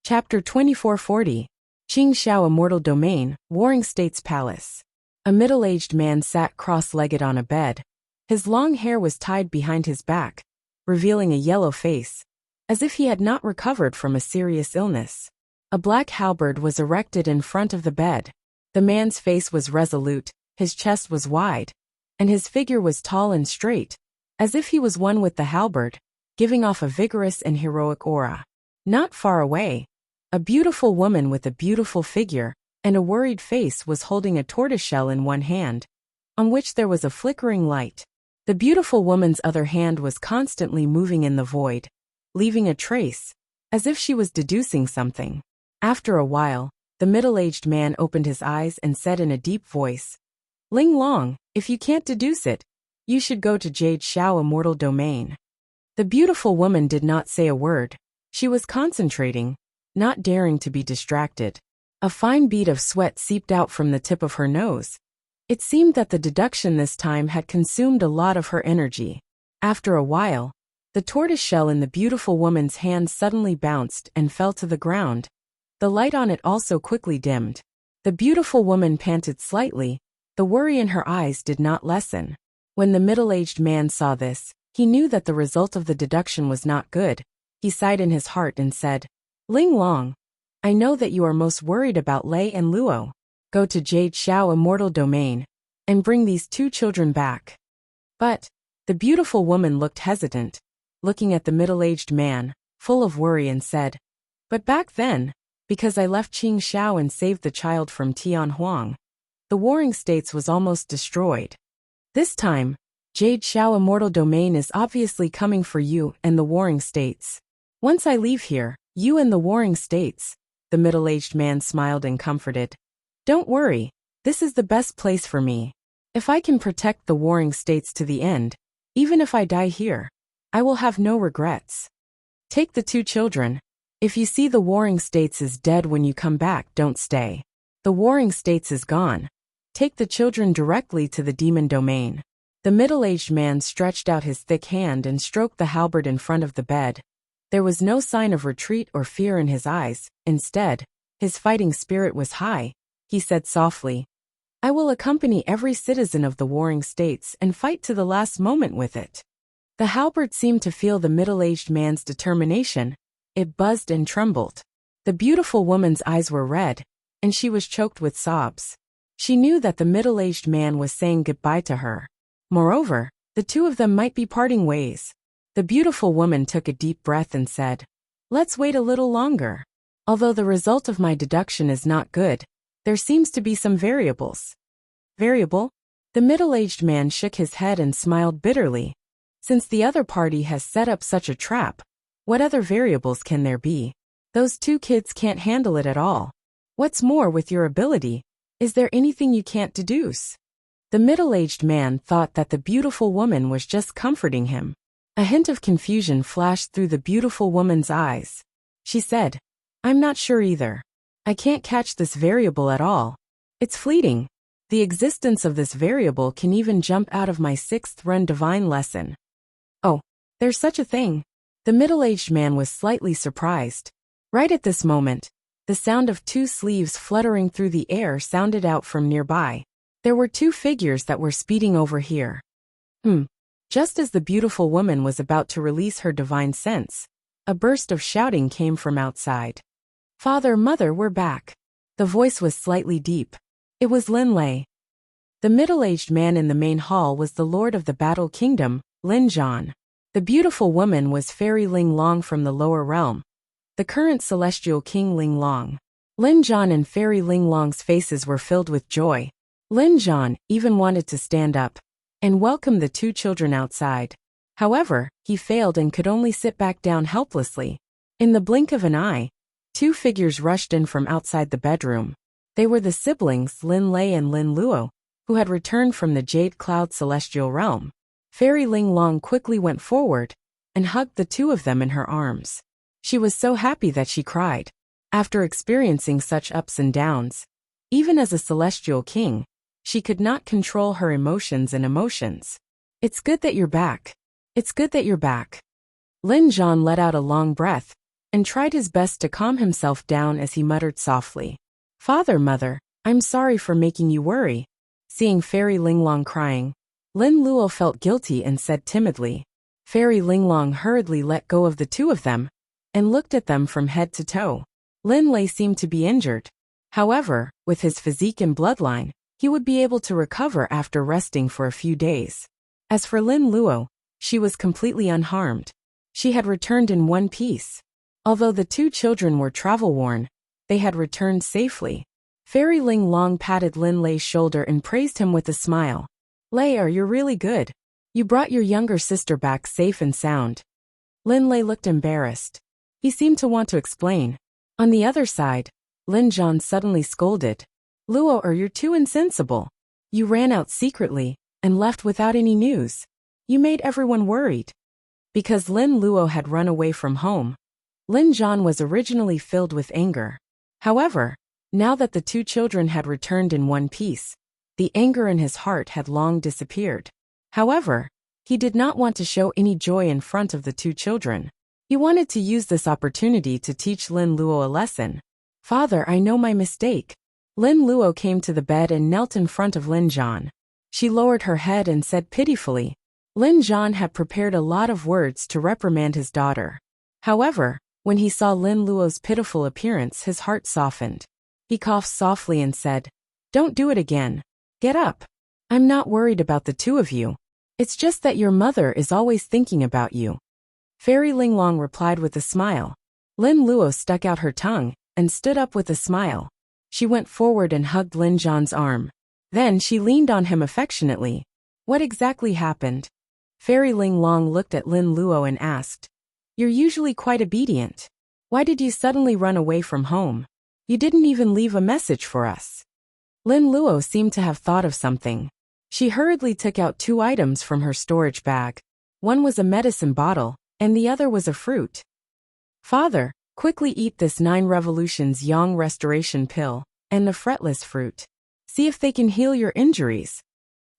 Chapter 2440. Qing Xiao Immortal Domain, Warring States Palace. A middle-aged man sat cross-legged on a bed. His long hair was tied behind his back, revealing a yellow face, as if he had not recovered from a serious illness. A black halberd was erected in front of the bed. The man's face was resolute, his chest was wide, and his figure was tall and straight, as if he was one with the halberd, giving off a vigorous and heroic aura. Not far away, a beautiful woman with a beautiful figure and a worried face was holding a tortoiseshell in one hand, on which there was a flickering light. The beautiful woman's other hand was constantly moving in the void, leaving a trace, as if she was deducing something. After a while, the middle-aged man opened his eyes and said in a deep voice, "Ling Long, if you can't deduce it, you should go to Jade Xiao Immortal Domain." The beautiful woman did not say a word. She was concentrating, not daring to be distracted. A fine bead of sweat seeped out from the tip of her nose. It seemed that the deduction this time had consumed a lot of her energy. After a while, the tortoiseshell in the beautiful woman's hand suddenly bounced and fell to the ground. The light on it also quickly dimmed. The beautiful woman panted slightly. The worry in her eyes did not lessen. When the middle-aged man saw this, he knew that the result of the deduction was not good. He sighed in his heart and said, "Ling Long, I know that you are most worried about Lei and Luo. Go to Jade Xiao Immortal Domain and bring these two children back." But the beautiful woman looked hesitant, looking at the middle-aged man, full of worry, and said, "But back then, because I left Qing Xiao and saved the child from Tian Huang, the Warring States was almost destroyed. This time, Jade Xiao Immortal Domain is obviously coming for you and the Warring States. Once I leave here, you and the Warring States," the middle-aged man smiled and comforted. "Don't worry, this is the best place for me. If I can protect the Warring States to the end, even if I die here, I will have no regrets. Take the two children. If you see the Warring States is dead when you come back, don't stay. The Warring States is gone. Take the children directly to the Demon Domain." The middle-aged man stretched out his thick hand and stroked the halberd in front of the bed. There was no sign of retreat or fear in his eyes. Instead, his fighting spirit was high. He said softly, "I will accompany every citizen of the Warring States and fight to the last moment with it." The halberd seemed to feel the middle-aged man's determination. It buzzed and trembled. The beautiful woman's eyes were red, and she was choked with sobs. She knew that the middle-aged man was saying goodbye to her. Moreover, the two of them might be parting ways. The beautiful woman took a deep breath and said, "Let's wait a little longer. Although the result of my deduction is not good, there seems to be some variables." "Variable?" The middle-aged man shook his head and smiled bitterly. "Since the other party has set up such a trap, what other variables can there be? Those two kids can't handle it at all. What's more, with your ability, is there anything you can't deduce?" The middle-aged man thought that the beautiful woman was just comforting him. A hint of confusion flashed through the beautiful woman's eyes. She said, "I'm not sure either. I can't catch this variable at all. It's fleeting. The existence of this variable can even jump out of my 6th run divine lesson." "Oh, there's such a thing?" The middle-aged man was slightly surprised. Right at this moment, the sound of two sleeves fluttering through the air sounded out from nearby. There were two figures that were speeding over here. Just as the beautiful woman was about to release her divine sense, a burst of shouting came from outside. "Father, Mother, we're back." The voice was slightly deep. It was Lin Lei. The middle-aged man in the main hall was the Lord of the Battle Kingdom, Lin Zhan. The beautiful woman was Fairy Ling Long from the lower realm, the current celestial king Ling Long. Lin Zhan and Fairy Ling Long's faces were filled with joy. Lin Zhan even wanted to stand up and welcome the two children outside. However, he failed and could only sit back down helplessly. In the blink of an eye, two figures rushed in from outside the bedroom. They were the siblings Lin Lei and Lin Luo, who had returned from the Jade Cloud celestial realm. Fairy Ling Long quickly went forward and hugged the two of them in her arms. She was so happy that she cried. After experiencing such ups and downs, even as a celestial king, she could not control her emotions. "It's good that you're back. It's good that you're back." Lin Zhan let out a long breath. and tried his best to calm himself down as he muttered softly, "Father, Mother, I'm sorry for making you worry." Seeing Fairy Linglong crying, Lin Luo felt guilty and said timidly. Fairy Linglong hurriedly let go of the two of them and looked at them from head to toe. Lin Lei seemed to be injured. However, with his physique and bloodline, he would be able to recover after resting for a few days. As for Lin Luo, she was completely unharmed. She had returned in one piece. Although the two children were travel-worn, they had returned safely. Fairy Linglong patted Lin Lei's shoulder and praised him with a smile. "Lei, you're really good. You brought your younger sister back safe and sound." Lin Lei looked embarrassed. He seemed to want to explain. On the other side, Lin Zhan suddenly scolded. "Luo, you're too insensible. You ran out secretly and left without any news. You made everyone worried." Because Lin Luo had run away from home, Lin Zhan was originally filled with anger. However, now that the two children had returned in one piece, the anger in his heart had long disappeared. However, he did not want to show any joy in front of the two children. He wanted to use this opportunity to teach Lin Luo a lesson. "Father, I know my mistake." Lin Luo came to the bed and knelt in front of Lin Zhan. She lowered her head and said pitifully. Lin Zhan had prepared a lot of words to reprimand his daughter. However, when he saw Lin Luo's pitiful appearance, his heart softened. He coughed softly and said, "Don't do it again. Get up. I'm not worried about the two of you. It's just that your mother is always thinking about you." Fairy Linglong replied with a smile. Lin Luo stuck out her tongue and stood up with a smile. She went forward and hugged Lin Zhan's arm. Then she leaned on him affectionately. "What exactly happened?" Fairy Linglong looked at Lin Luo and asked, "You're usually quite obedient. Why did you suddenly run away from home? You didn't even leave a message for us." Lin Luo seemed to have thought of something. She hurriedly took out two items from her storage bag. One was a medicine bottle, and the other was a fruit. "Father, quickly eat this 9 Revolutions Yang Restoration Pill and the fretless fruit. See if they can heal your injuries."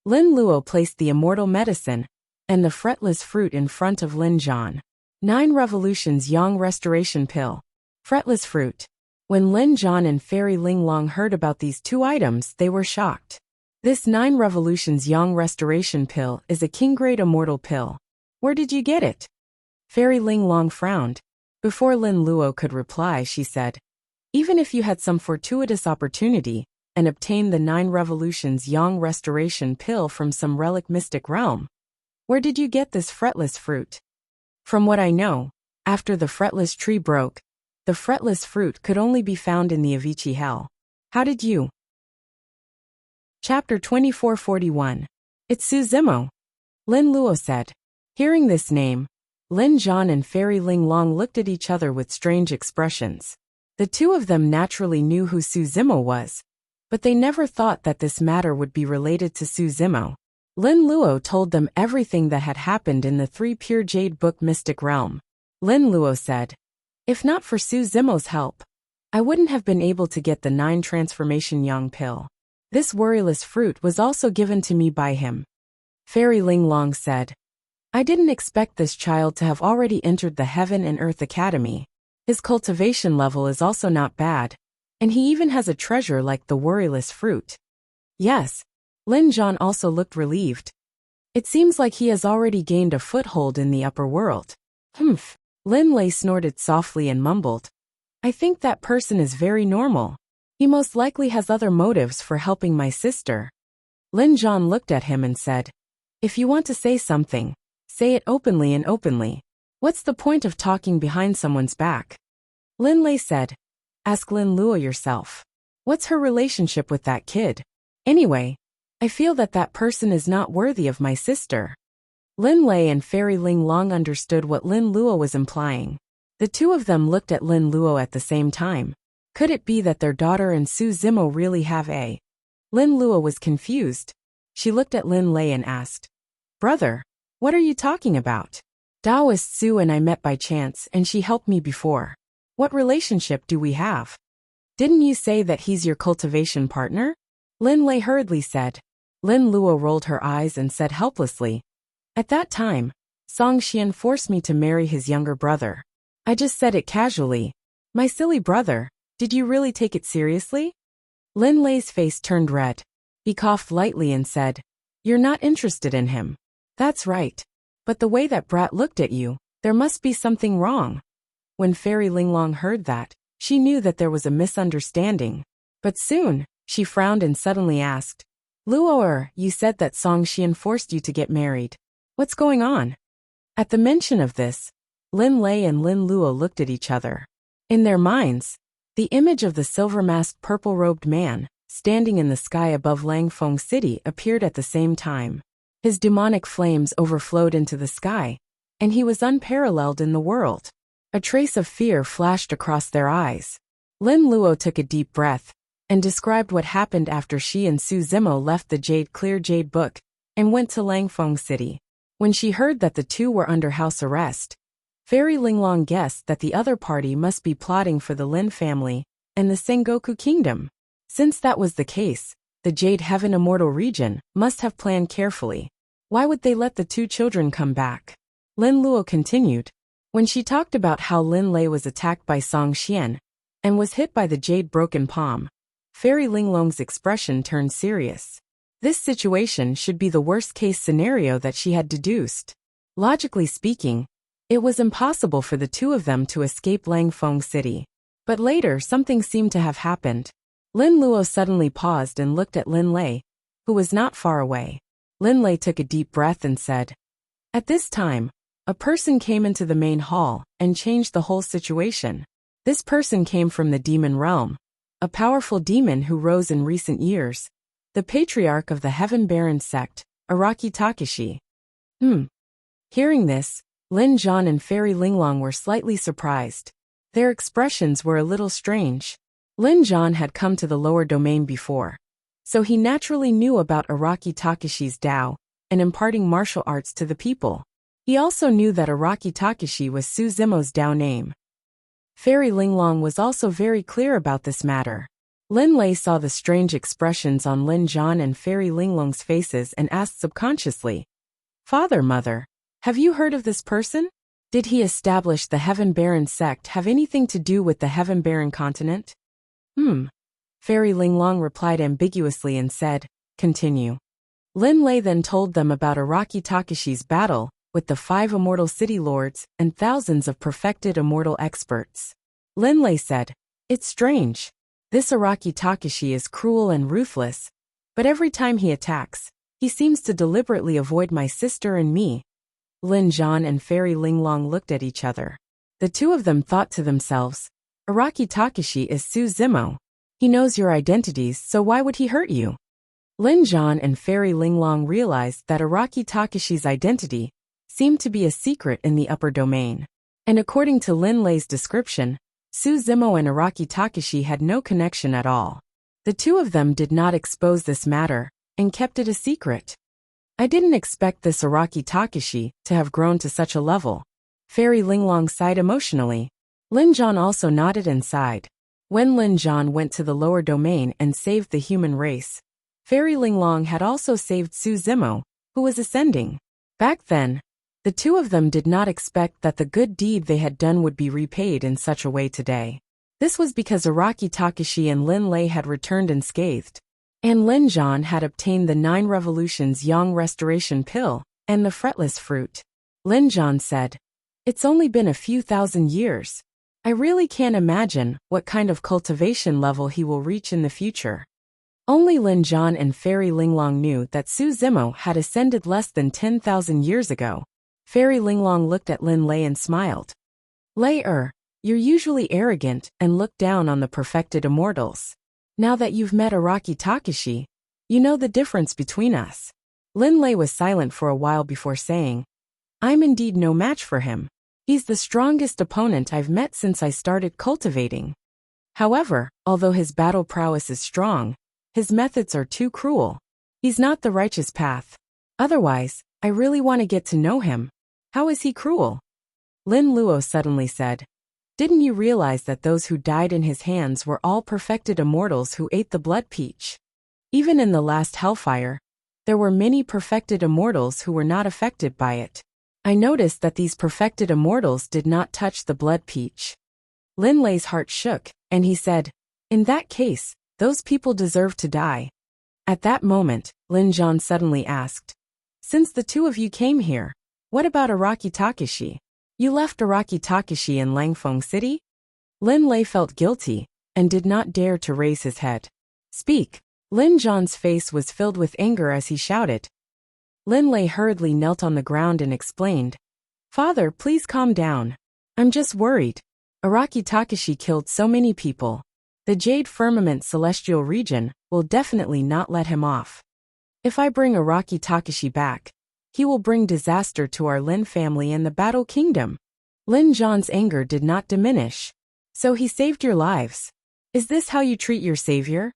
Lin Luo placed the immortal medicine and the fretless fruit in front of Lin Zhan. 9 Revolutions Yang Restoration Pill. Fretless fruit. When Lin Zhan and Fairy Linglong heard about these two items, they were shocked. This 9 Revolutions Yang Restoration Pill is a king-grade immortal pill. Where did you get it? Fairy Linglong frowned. Before Lin Luo could reply, she said, "Even if you had some fortuitous opportunity and obtained the 9 Revolutions Yang Restoration Pill from some relic mystic realm, where did you get this fretless fruit?" "From what I know, after the fretless tree broke, the fretless fruit could only be found in the Avicii Hell. How did you?" Chapter 2441. "It's Suzimo," Lin Luo said. Hearing this name, Lin Zhan and Fairy Linglong looked at each other with strange expressions. The two of them naturally knew who Suzimo was, but they never thought that this matter would be related to Suzimo. Lin Luo told them everything that had happened in the 3 Pure Jade Book mystic realm. Lin Luo said, "If not for Suzimo's help, I wouldn't have been able to get the 9 Transformation Yang pill. This worryless fruit was also given to me by him." Fairy Linglong said, "I didn't expect this child to have already entered the Heaven and Earth Academy. His cultivation level is also not bad, and he even has a treasure like the worryless fruit." Yes, Lin Zhan also looked relieved. It seems like he has already gained a foothold in the upper world. Humph. Lin Lei snorted softly and mumbled, "I think that person is very normal. He most likely has other motives for helping my sister." Lin Zhan looked at him and said, "If you want to say something, say it openly and openly. What's the point of talking behind someone's back?" Lin Lei said, "Ask Lin Luo yourself. What's her relationship with that kid? Anyway, I feel that that person is not worthy of my sister." Lin Lei and Fairy Linglong understood what Lin Luo was implying. The two of them looked at Lin Luo at the same time. Could it be that their daughter and Suzimo really have a... Lin Luo was confused. She looked at Lin Lei and asked, "Brother, what are you talking about?" "Taoist Su and I met by chance and she helped me before. What relationship do we have?" "Didn't you say that he's your cultivation partner?" Lin Lei hurriedly said. Lin Luo rolled her eyes and said helplessly, "At that time, Song Xian forced me to marry his younger brother. I just said it casually. My silly brother, did you really take it seriously? Lin Lei's face turned red. He coughed lightly and said, You're not interested in him. That's right. But the way that brat looked at you, there must be something wrong. When Fairy Linglong heard that, she knew that there was a misunderstanding. But soon, she frowned and suddenly asked, Luo, you said that Song Xian forced you to get married. What's going on? At the mention of this, Lin Lei and Lin Luo looked at each other. In their minds, the image of the silver-masked purple-robed man, standing in the sky above Langfeng City, appeared at the same time. His demonic flames overflowed into the sky, and he was unparalleled in the world. A trace of fear flashed across their eyes. Lin Luo took a deep breath, and described what happened after she and Su Zimo left the Clear Jade Book, and went to Langfeng City. When she heard that the two were under house arrest, Fairy Linglong guessed that the other party must be plotting for the Lin family and the Sengoku Kingdom. Since that was the case, the Jade Heaven Immortal region must have planned carefully. Why would they let the two children come back? Lin Luo continued. When she talked about how Lin Lei was attacked by Song Xian and was hit by the Jade Broken Palm, Fairy Linglong's expression turned serious. This situation should be the worst-case scenario that she had deduced. Logically speaking, it was impossible for the two of them to escape Langfeng City. But later something seemed to have happened. Lin Luo suddenly paused and looked at Lin Lei, who was not far away. Lin Lei took a deep breath and said, At this time, a person came into the main hall and changed the whole situation. This person came from the demon realm, a powerful demon who rose in recent years, the patriarch of the Heaven Baron sect, Araki Takashi. Hearing this, Lin Zhan and Fairy Linglong were slightly surprised. Their expressions were a little strange. Lin Zhan had come to the lower domain before, so he naturally knew about Araki Takashi's Tao and imparting martial arts to the people. He also knew that Araki Takashi was Su Zimo's Tao name. Fairy Linglong was also very clear about this matter. Lin Lei saw the strange expressions on Lin Zhan and Fairy Linglong's faces and asked subconsciously, Father, Mother, have you heard of this person? Did he establish the Heaven Baron sect have anything to do with the Heaven Baron continent? Fairy Linglong replied ambiguously and said, Continue. Lin Lei then told them about Araki Takashi's battle with the 5 immortal city lords and thousands of perfected immortal experts. Lin Lei said, It's strange. This Araki Takashi is cruel and ruthless, but every time he attacks, he seems to deliberately avoid my sister and me. Lin Zhan and Fairy Linglong looked at each other. The two of them thought to themselves, Araki Takashi is Su Zimo. He knows your identities, so why would he hurt you? Lin Zhan and Fairy Linglong realized that Araki Takashi's identity seemed to be a secret in the upper domain. And according to Lin Lei's description, Su Zimo and Araki Takashi had no connection at all. The two of them did not expose this matter and kept it a secret. I didn't expect this Araki Takashi to have grown to such a level. Fairy Linglong sighed emotionally. Lin Zhan also nodded and sighed. When Lin Zhan went to the lower domain and saved the human race, Fairy Linglong had also saved Su Zimo, who was ascending. Back then, the two of them did not expect that the good deed they had done would be repaid in such a way today. This was because Araki Takashi and Lin Lei had returned unscathed, and Lin Zhan had obtained the 9 Revolutions Yang Restoration Pill and the Fretless Fruit. Lin Zhan said, It's only been a few thousand years. I really can't imagine what kind of cultivation level he will reach in the future. Only Lin Zhan and Fairy Linglong knew that Su Zimo had ascended less than 10,000 years ago. Fairy Linglong looked at Lin Lei and smiled. Lei, you're usually arrogant and look down on the perfected immortals. Now that you've met Araki Takashi, you know the difference between us. Lin Lei was silent for a while before saying, I'm indeed no match for him. He's the strongest opponent I've met since I started cultivating. However, although his battle prowess is strong, his methods are too cruel. He's not the righteous path. Otherwise, I really want to get to know him. How is he cruel? Lin Luo suddenly said, Didn't you realize that those who died in his hands were all perfected immortals who ate the blood peach? Even in the last hellfire, there were many perfected immortals who were not affected by it. I noticed that these perfected immortals did not touch the blood peach. Lin Lei's heart shook, and he said, "In that case, those people deserve to die." At that moment, Lin Zhan suddenly asked, "Since the two of you came here, what about Araki Takashi? You left Araki Takashi in Langfeng City?" Lin Lei felt guilty, and did not dare to raise his head. "Speak." Lin Zhan's face was filled with anger as he shouted. Lin Lei hurriedly knelt on the ground and explained, "Father, please calm down. I'm just worried. Araki Takashi killed so many people. The Jade Firmament Celestial Region will definitely not let him off. If I bring Araki Takashi back, he will bring disaster to our Lin family and the Battle Kingdom." Lin Zhan's anger did not diminish. "So he saved your lives. Is this how you treat your savior?"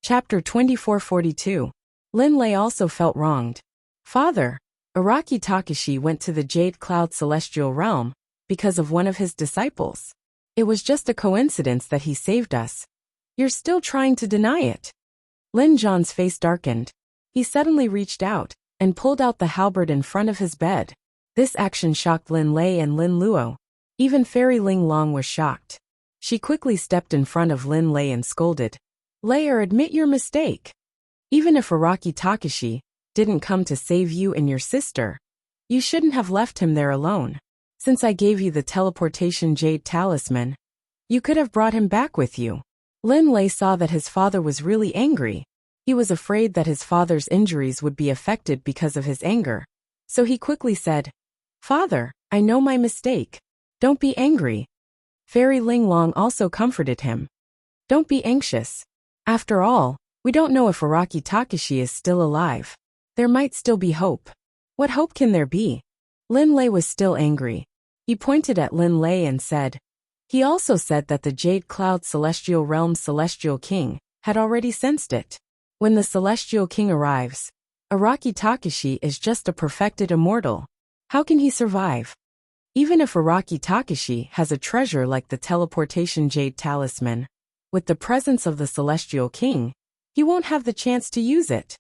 Chapter 2442. Lin Lei also felt wronged. "Father, Araki Takashi went to the Jade Cloud Celestial Realm because of one of his disciples. It was just a coincidence that he saved us. You're still trying to deny it." Lin Zhan's face darkened. He suddenly reached out and pulled out the halberd in front of his bed. This action shocked Lin Lei and Lin Luo. Even Fairy Ling Long was shocked. She quickly stepped in front of Lin Lei and scolded, "Lei, admit your mistake. Even if Araki Takashi didn't come to save you and your sister, you shouldn't have left him there alone. Since I gave you the teleportation jade talisman, you could have brought him back with you." Lin Lei saw that his father was really angry. He was afraid that his father's injuries would be affected because of his anger. So he quickly said, "Father, I know my mistake. Don't be angry." Fairy Ling Long also comforted him. "Don't be anxious. After all, we don't know if Araki Takashi is still alive. There might still be hope." "What hope can there be?" Lin Lei was still angry. He pointed at Lin Lei and said, "He also said that the Jade Cloud Celestial Realm's Celestial King had already sensed it. When the Celestial King arrives, Araki Takashi is just a perfected immortal. How can he survive? Even if Araki Takashi has a treasure like the teleportation jade talisman, with the presence of the Celestial King, he won't have the chance to use it."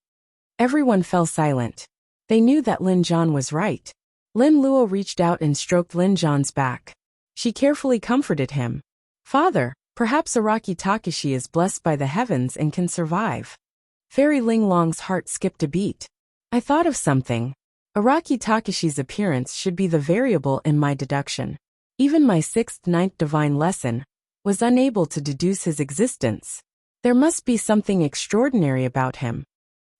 Everyone fell silent. They knew that Lin Zhan was right. Lin Luo reached out and stroked Lin Zhan's back. She carefully comforted him. "Father, perhaps Araki Takashi is blessed by the heavens and can survive." Fairy Ling Long's heart skipped a beat. "I thought of something. Araki Takashi's appearance should be the variable in my deduction. Even my 6th-9th divine lesson was unable to deduce his existence. There must be something extraordinary about him."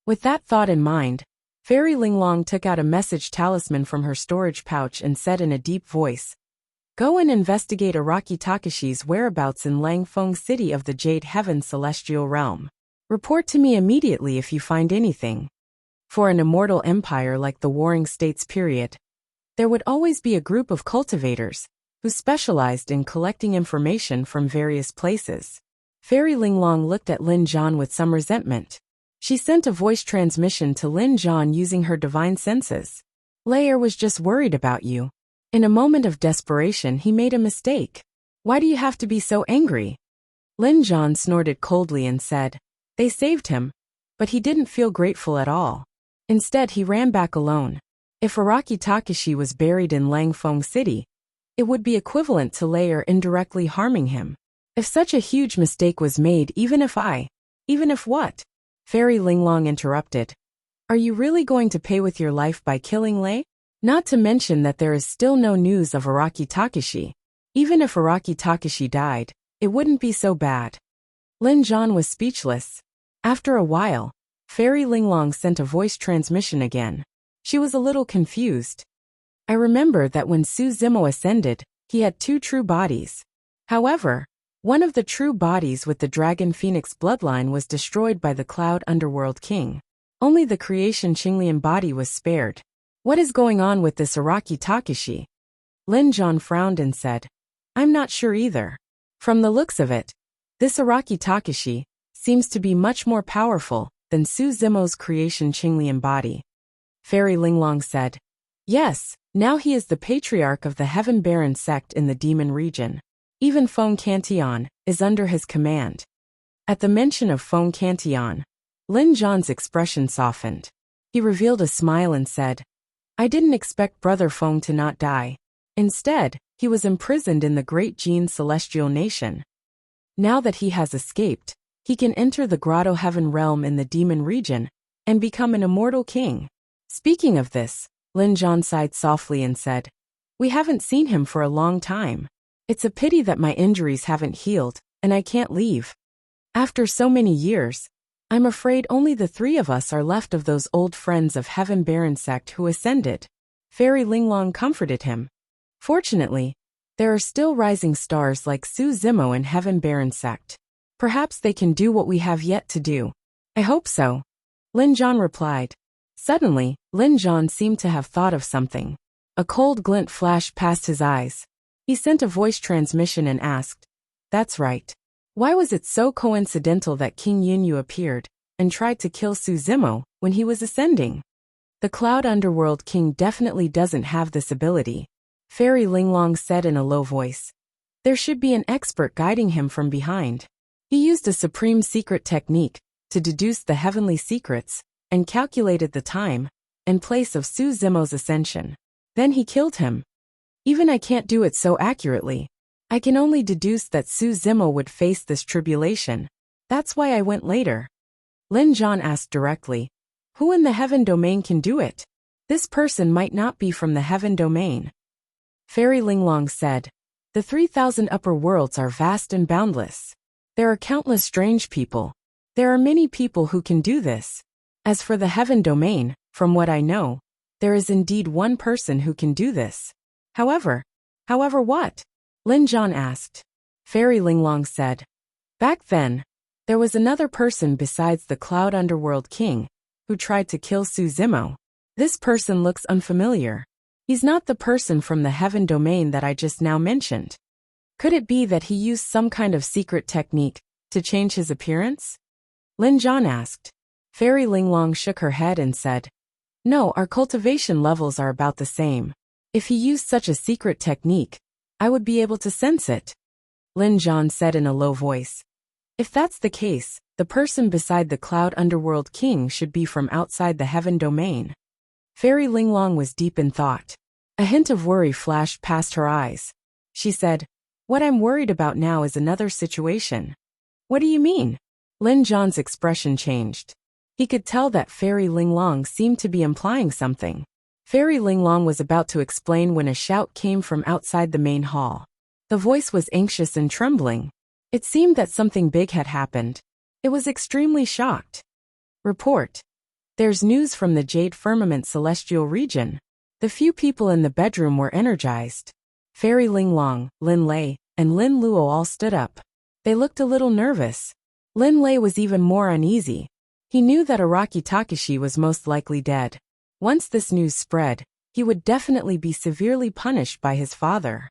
With that thought in mind, Fairy Ling Long took out a message talisman from her storage pouch and said in a deep voice, "Go and investigate Araki Takashi's whereabouts in Langfeng City of the Jade Heaven Celestial Realm. Report to me immediately if you find anything." For an immortal empire like the Warring States period, there would always be a group of cultivators who specialized in collecting information from various places. Fairy Ling Long looked at Lin Zhan with some resentment. She sent a voice transmission to Lin Zhan using her divine senses. "Lei was just worried about you. In a moment of desperation he made a mistake. Why do you have to be so angry?" Lin Zhan snorted coldly and said, "They saved him, but he didn't feel grateful at all. Instead he ran back alone. If Araki Takashi was buried in Langfeng City, it would be equivalent to Lei indirectly harming him. If such a huge mistake was made, even if what?" Fairy Ling Long interrupted. "Are you really going to pay with your life by killing Lei? Not to mention that there is still no news of Araki Takashi. Even if Araki Takashi died, it wouldn't be so bad." Lin Zhan was speechless. After a while, Fairy Ling Long sent a voice transmission again. She was a little confused. "I remember that when Su Zimo ascended, he had 2 true bodies. However, one of the true bodies with the Dragon Phoenix bloodline was destroyed by the Cloud Underworld King. Only the Creation Qinglian body was spared. What is going on with this Araki Takashi?" Lin Zhan frowned and said, "I'm not sure either. From the looks of it, this Araki Takashi seems to be much more powerful than Su Zimo's Creation Qinglian body." Fairy Ling Long said, "Yes, now he is the patriarch of the Heaven Baron sect in the Demon region. Even Feng Cantillon is under his command." At the mention of Feng Cantillon, Lin Zhan's expression softened. He revealed a smile and said, I didn't expect Brother Feng to not die. Instead, he was imprisoned in the Great Jin celestial nation. Now that he has escaped, he can enter the Grotto Heaven realm in the demon region and become an immortal king. Speaking of this, Lin Zhan sighed softly and said, "We haven't seen him for a long time. It's a pity that my injuries haven't healed, and I can't leave. After so many years, I'm afraid only the three of us are left of those old friends of Heaven Baron sect who ascended." Fairy Linglong comforted him. Fortunately, there are still rising stars like Su Zimo and Heaven Baron sect. Perhaps they can do what we have yet to do. I hope so, Lin Zhan replied. Suddenly, Lin Zhan seemed to have thought of something. A cold glint flashed past his eyes. He sent a voice transmission and asked, "That's right. Why was it so coincidental that King Yunyu appeared and tried to kill Su Zimo when he was ascending? The Cloud Underworld King definitely doesn't have this ability," Fairy Linglong said in a low voice. "There should be an expert guiding him from behind." He used a supreme secret technique to deduce the heavenly secrets and calculated the time and place of Su Zimo's ascension. Then he killed him. Even I can't do it so accurately. I can only deduce that Su Zimo would face this tribulation. That's why I went later. Lin Zhan asked directly, "Who in the heaven domain can do it? This person might not be from the heaven domain." Fairy Linglong said, "The 3,000 upper worlds are vast and boundless. There are countless strange people. There are many people who can do this. As for the heaven domain, from what I know, there is indeed one person who can do this. However what?" Lin Zhan asked. Fairy Linglong said, "Back then, there was another person besides the Cloud Underworld King who tried to kill Su Zimo. This person looks unfamiliar. He's not the person from the heaven domain that I just now mentioned. Could it be that he used some kind of secret technique to change his appearance?" Lin Zhan asked. Fairy Linglong shook her head and said, "No, our cultivation levels are about the same. If he used such a secret technique, I would be able to sense it." Lin Zhan said in a low voice, "If that's the case, the person beside the Cloud Underworld King should be from outside the heaven domain." Fairy Linglong was deep in thought. A hint of worry flashed past her eyes. She said, "What I'm worried about now is another situation." "What do you mean?" Lin Zhan's expression changed. He could tell that Fairy Linglong seemed to be implying something. Fairy Linglong was about to explain when a shout came from outside the main hall. The voice was anxious and trembling. It seemed that something big had happened. It was extremely shocked. "Report. There's news from the Jade Firmament Celestial region." The few people in the bedroom were energized. Fairy Linglong, Lin Lei, and Lin Luo all stood up. They looked a little nervous. Lin Lei was even more uneasy. He knew that Araki Takashi was most likely dead. Once this news spread, he would definitely be severely punished by his father.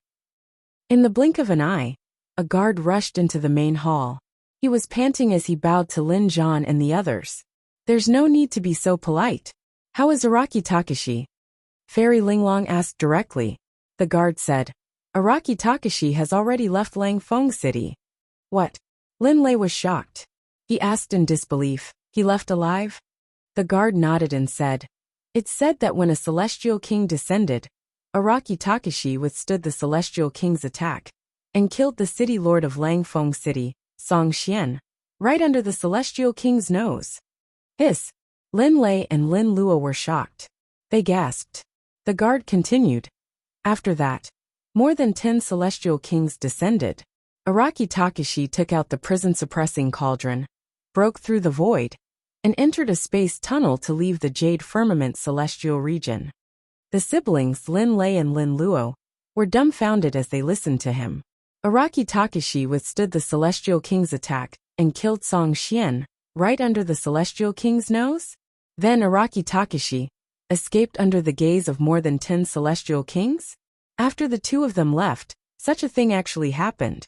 In the blink of an eye, a guard rushed into the main hall. He was panting as he bowed to Lin Zhan and the others. "There's no need to be so polite. How is Araki Takashi?" Fairy Linglong asked directly. The guard said, "Araki Takashi has already left Langfeng City." "What?" Lin Lei was shocked. He asked in disbelief, "He left alive?" The guard nodded and said, "It's said that when a celestial king descended, Araki Takashi withstood the celestial king's attack and killed the city lord of Langfeng City, Song Xian, right under the celestial king's nose." Hiss! Lin Lei and Lin Luo were shocked. They gasped. The guard continued. "After that, more than 10 celestial kings descended. Araki Takashi took out the prison-suppressing cauldron, broke through the void, and entered a space tunnel to leave the Jade Firmament Celestial region." The siblings Lin Lei and Lin Luo were dumbfounded as they listened to him. Araki Takashi withstood the celestial king's attack and killed Song Xian right under the celestial king's nose? Then Araki Takashi escaped under the gaze of more than 10 celestial kings? After the two of them left, such a thing actually happened.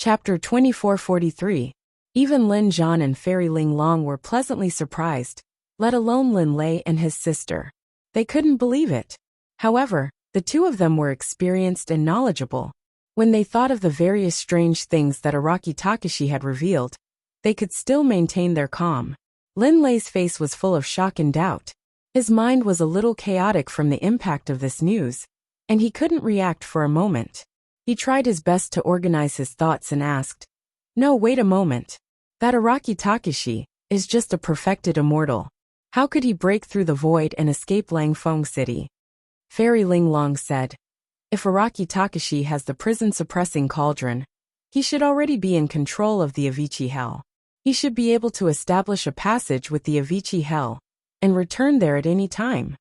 Chapter 2443. Even Lin Zhan and Fairy Ling Long were pleasantly surprised, let alone Lin Lei and his sister. They couldn't believe it. However, the two of them were experienced and knowledgeable. When they thought of the various strange things that Araki Takashi had revealed, they could still maintain their calm. Lin Lei's face was full of shock and doubt. His mind was a little chaotic from the impact of this news, and he couldn't react for a moment. He tried his best to organize his thoughts and asked, "No, wait a moment. That Araki Takashi is just a perfected immortal. How could he break through the void and escape Langfeng City?" Fairy Ling Long said, "If Araki Takashi has the prison-suppressing cauldron, he should already be in control of the Avicii Hell. He should be able to establish a passage with the Avicii Hell and return there at any time.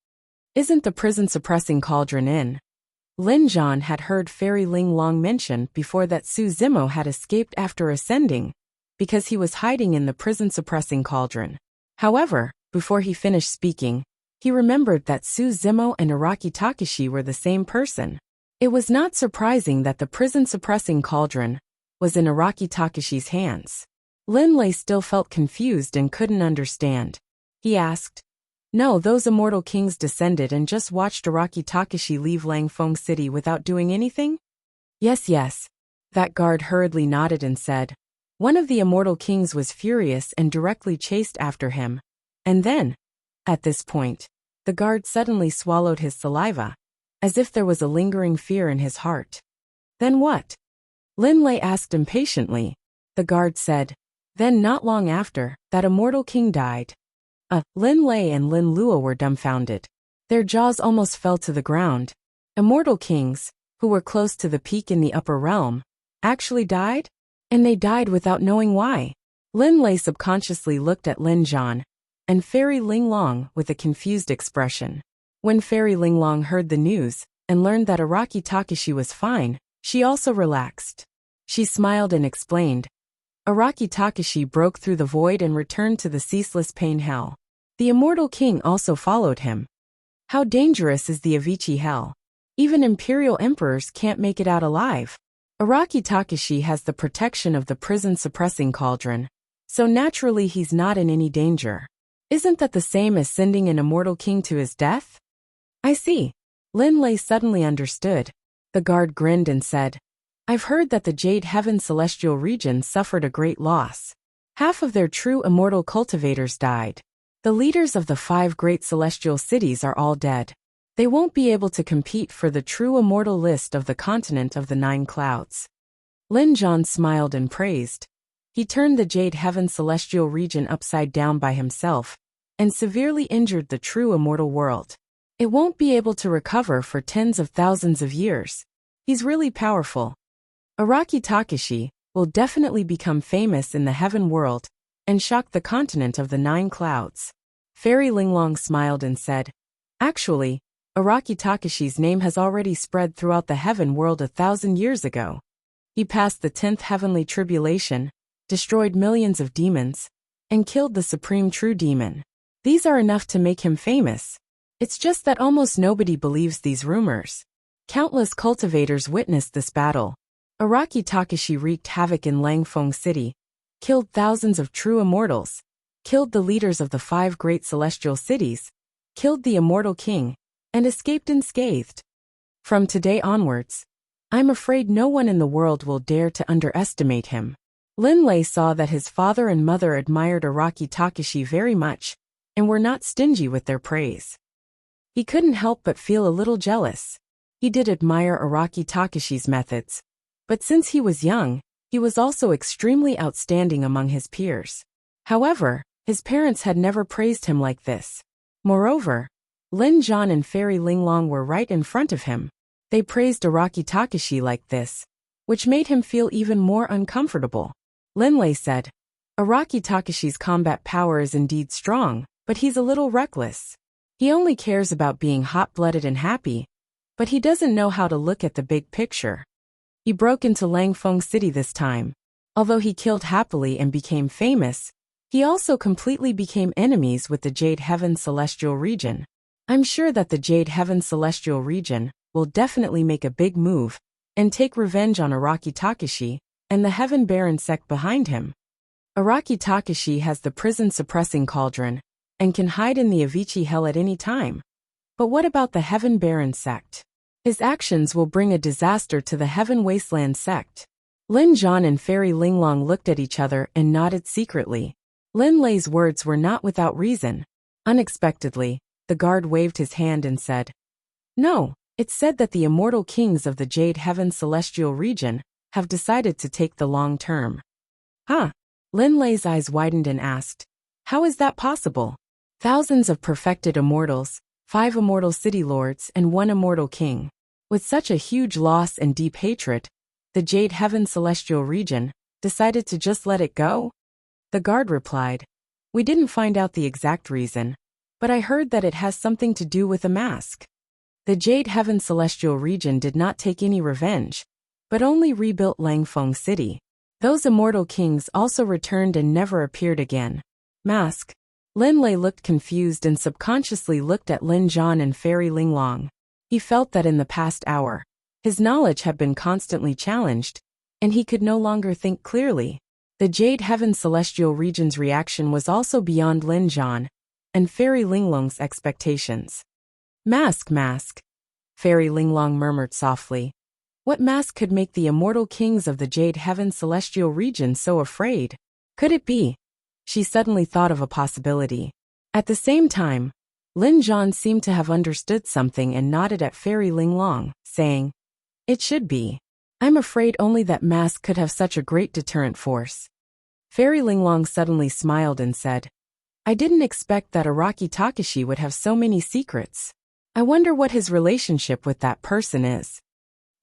Isn't the prison-suppressing cauldron in?" Lin Zhan had heard Fairy Ling Long mention before that Su Zimo had escaped after ascending, because he was hiding in the prison-suppressing cauldron. However, before he finished speaking, he remembered that Su Zimo and Araki Takashi were the same person. It was not surprising that the prison-suppressing cauldron was in Araki Takashi's hands. Lin Lei still felt confused and couldn't understand. He asked, "No, those immortal kings descended and just watched Araki Takashi leave Langfeng City without doing anything?" Yes. That guard hurriedly nodded and said, "One of the immortal kings was furious and directly chased after him. And then," at this point, the guard suddenly swallowed his saliva, as if there was a lingering fear in his heart. "Then what?" Lin Lei asked impatiently. The guard said, "Then not long after, that immortal king died." Lin Lei and Lin Luo were dumbfounded. Their jaws almost fell to the ground. Immortal kings, who were close to the peak in the upper realm, actually died? And they died without knowing why. Lin Lei subconsciously looked at Lin Zhan and Fairy Ling Long with a confused expression. When Fairy Ling Long heard the news and learned that Araki Takashi was fine, she also relaxed. She smiled and explained, "Araki Takashi broke through the void and returned to the ceaseless pain hell. The immortal king also followed him. How dangerous is the Avicii Hell? Even imperial emperors can't make it out alive. Araki Takashi has the protection of the prison-suppressing cauldron, so naturally he's not in any danger. Isn't that the same as sending an immortal king to his death?" "I see." Lin Lei suddenly understood. The guard grinned and said, "I've heard that the Jade Heaven Celestial region suffered a great loss. Half of their true immortal cultivators died. The leaders of the 5 great celestial cities are all dead. They won't be able to compete for the true immortal list of the continent of the 9 clouds." Lin Zhan smiled and praised. He turned the Jade Heaven Celestial region upside down by himself and severely injured the true immortal world. It won't be able to recover for tens of thousands of years. He's really powerful. Araki Takashi will definitely become famous in the heaven world and shock the continent of the 9 clouds. Fairy Ling Long smiled and said, "Actually, Araki Takashi's name has already spread throughout the heaven world 1,000 years ago. He passed the 10th heavenly tribulation, destroyed millions of demons, and killed the supreme true demon. These are enough to make him famous. It's just that almost nobody believes these rumors. Countless cultivators witnessed this battle. Araki Takashi wreaked havoc in Langfeng City, killed thousands of true immortals, killed the leaders of the 5 great celestial cities, killed the immortal king, and escaped unscathed. From today onwards, I'm afraid no one in the world will dare to underestimate him." Lin Lei saw that his father and mother admired Araki Takashi very much and were not stingy with their praise. He couldn't help but feel a little jealous. He did admire Araki Takashi's methods, but since he was young, he was also extremely outstanding among his peers. However, his parents had never praised him like this. Moreover, Lin Zhan and Fairy Ling Long were right in front of him. They praised Araki Takashi like this, which made him feel even more uncomfortable. Lin Lei said, "Araki Takashi's combat power is indeed strong, but he's a little reckless. He only cares about being hot-blooded and happy, but he doesn't know how to look at the big picture. He broke into Langfeng City this time. Although he killed happily and became famous, he also completely became enemies with the Jade Heaven Celestial region. I'm sure that the Jade Heaven Celestial region will definitely make a big move and take revenge on Araki Takashi and the heaven-bearing sect behind him. Araki Takashi has the prison-suppressing cauldron, and can hide in the Avicii hell at any time. But what about the heaven-bearing sect? His actions will bring a disaster to the Heaven Wasteland sect. Lin Zhan and Fairy Linglong looked at each other and nodded secretly. Lin Lei's words were not without reason. Unexpectedly, the guard waved his hand and said, "No, it's said that the immortal kings of the Jade Heaven Celestial region have decided to take the long term." Huh? Lin Lei's eyes widened and asked, "How is that possible? Thousands of perfected immortals, 5 immortal city lords and 1 immortal king. With such a huge loss and deep hatred, the Jade Heaven Celestial region decided to just let it go?" The guard replied, "We didn't find out the exact reason, but I heard that it has something to do with a mask. The Jade Heaven Celestial region did not take any revenge, but only rebuilt Langfeng City. Those immortal kings also returned and never appeared again." Mask. Lin Lei looked confused and subconsciously looked at Lin Zhan and Fairy Linglong. He felt that in the past hour, his knowledge had been constantly challenged, and he could no longer think clearly. The Jade Heaven Celestial region's reaction was also beyond Lin Zhan and Fairy Linglong's expectations. Mask. Fairy Linglong murmured softly. What mask could make the immortal kings of the Jade Heaven Celestial region so afraid? Could it be? She suddenly thought of a possibility. At the same time, Lin Zhan seemed to have understood something and nodded at Fairy Linglong, saying, "It should be. I'm afraid only that mask could have such a great deterrent force." Fairy Linglong suddenly smiled and said, "I didn't expect that Araki Takashi would have so many secrets. I wonder what his relationship with that person is."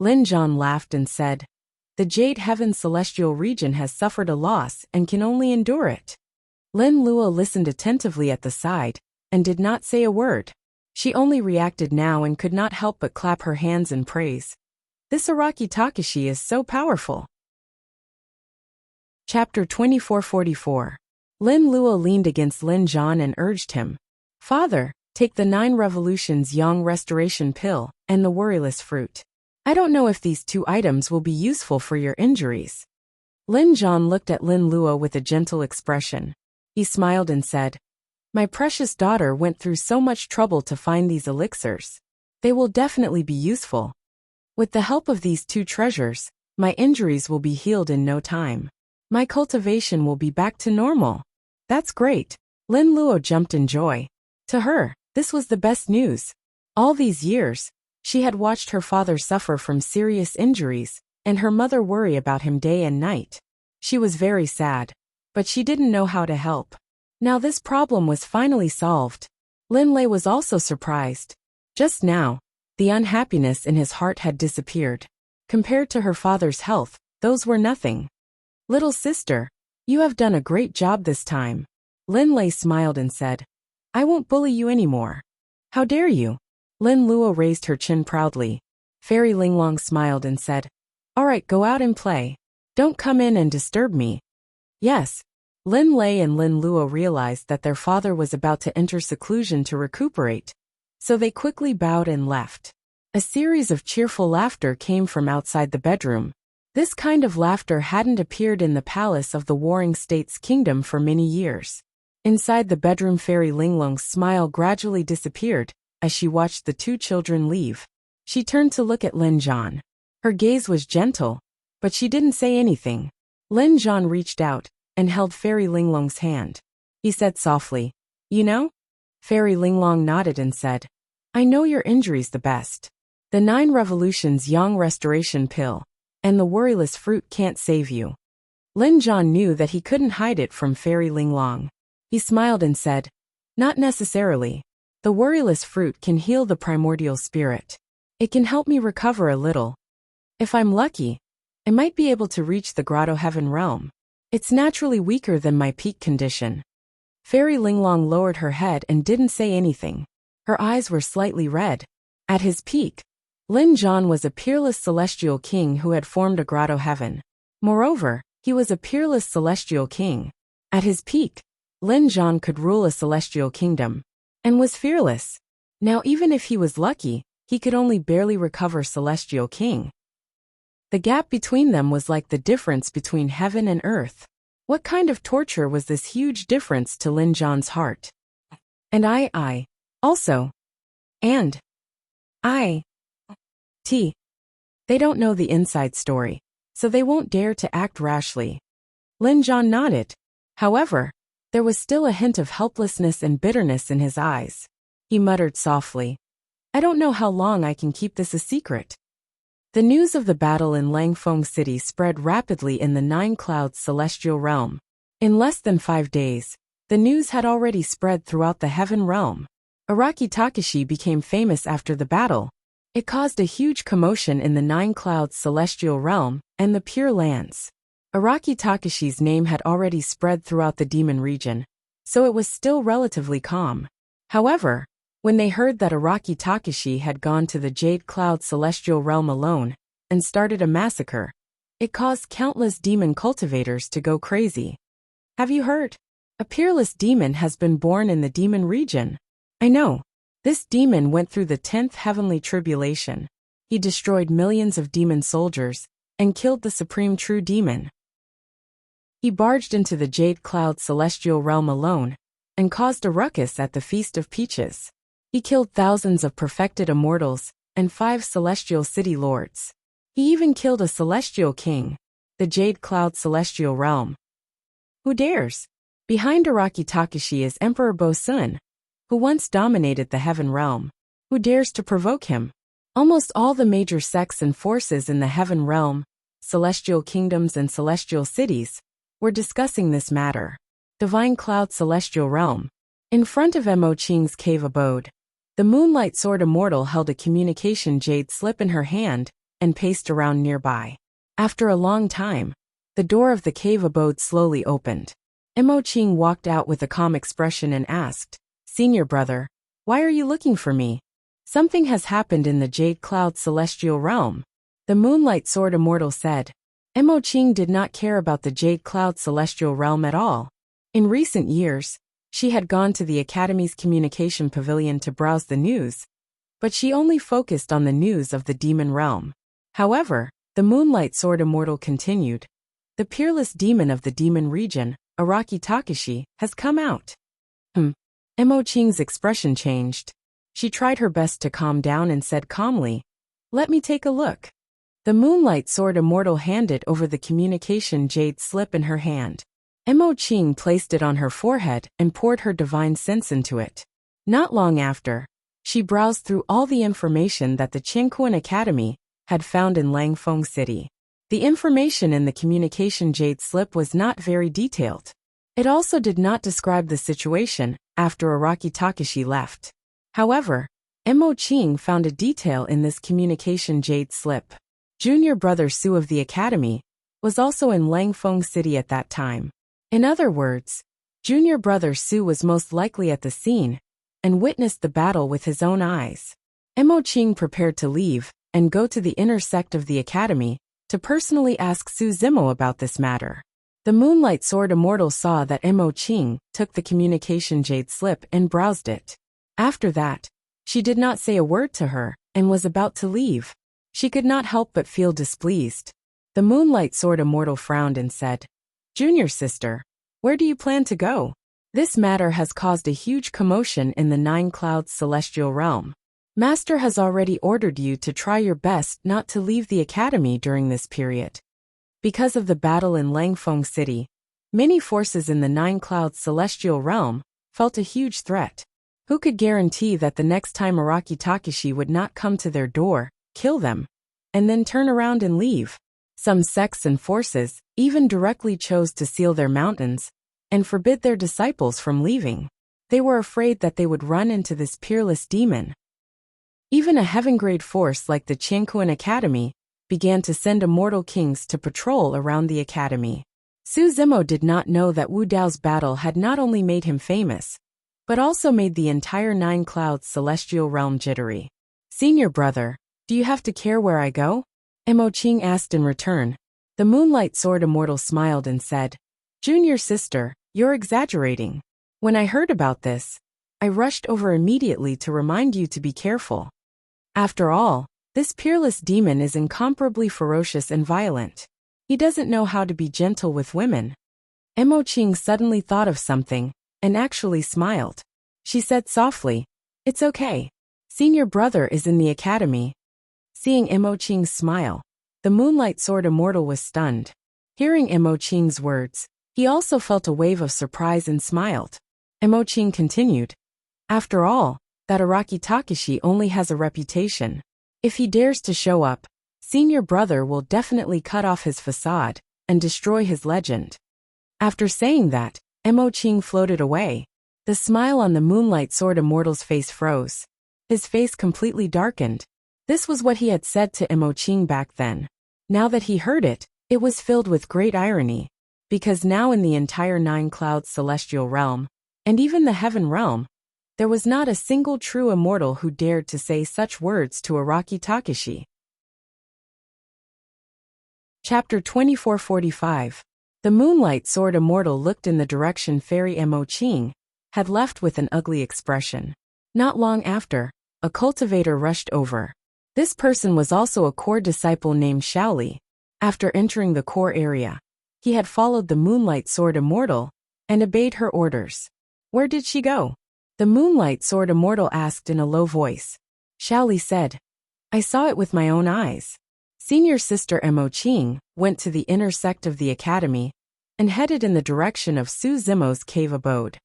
Lin Zhan laughed and said, "The Jade Heaven Celestial region has suffered a loss and can only endure it." Lin Luo listened attentively at the side and did not say a word. She only reacted now and could not help but clap her hands in praise. This Araki Takashi is so powerful. Chapter 2444. Lin Luo leaned against Lin Zhan and urged him, "Father, take the 9 Revolutions Yang Restoration Pill and the Worryless Fruit. I don't know if these 2 items will be useful for your injuries." Lin Zhan looked at Lin Luo with a gentle expression. He smiled and said, "My precious daughter went through so much trouble to find these elixirs. They will definitely be useful. With the help of these 2 treasures, my injuries will be healed in no time. My cultivation will be back to normal." "That's great." Lin Luo jumped in joy. To her, this was the best news. All these years, she had watched her father suffer from serious injuries, and her mother worry about him day and night. She was very sad, but she didn't know how to help. Now this problem was finally solved. Lin Lei was also surprised. Just now, the unhappiness in his heart had disappeared. Compared to her father's health, those were nothing. "Little sister, you have done a great job this time." Lin Lei smiled and said, "I won't bully you anymore." "How dare you?" Lin Luo raised her chin proudly. Fairy Linglong smiled and said, "All right, go out and play. Don't come in and disturb me." Yes. Lin Lei and Lin Luo realized that their father was about to enter seclusion to recuperate, so they quickly bowed and left. A series of cheerful laughter came from outside the bedroom. This kind of laughter hadn't appeared in the palace of the Warring States Kingdom for many years. Inside the bedroom, Fairy Linglong's smile gradually disappeared as she watched the 2 children leave. She turned to look at Lin Zhan. Her gaze was gentle, but she didn't say anything. Lin Zhan reached out and held Fairy Linglong's hand. He said softly, "You know?" Fairy Linglong nodded and said, "I know your injuries the best. The 9 Revolutions Yang Restoration Pill and the Worryless Fruit can't save you." Lin Zhan knew that he couldn't hide it from Fairy Linglong. He smiled and said, "Not necessarily. The Worryless Fruit can heal the primordial spirit. It can help me recover a little. If I'm lucky, I might be able to reach the Grotto Heaven realm. It's naturally weaker than my peak condition." Fairy Linglong lowered her head and didn't say anything. Her eyes were slightly red. At his peak, Lin Zhan was a peerless celestial king who had formed a Grotto Heaven. Moreover, he was a peerless celestial king. At his peak, Lin Zhan could rule a celestial kingdom and was fearless. Now even if he was lucky, he could only barely recover Celestial King. The gap between them was like the difference between heaven and earth. What kind of torture was this huge difference to Lin Zhan's heart? And also. And. They don't know the inside story, so they won't dare to act rashly. Lin Zhan nodded. However, there was still a hint of helplessness and bitterness in his eyes. He muttered softly, I don't know how long I can keep this a secret. The news of the battle in Langfeng City spread rapidly in the Nine Clouds celestial realm. In less than 5 days, the news had already spread throughout the heaven realm. Araki Takashi became famous after the battle. It caused a huge commotion in the Nine Clouds celestial realm and the Pure Lands. Araki Takashi's name had already spread throughout the demon region, so it was still relatively calm. However, when they heard that Araki Takashi had gone to the Jade Cloud celestial realm alone and started a massacre, it caused countless demon cultivators to go crazy. Have you heard? A peerless demon has been born in the demon region. I know. This demon went through the 10th heavenly tribulation. He destroyed millions of demon soldiers and killed the supreme true demon. He barged into the Jade Cloud celestial realm alone and caused a ruckus at the Feast of Peaches. He killed thousands of perfected immortals and 5 celestial city lords. He even killed a celestial king, the Jade Cloud celestial realm. Who dares? Behind Araki Takashi is Emperor Bo-sun, who once dominated the heaven realm. Who dares to provoke him? Almost all the major sects and forces in the heaven realm, celestial kingdoms and celestial cities, were discussing this matter. Divine Cloud celestial realm. In front of Mo Qing's cave abode, the Moonlight Sword Immortal held a communication jade slip in her hand and paced around nearby. After a long time, the door of the cave abode slowly opened. Mo Qing walked out with a calm expression and asked, Senior brother, why are you looking for me? Something has happened in the Jade Cloud celestial realm. The Moonlight Sword Immortal said. Mo Qing did not care about the Jade Cloud celestial realm at all. In recent years, she had gone to the Academy's communication pavilion to browse the news, but she only focused on the news of the demon realm. However, the Moonlight Sword Immortal continued. The peerless demon of the demon region, Araki Takashi, has come out. Mo Qing's expression changed. She tried her best to calm down and said calmly, Let me take a look. The Moonlight Sword Immortal handed over the communication jade slip in her hand. Mo Qing placed it on her forehead and poured her divine sense into it. Not long after, she browsed through all the information that the Qingquan Academy had found in Langfeng City. The information in the communication jade slip was not very detailed. It also did not describe the situation after Araki Takashi left. However, Mo Qing found a detail in this communication jade slip. Junior brother Su of the Academy was also in Langfeng City at that time. In other words, junior brother Su was most likely at the scene and witnessed the battle with his own eyes. Mo Qing prepared to leave and go to the inner sect of the Academy to personally ask Su Zimo about this matter. The Moonlight Sword Immortal saw that Mo Qing took the communication jade slip and browsed it. After that, she did not say a word to her and was about to leave. She could not help but feel displeased. The Moonlight Sword Immortal frowned and said, Junior sister, where do you plan to go? This matter has caused a huge commotion in the Nine Clouds celestial realm. Master has already ordered you to try your best not to leave the academy during this period. Because of the battle in Langfeng City, many forces in the Nine Clouds celestial realm felt a huge threat. Who could guarantee that the next time Araki Takashi would not come to their door, kill them, and then turn around and leave? Some sects and forces even directly chose to seal their mountains and forbid their disciples from leaving. They were afraid that they would run into this peerless demon. Even a heaven-grade force like the Qingquan Academy began to send immortal kings to patrol around the academy. Su Zimo did not know that Wu Dao's battle had not only made him famous, but also made the entire Nine Clouds celestial realm jittery. Senior brother, do you have to care where I go? Mo Qing asked in return. The Moonlight Sword Immortal smiled and said, Junior sister, you're exaggerating. When I heard about this, I rushed over immediately to remind you to be careful. After all, This peerless demon is incomparably ferocious and violent. He doesn't know how to be gentle with women. Emoching suddenly thought of something, and actually smiled. She said softly, "It's okay. Senior brother is in the academy." Seeing Emoching's smile, the Moonlight Sword Immortal was stunned. Hearing Emoching's words, he also felt a wave of surprise and smiled. Emoching continued, "After all, that Araki Takeshi only has a reputation. If he dares to show up, senior brother will definitely cut off his facade and destroy his legend." After saying that, Emoching floated away. The smile on the Moonlight Sword Immortal's face froze. His face completely darkened. This was what he had said to Emoching back then. Now that he heard it, it was filled with great irony. Because now in the entire Nine Clouds celestial realm, and even the heaven realm, there was not a single true immortal who dared to say such words to Araki Takeshi. Chapter 2445. The Moonlight Sword Immortal looked in the direction Fairy Emoching had left with an ugly expression. Not long after, a cultivator rushed over. This person was also a core disciple named Shaoli. After entering the core area, he had followed the Moonlight Sword Immortal and obeyed her orders. Where did she go? The Moonlight Sword Immortal asked in a low voice. Shaoli said, "I saw it with my own eyes." Senior sister Emoching went to the inner sect of the academy and headed in the direction of Su Zimo's cave abode.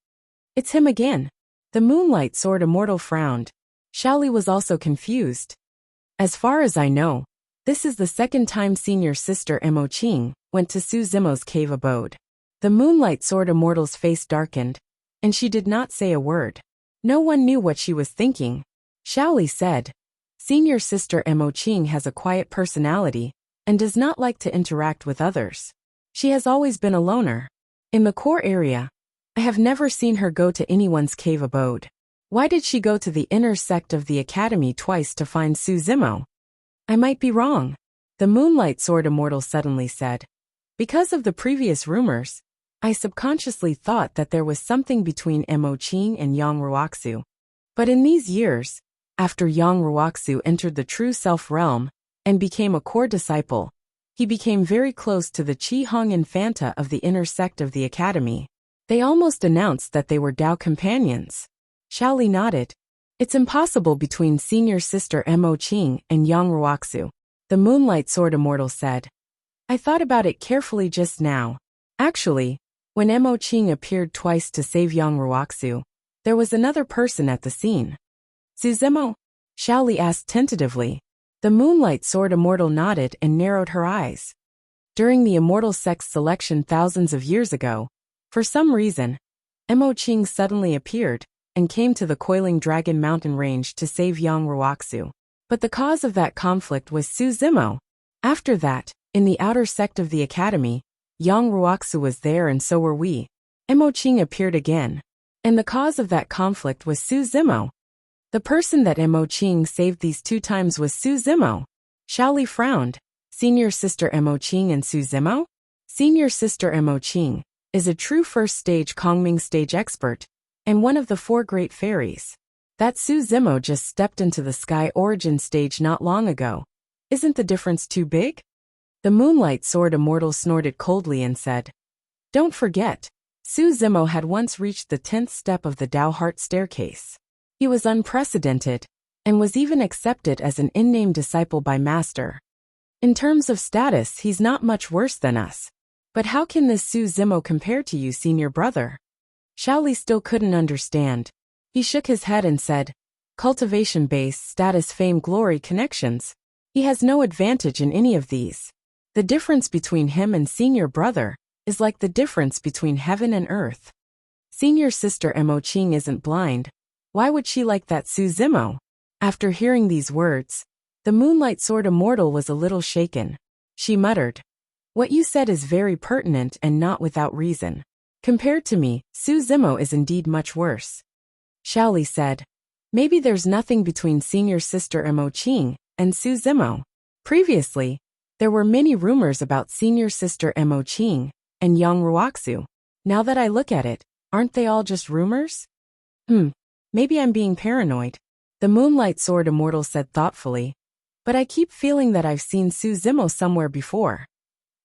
"It's him again." The Moonlight Sword Immortal frowned. Shaoli was also confused. "As far as I know, this is the second time senior sister Emoching went to Su Zimo's cave abode." The Moonlight Sword Immortal's face darkened, and she did not say a word. No one knew what she was thinking. Shaoli said, "Senior sister Emoching has a quiet personality and does not like to interact with others. She has always been a loner. In the core area, I have never seen her go to anyone's cave abode. Why did she go to the inner sect of the academy twice to find Su Zimo? I might be wrong." The Moonlight Sword Immortal suddenly said, "Because of the previous rumors, I subconsciously thought that there was something between Emoching and Yang Ruoxu. But in these years, after Yang Ruoxu entered the true self realm and became a core disciple, he became very close to the Qi Hong Infanta of the inner sect of the academy. They almost announced that they were Dao companions." Shaoli nodded. "It's impossible between senior sister Emoching and Yang Ruoxu," the Moonlight Sword Immortal said. "I thought about it carefully just now. Actually, when Emoching appeared twice to save Yang Ruoxu, there was another person at the scene." "Su Zimo?" Shaoli asked tentatively. The Moonlight Sword Immortal nodded and narrowed her eyes. During the Immortal Sect's selection thousands of years ago, for some reason, Emoching suddenly appeared and came to the Coiling Dragon Mountain Range to save Yang Ruoxu. But the cause of that conflict was Su Zimo. After that, in the outer sect of the academy, Yang Ruoxu was there and so were we. Emoching appeared again. And the cause of that conflict was Su Zimo. The person that Emoching saved these two times was Su Zimo. Shaoli frowned. Senior sister Emoching and Su Zimo? Senior sister Emoching is a true first stage Kongming stage expert, and one of the four great fairies. That Su Zimo just stepped into the Sky Origin stage not long ago. Isn't the difference too big? The Moonlight Sword Immortal snorted coldly and said, "Don't forget, Su Zimo had once reached the 10th step of the Dao Heart Staircase. He was unprecedented, and was even accepted as an in-name disciple by Master. In terms of status, he's not much worse than us. But how can this Su Zimo compare to you, senior brother?" Shaoli still couldn't understand. He shook his head and said, "Cultivation base, status, fame, glory, connections. He has no advantage in any of these. The difference between him and senior brother is like the difference between heaven and earth. Senior sister Emoching isn't blind. Why would she like that Su Zimo?" After hearing these words, the Moonlight Sword Immortal was a little shaken. She muttered, "What you said is very pertinent and not without reason. Compared to me, Su Zimo is indeed much worse." Shaoli said, "Maybe there's nothing between senior sister Emoching and Su Zimo. Previously, there were many rumors about senior sister Emoching and Yang Ruoxu. Now that I look at it, aren't they all just rumors? Maybe I'm being paranoid." The Moonlight Sword Immortal said thoughtfully, but I keep feeling that I've seen Su Zimo somewhere before.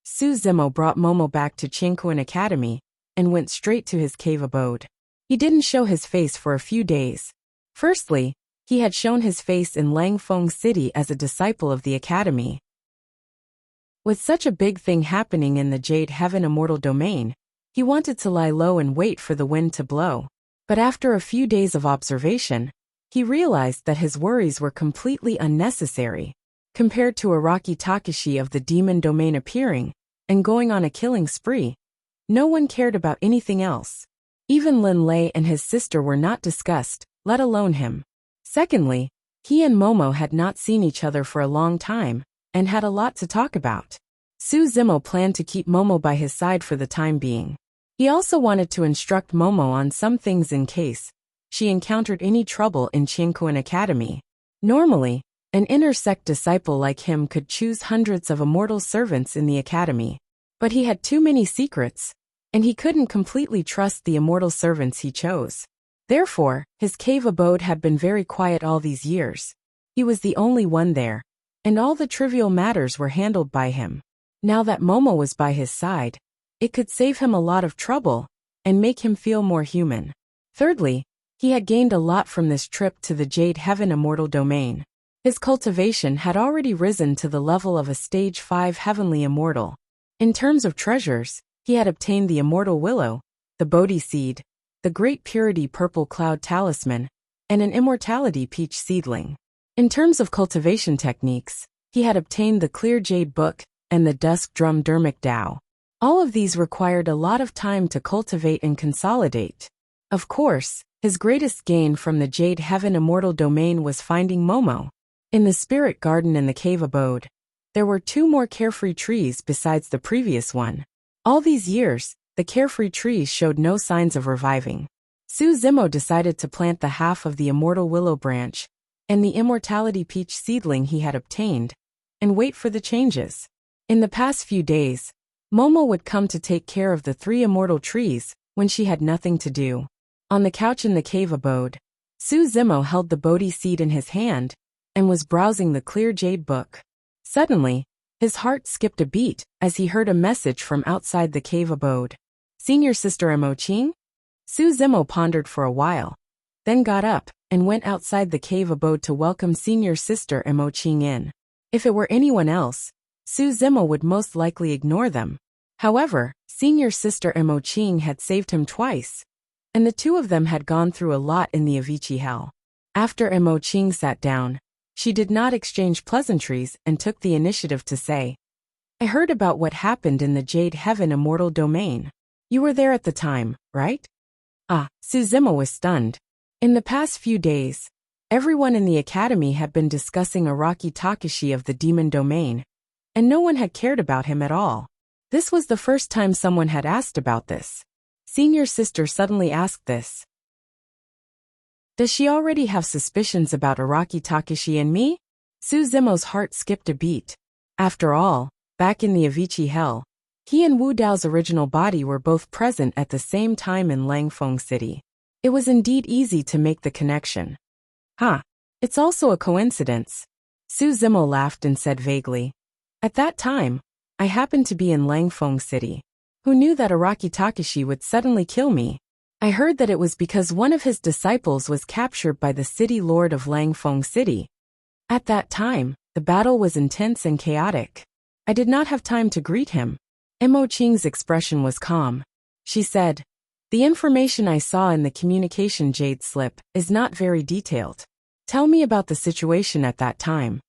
Su Zimo brought Momo back to Qingkuan Academy and went straight to his cave abode. He didn't show his face for a few days. Firstly, he had shown his face in Langfeng City as a disciple of the academy. With such a big thing happening in the Jade Heaven Immortal Domain, he wanted to lie low and wait for the wind to blow. But after a few days of observation, he realized that his worries were completely unnecessary. Compared to Araki Takashi of the Demon Domain appearing and going on a killing spree, no one cared about anything else. Even Lin Lei and his sister were not discussed, let alone him. Secondly, he and Momo had not seen each other for a long time and had a lot to talk about. Su Zimo planned to keep Momo by his side for the time being. He also wanted to instruct Momo on some things in case she encountered any trouble in Qingkuan Academy. Normally, an inner sect disciple like him could choose hundreds of immortal servants in the academy. But he had too many secrets, and he couldn't completely trust the immortal servants he chose. Therefore, his cave abode had been very quiet all these years. He was the only one there, and all the trivial matters were handled by him. Now that Momo was by his side, it could save him a lot of trouble and make him feel more human. Thirdly, he had gained a lot from this trip to the Jade Heaven Immortal Domain. His cultivation had already risen to the level of a Stage 5 Heavenly Immortal. In terms of treasures, he had obtained the Immortal Willow, the Bodhi Seed, the Great Purity Purple Cloud Talisman, and an Immortality Peach Seedling. In terms of cultivation techniques, he had obtained the Clear Jade Book and the Dusk Drum Dermic Dao. All of these required a lot of time to cultivate and consolidate. Of course, his greatest gain from the Jade Heaven Immortal Domain was finding Momo. In the Spirit Garden in the cave abode, there were 2 more carefree trees besides the previous one. All these years, the carefree trees showed no signs of reviving. Su Zimo decided to plant the half of the Immortal Willow branch and the Immortality Peach seedling he had obtained, and wait for the changes. In the past few days, Momo would come to take care of the 3 immortal trees when she had nothing to do. On the couch in the cave abode, Su Zimo held the Bodhi seed in his hand and was browsing the Clear Jade Book. Suddenly, his heart skipped a beat as he heard a message from outside the cave abode. Senior Sister Mo Qing? Su Zimo pondered for a while, then got up and went outside the cave abode to welcome Senior Sister Mo Qing in. If it were anyone else, Su Zimo would most likely ignore them. However, Senior Sister Mo Qing had saved him twice, and the 2 of them had gone through a lot in the Avicii Hell. After Mo Qing sat down, she did not exchange pleasantries and took the initiative to say, "I heard about what happened in the Jade Heaven Immortal Domain. You were there at the time, right?" Su Zimo was stunned. In the past few days, everyone in the academy had been discussing Araki Takashi of the Demon Domain, and no one had cared about him at all. This was the first time someone had asked about this. Senior Sister suddenly asked this. Does she already have suspicions about Araki Takashi and me? Su Zimo's heart skipped a beat. After all, back in the Avicii Hell, he and Wu Dao's original body were both present at the same time in Langfeng City. It was indeed easy to make the connection. It's also a coincidence. Su Zimo laughed and said vaguely. At that time, I happened to be in Langfeng City. Who knew that Araki Takashi would suddenly kill me? I heard that it was because one of his disciples was captured by the city lord of Langfeng City. At that time, the battle was intense and chaotic. I did not have time to greet him. Mo Qing's expression was calm. She said, "The information I saw in the communication jade slip is not very detailed. Tell me about the situation at that time."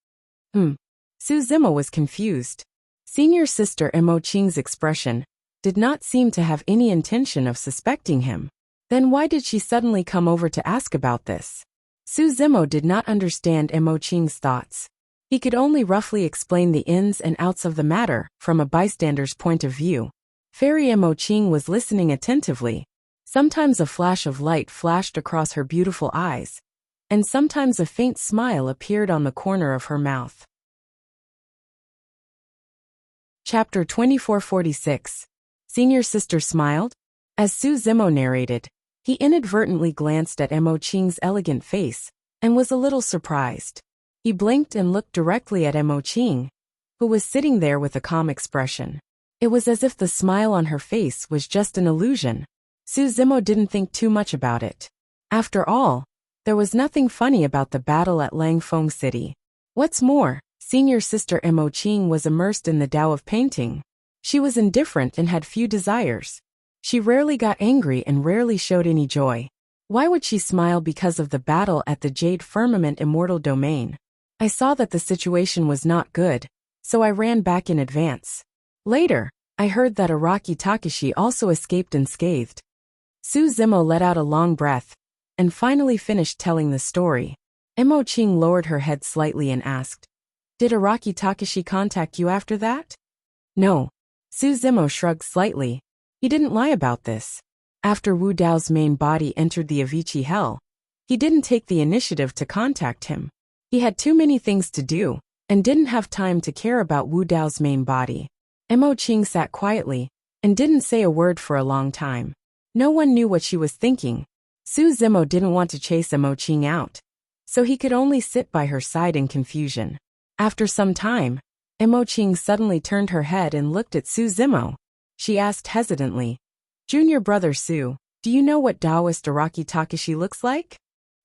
Su Zimo was confused. Senior Sister Mo Qing's expression did not seem to have any intention of suspecting him. Then why did she suddenly come over to ask about this? Su Zimo did not understand Mo Qing's thoughts. He could only roughly explain the ins and outs of the matter from a bystander's point of view. Fairy Mo Qing was listening attentively. Sometimes a flash of light flashed across her beautiful eyes, and sometimes a faint smile appeared on the corner of her mouth. Chapter 2446. Senior Sister smiled. As Su Zimo narrated, he inadvertently glanced at Mo Qing's elegant face and was a little surprised. He blinked and looked directly at Mo Qing, who was sitting there with a calm expression. It was as if the smile on her face was just an illusion. Su Zimo didn't think too much about it. After all, there was nothing funny about the battle at Langfeng City. What's more, senior sister Mo Qing was immersed in the Tao of painting. She was indifferent and had few desires. She rarely got angry and rarely showed any joy. Why would she smile because of the battle at the Jade Firmament Immortal Domain? I saw that the situation was not good, so I ran back in advance. Later, I heard that Araki Takashi also escaped unscathed. Su Zimo let out a long breath, and finally finished telling the story. Mo Qing lowered her head slightly and asked, "Did Araki Takashi contact you after that?" "No." Su Zimo shrugged slightly. He didn't lie about this. After Wu Dao's main body entered the Avicii Hell, he didn't take the initiative to contact him. He had too many things to do, and didn't have time to care about Wu Dao's main body. Mo Qing sat quietly, and didn't say a word for a long time. No one knew what she was thinking. Su Zimo didn't want to chase Mo Qing out, so he could only sit by her side in confusion. After some time, Mo Qing suddenly turned her head and looked at Su Zimo. She asked hesitantly, "Junior brother Su, do you know what Taoist Araki Takashi looks like?"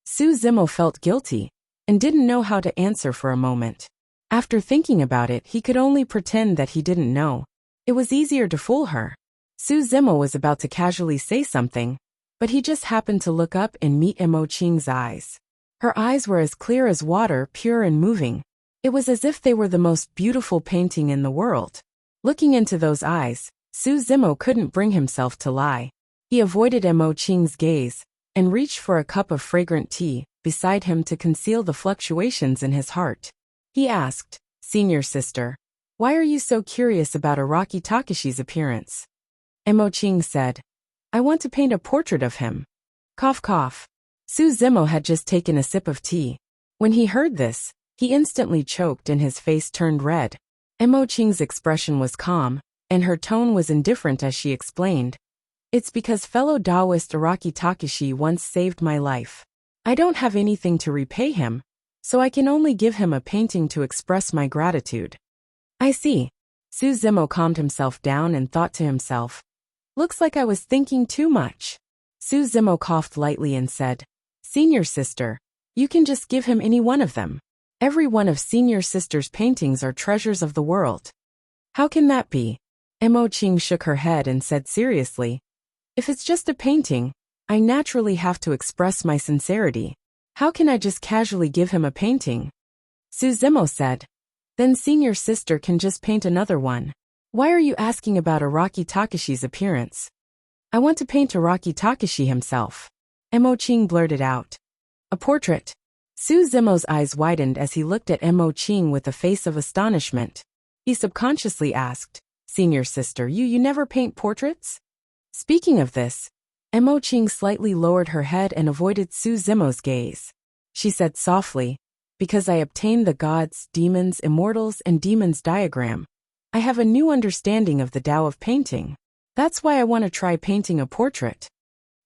Su Zimo felt guilty, and didn't know how to answer for a moment. After thinking about it, he could only pretend that he didn't know. It was easier to fool her. Su Zimo was about to casually say something, but he just happened to look up and meet Mo Qing's eyes. Her eyes were as clear as water, pure and moving. It was as if they were the most beautiful painting in the world. Looking into those eyes, Su Zimo couldn't bring himself to lie. He avoided Mo Qing's gaze, and reached for a cup of fragrant tea beside him to conceal the fluctuations in his heart. He asked, "Senior sister, why are you so curious about Araki Takashi's appearance?" Mo Qing said, "I want to paint a portrait of him." Cough cough. Su Zimo had just taken a sip of tea. When he heard this, he instantly choked and his face turned red. Mo Qing's expression was calm, and her tone was indifferent as she explained, "It's because fellow Taoist Araki Takashi once saved my life. I don't have anything to repay him, so I can only give him a painting to express my gratitude." "I see." Su Zimo calmed himself down and thought to himself, "Looks like I was thinking too much." Su Zimo coughed lightly and said, "Senior sister, you can just give him any one of them. Every one of senior sister's paintings are treasures of the world." "How can that be?" Mo Qing shook her head and said seriously, "If it's just a painting, I naturally have to express my sincerity. How can I just casually give him a painting?" Su Zimo said, "Then senior sister can just paint another one. Why are you asking about Araki Takashi's appearance?" "I want to paint Araki Takashi himself." Mo Qing blurted out. "A portrait?" Su Zimo's eyes widened as he looked at Mo Qing with a face of astonishment. He subconsciously asked, "Senior sister, you never paint portraits?" Speaking of this, Mo Qing slightly lowered her head and avoided Su Zimo's gaze. She said softly, "Because I obtained the gods, demons, immortals, and demons diagram, I have a new understanding of the Tao of painting. That's why I want to try painting a portrait."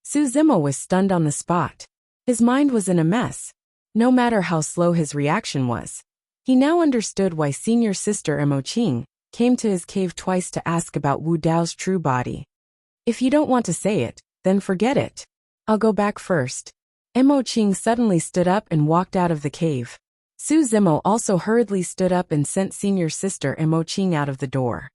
Su Zimo was stunned on the spot. His mind was in a mess. No matter how slow his reaction was, he now understood why senior sister Mo Qing came to his cave twice to ask about Wu Dao's true body. "If you don't want to say it, then forget it. I'll go back first." Mo Qing suddenly stood up and walked out of the cave. Su Zimo also hurriedly stood up and sent senior sister Mo Qing out of the door.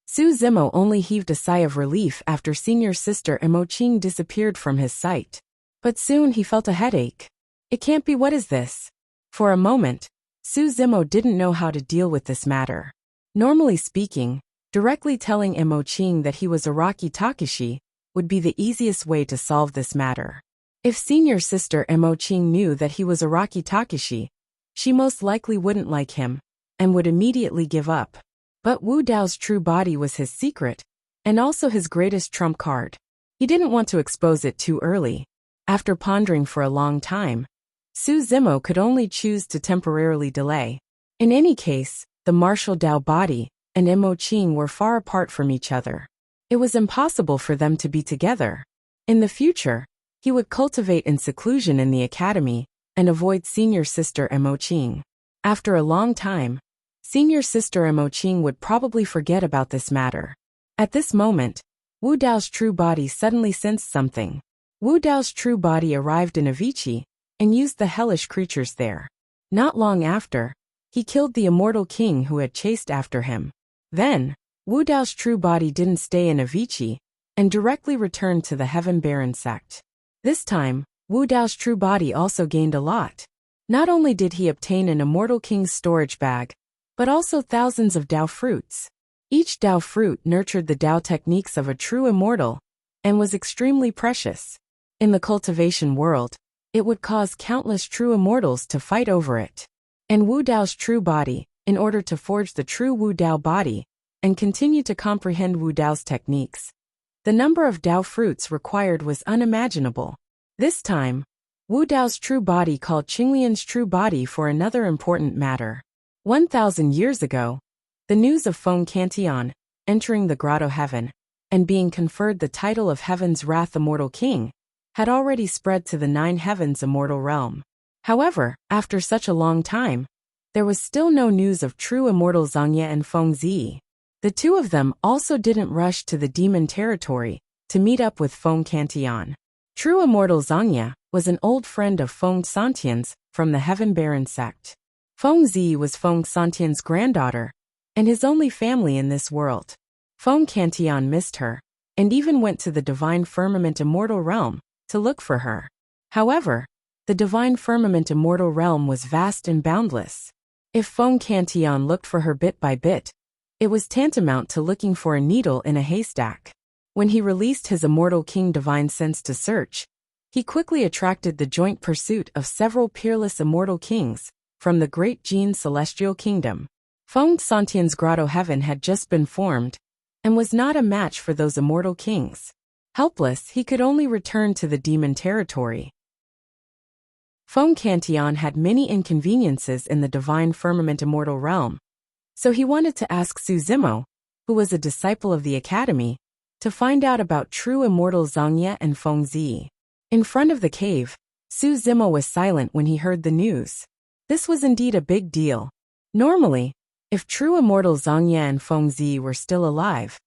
Su Zimo only heaved a sigh of relief after senior sister Mo Qing disappeared from his sight. But soon he felt a headache. It can't be, what is this? For a moment, Su Zimo didn't know how to deal with this matter. Normally speaking, directly telling Mo Qing that he was Araki Takashi would be the easiest way to solve this matter. If senior sister Mo Qing knew that he was Araki Takashi, she most likely wouldn't like him, and would immediately give up. But Wu Dao's true body was his secret, and also his greatest trump card. He didn't want to expose it too early. After pondering for a long time, Su Zimo could only choose to temporarily delay. In any case, the martial Tao body and Mo Qing were far apart from each other. It was impossible for them to be together. In the future, he would cultivate in seclusion in the academy, and avoid senior sister Mo Qing. After a long time, senior sister Mo Qing would probably forget about this matter. At this moment, Wu Dao's true body suddenly sensed something. Wu Dao's true body arrived in Avicii and used the hellish creatures there. Not long after, he killed the immortal king who had chased after him. Then, Wu Dao's true body didn't stay in Avicii and directly returned to the Heaven Baron sect. This time, Wu Dao's true body also gained a lot. Not only did he obtain an immortal king's storage bag, but also thousands of Dao fruits. Each Dao fruit nurtured the Dao techniques of a true immortal and was extremely precious. In the cultivation world, it would cause countless true immortals to fight over it. And Wu Dao's true body, in order to forge the true Wu Dao body and continue to comprehend Wu Dao's techniques, the number of Dao fruits required was unimaginable. This time, Wu Dao's true body called Qinglian's true body for another important matter. 1,000 years ago, the news of Feng Cantian entering the Grotto Heaven and being conferred the title of Heaven's Wrath Immortal King had already spread to the 9 heavens immortal realm. However, after such a long time, there was still no news of true immortal Zhangye and Feng Zi. The two of them also didn't rush to the demon territory to meet up with Feng Cantian. True immortal Zhangye was an old friend of Feng Santian's from the Heaven Baron sect. Feng Zi was Feng Santian's granddaughter and his only family in this world. Feng Cantian missed her and even went to the Divine Firmament Immortal Realm to look for her. However, the Divine Firmament Immortal Realm was vast and boundless. If Feng Cantian looked for her bit by bit, it was tantamount to looking for a needle in a haystack. When he released his immortal king Divine Sense to search, he quickly attracted the joint pursuit of several peerless immortal kings from the Great Jin Celestial Kingdom. Feng Santian's Grotto Heaven had just been formed and was not a match for those immortal kings. Helpless, he could only return to the demon territory. Feng Cantian had many inconveniences in the Divine Firmament Immortal Realm, so he wanted to ask Su Zimo, who was a disciple of the Academy, to find out about true immortal Zhangye and Feng Zi. In front of the cave, Su Zimo was silent when he heard the news. This was indeed a big deal. Normally, if true immortal Zhangye and Feng Zi were still alive,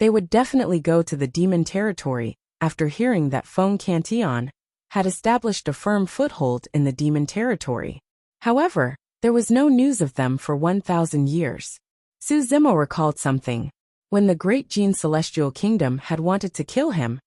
they would definitely go to the demon territory after hearing that Feng Cantian had established a firm foothold in the demon territory. However, there was no news of them for 1,000 years. Su Zimo recalled something. When the Great Jin Celestial Kingdom had wanted to kill him,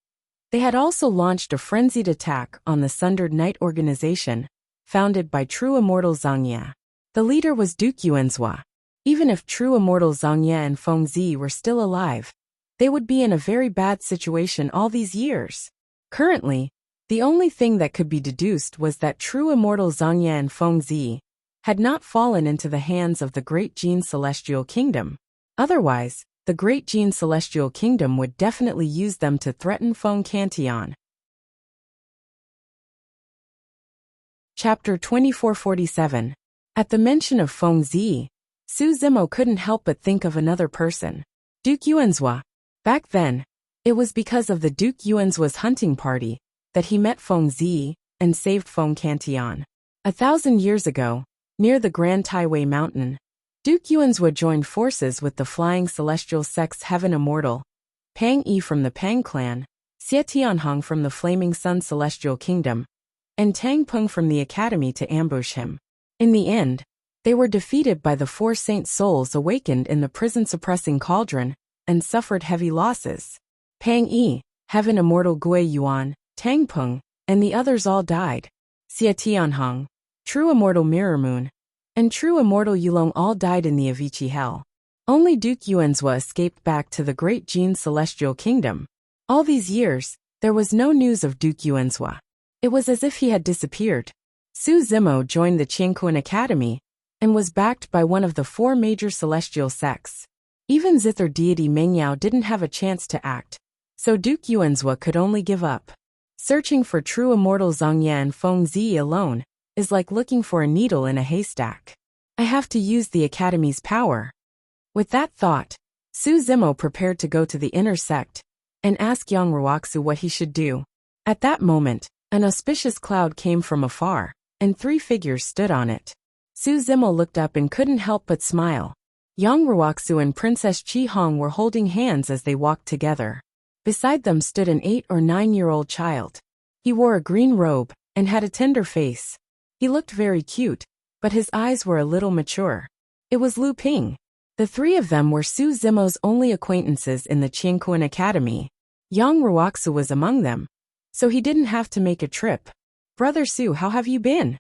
they had also launched a frenzied attack on the Sundered Night organization, founded by true immortal Zhangye. The leader was Duke Yuanzhua. Even if true immortal Zhangye and Feng Zi were still alive, they would be in a very bad situation all these years. Currently, the only thing that could be deduced was that true immortal Zhangye and Feng Zi had not fallen into the hands of the Great Jin Celestial Kingdom. Otherwise, the Great Jin Celestial Kingdom would definitely use them to threaten Feng Cantian. Chapter 2447. At the mention of Feng Zi, Su Zimo couldn't help but think of another person. Duke Yuanzhua. Back then, it was because of the Duke Yuanzhua's hunting party that he met Feng Zi and saved Feng Cantian. 1,000 years ago, near the Grand Taiwei Mountain, Duke Yuanzhua joined forces with the Flying Celestial Sect's Heaven Immortal, Pang Yi from the Pang clan, Xie Tianhong from the Flaming Sun Celestial Kingdom, and Tang Peng from the Academy to ambush him. In the end, they were defeated by the 4 saint souls awakened in the prison-suppressing cauldron and suffered heavy losses. Pang Yi, Heaven Immortal Gui Yuan, Tang Peng, and the others all died. Xie Tianhong, True Immortal Mirror Moon, and True Immortal Yulong all died in the Avicii Hell. Only Duke Yuanzhua escaped back to the Great Jin Celestial Kingdom. All these years, there was no news of Duke Yuanzhua. It was as if he had disappeared. Su Zimo joined the Qianquan Academy and was backed by one of the 4 major celestial sects. Even zither deity Mengyao didn't have a chance to act, so Duke Yuanzhua could only give up. Searching for true immortal Zhangye and Feng Zi alone is like looking for a needle in a haystack. I have to use the Academy's power. With that thought, Su Zimo prepared to go to the inner sect and ask Yang Ruoxu what he should do. At that moment, an auspicious cloud came from afar. and 3 figures stood on it. Su Zimo looked up and couldn't help but smile. Yang Ruoxu and Princess Chi Hong were holding hands as they walked together. Beside them stood an 8 or 9-year-old child. He wore a green robe and had a tender face. He looked very cute, but his eyes were a little mature. It was Lu Ping. The 3 of them were Su Zimo's only acquaintances in the Qingquan Academy. Yang Ruoxu was among them, so he didn't have to make a trip. "Brother Su, how have you been?"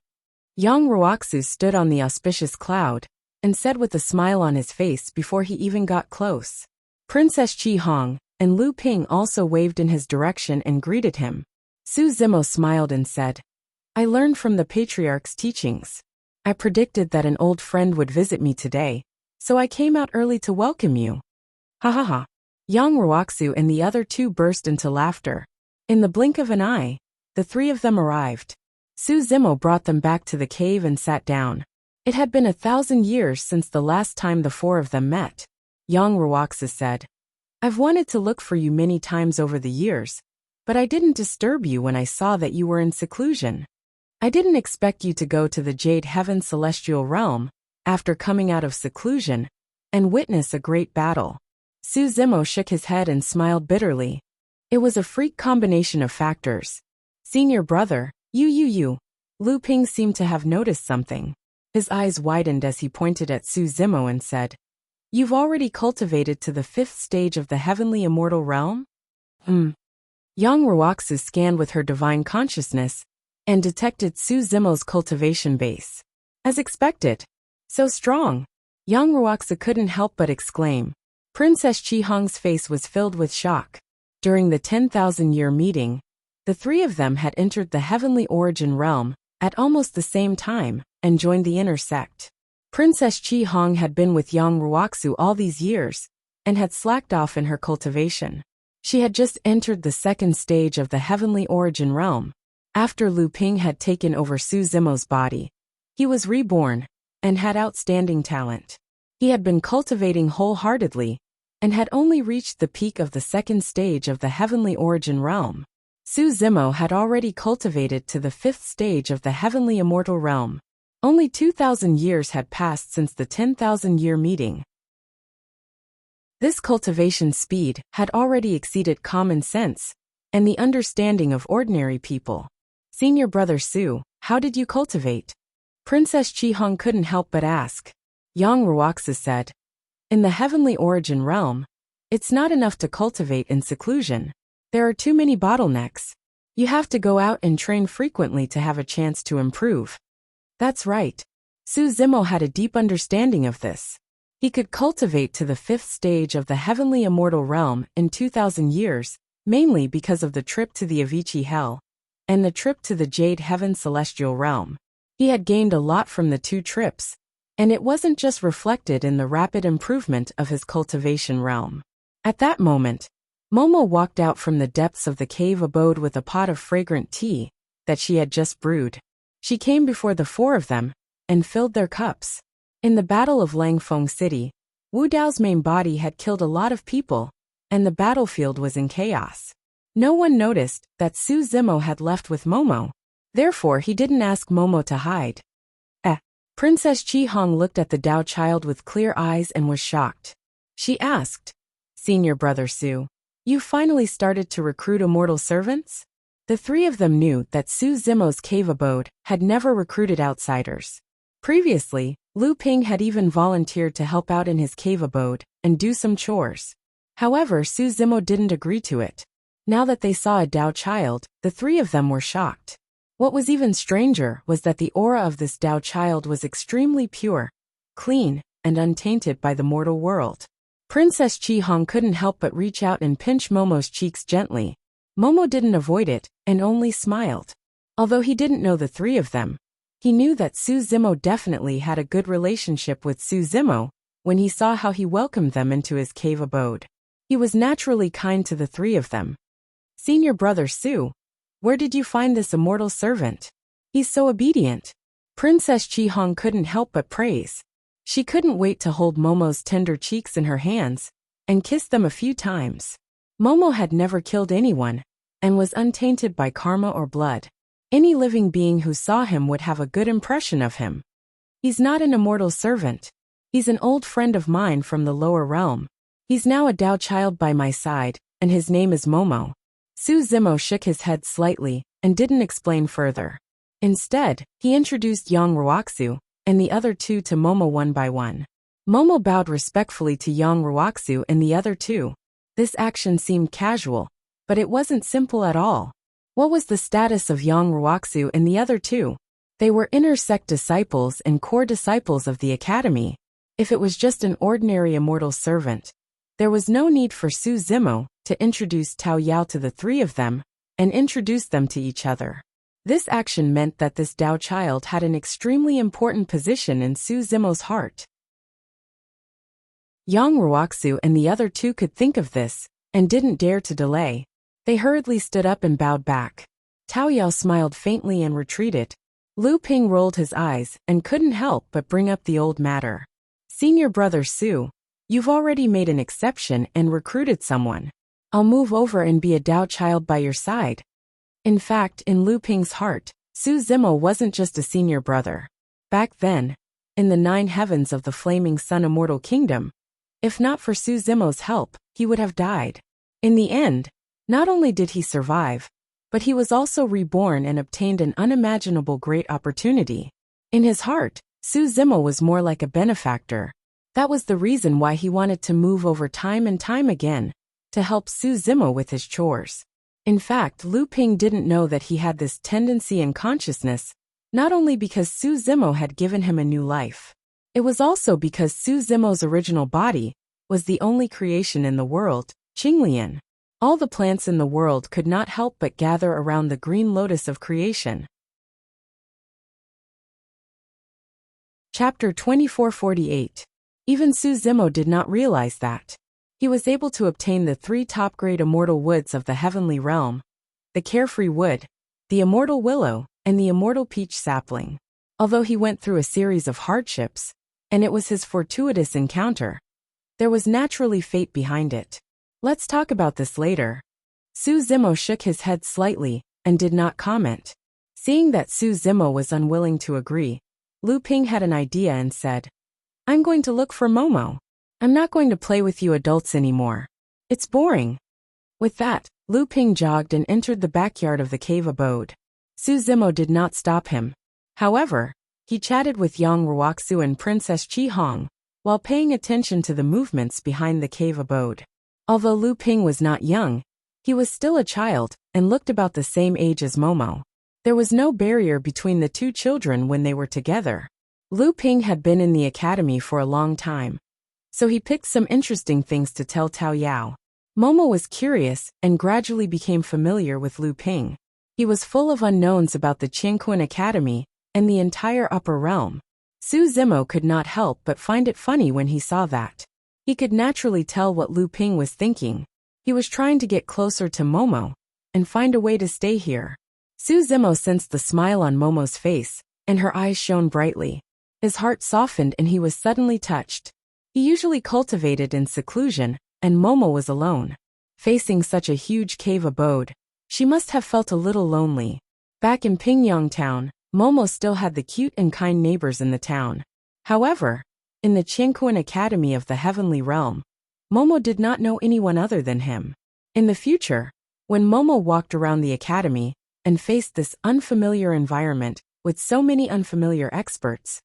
Yang Ruoxu stood on the auspicious cloud and said with a smile on his face before he even got close. Princess Chi Hong and Lu Ping also waved in his direction and greeted him. Su Zimo smiled and said, "I learned from the patriarch's teachings. I predicted that an old friend would visit me today, so I came out early to welcome you." Ha ha ha. Yang Ruoxu and the other 2 burst into laughter. In the blink of an eye, the 3 of them arrived. Su Zimo brought them back to the cave and sat down. It had been 1,000 years since the last time the 4 of them met. Yang Ruoxu said, "I've wanted to look for you many times over the years, but I didn't disturb you when I saw that you were in seclusion. I didn't expect you to go to the Jade Heaven Celestial Realm after coming out of seclusion and witness a great battle." Su Zimo shook his head and smiled bitterly. It was a freak combination of factors. "Senior brother, you. Lu Ping seemed to have noticed something. His eyes widened as he pointed at Su Zimo and said, "You've already cultivated to the 5th stage of the Heavenly Immortal Realm?" Yang Ruoxu scanned with her divine consciousness and detected Su Zimo's cultivation base. As expected. So strong. Yang Ruoxu couldn't help but exclaim. Princess Chi Hong's face was filled with shock. During the 10,000-year meeting, the 3 of them had entered the Heavenly Origin Realm at almost the same time and joined the inner sect. Princess Chi Hong had been with Yang Ruoxu all these years and had slacked off in her cultivation. She had just entered the 2nd stage of the Heavenly Origin Realm. After Lu Ping had taken over Su Zimo's body, he was reborn and had outstanding talent. He had been cultivating wholeheartedly and had only reached the peak of the 2nd stage of the Heavenly Origin Realm. Su Zimo had already cultivated to the 5th stage of the Heavenly Immortal Realm. Only 2,000 years had passed since the 10,000-year meeting. This cultivation speed had already exceeded common sense and the understanding of ordinary people. "Senior brother Su, how did you cultivate?" Princess Chi Hong couldn't help but ask. Yang Ruoxu said, "In the Heavenly Origin Realm, it's not enough to cultivate in seclusion. There are too many bottlenecks. You have to go out and train frequently to have a chance to improve." That's right. Su Zimo had a deep understanding of this. He could cultivate to the 5th stage of the Heavenly Immortal Realm in 2,000 years, mainly because of the trip to the Avicii Hell and the trip to the Jade Heaven Celestial Realm. He had gained a lot from the 2 trips, and it wasn't just reflected in the rapid improvement of his cultivation realm. At that moment, Momo walked out from the depths of the cave abode with a pot of fragrant tea that she had just brewed. She came before the 4 of them and filled their cups. In the Battle of Langfeng City, Wu Dao's main body had killed a lot of people, and the battlefield was in chaos. No one noticed that Su Zimo had left with Momo. Therefore, he didn't ask Momo to hide. Princess Chi Hong looked at the Dao child with clear eyes and was shocked. She asked, "Senior brother Su, you finally started to recruit immortal servants?" The 3 of them knew that Su Zimo's cave abode had never recruited outsiders. Previously, Lu Ping had even volunteered to help out in his cave abode and do some chores. However, Su Zimo didn't agree to it. Now that they saw a Dao child, the 3 of them were shocked. What was even stranger was that the aura of this Dao child was extremely pure, clean, and untainted by the mortal world. Princess Chi Hong couldn't help but reach out and pinch Momo's cheeks gently. Momo didn't avoid it and only smiled. Although he didn't know the 3 of them, he knew that Su Zimo definitely had a good relationship with Su Zimo when he saw how he welcomed them into his cave abode. He was naturally kind to the 3 of them. "Senior brother Su, where did you find this immortal servant? He's so obedient." Princess Chi Hong couldn't help but praise. She couldn't wait to hold Momo's tender cheeks in her hands and kiss them a few times. Momo had never killed anyone and was untainted by karma or blood. Any living being who saw him would have a good impression of him. He's not an immortal servant. He's an old friend of mine from the lower realm. He's now a Dao child by my side, and his name is Momo. Su Zimo shook his head slightly and didn't explain further. Instead, he introduced Yang Ruoxu and the other two to Momo one by one. Momo bowed respectfully to Yang Ruoxu and the other two. This action seemed casual, but it wasn't simple at all. What was the status of Yang Ruoxu and the other two? They were inner sect disciples and core disciples of the academy. If it was just an ordinary immortal servant, there was no need for Su Zimo to introduce Tao Yao to the three of them and introduce them to each other. This action meant that this Dao child had an extremely important position in Su Zimo's heart. Yang Ruoxu and the other two could think of this and didn't dare to delay. They hurriedly stood up and bowed back. Tao Yao smiled faintly and retreated. Lu Ping rolled his eyes and couldn't help but bring up the old matter. Senior brother Su, you've already made an exception and recruited someone. I'll move over and be a Dao child by your side. In fact, in Lu Ping's heart, Su Zimo wasn't just a senior brother. Back then, in the 9 heavens of the Flaming Sun Immortal Kingdom, if not for Su Zimo's help, he would have died. In the end, not only did he survive, but he was also reborn and obtained an unimaginable great opportunity. In his heart, Su Zimo was more like a benefactor. That was the reason why he wanted to move over time and time again, to help Su Zimo with his chores. In fact, Lu Ping didn't know that he had this tendency in consciousness, not only because Su Zimo had given him a new life. It was also because Su Zimo's original body was the only creation in the world, Qinglian. All the plants in the world could not help but gather around the green lotus of creation. Chapter 2448. Even Su Zimo did not realize that. He was able to obtain the 3 top-grade immortal woods of the heavenly realm, the carefree wood, the immortal willow, and the immortal peach sapling. Although he went through a series of hardships, and it was his fortuitous encounter, there was naturally fate behind it. Let's talk about this later. Su Zimo shook his head slightly and did not comment. Seeing that Su Zimo was unwilling to agree, Lu Ping had an idea and said, I'm going to look for Momo. I'm not going to play with you adults anymore. It's boring. With that, Lu Ping jogged and entered the backyard of the cave abode. Su Zimo did not stop him. However, he chatted with Yang Ruoxu and Princess Chi Hong, while paying attention to the movements behind the cave abode. Although Lu Ping was not young, he was still a child and looked about the same age as Momo. There was no barrier between the two children when they were together. Lu Ping had been in the academy for a long time, so he picked some interesting things to tell Tao Yao. Momo was curious and gradually became familiar with Lu Ping. He was full of unknowns about the Qianquan Academy and the entire upper realm. Su Zimo could not help but find it funny when he saw that. He could naturally tell what Lu Ping was thinking. He was trying to get closer to Momo and find a way to stay here. Su Zimo sensed the smile on Momo's face, and her eyes shone brightly. His heart softened and he was suddenly touched. He usually cultivated in seclusion, and Momo was alone. Facing such a huge cave abode, she must have felt a little lonely. Back in Pingyang town, Momo still had the cute and kind neighbors in the town. However, in the Qianquan Academy of the Heavenly Realm, Momo did not know anyone other than him. In the future, when Momo walked around the academy and faced this unfamiliar environment with so many unfamiliar experts,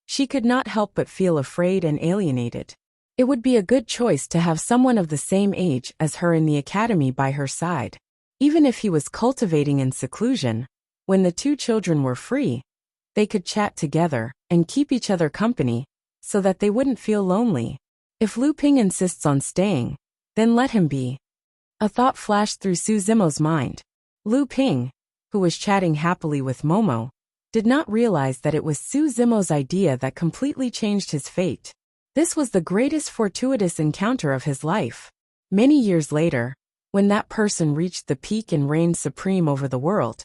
she could not help but feel afraid and alienated. It would be a good choice to have someone of the same age as her in the academy by her side. Even if he was cultivating in seclusion, when the two children were free, they could chat together and keep each other company so that they wouldn't feel lonely. If Lu Ping insists on staying, then let him be. A thought flashed through Su Zimo's mind. Lu Ping, who was chatting happily with Momo, did not realize that it was Su Zimo's idea that completely changed his fate. This was the greatest fortuitous encounter of his life. Many years later, when that person reached the peak and reigned supreme over the world,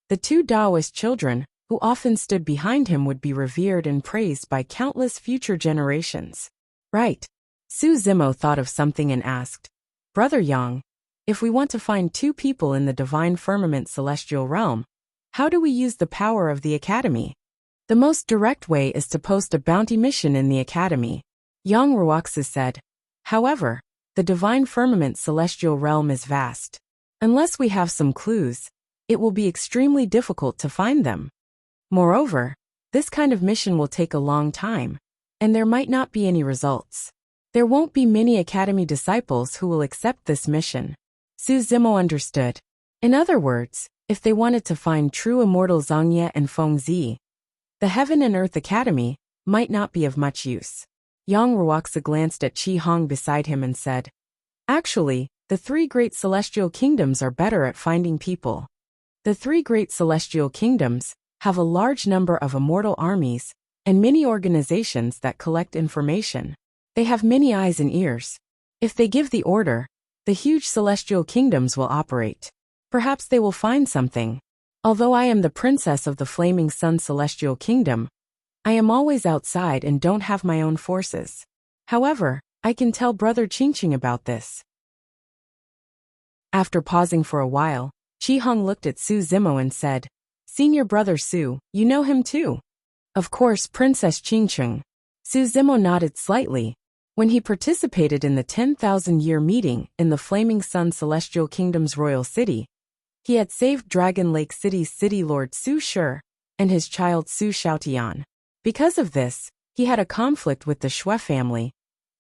the two Taoist children, who often stood behind him, would be revered and praised by countless future generations. Right. Su Zimo thought of something and asked, Brother Yang, if we want to find 2 people in the divine firmament celestial realm, How do we use the power of the Academy? The most direct way is to post a bounty mission in the Academy, Yang Ruoxu said. However, the divine firmament celestial realm is vast. Unless we have some clues, it will be extremely difficult to find them. Moreover, this kind of mission will take a long time, and there might not be any results. There won't be many Academy disciples who will accept this mission. Su Zimo understood. In other words, if they wanted to find true immortal Zhongye and Feng Zi, the Heaven and Earth Academy might not be of much use. Yang Ruoxu glanced at Qi Hong beside him and said, "Actually, the three great celestial kingdoms are better at finding people. The three great celestial kingdoms have a large number of immortal armies and many organizations that collect information. They have many eyes and ears. If they give the order, the huge celestial kingdoms will operate. Perhaps they will find something. Although I am the princess of the Flaming Sun Celestial Kingdom, I am always outside and don't have my own forces. However, I can tell Brother Qingqing about this." After pausing for a while, Qi Hong looked at Su Zimo and said, "Senior brother Su, you know him too?" "Of course, Princess Qingqing." Su Zimo nodded slightly. When he participated in the 10,000-year meeting in the Flaming Sun Celestial Kingdom's royal city, he had saved Dragon Lake City's city lord Su Shi and his child Su Xiaotian. Because of this, he had a conflict with the Shui family,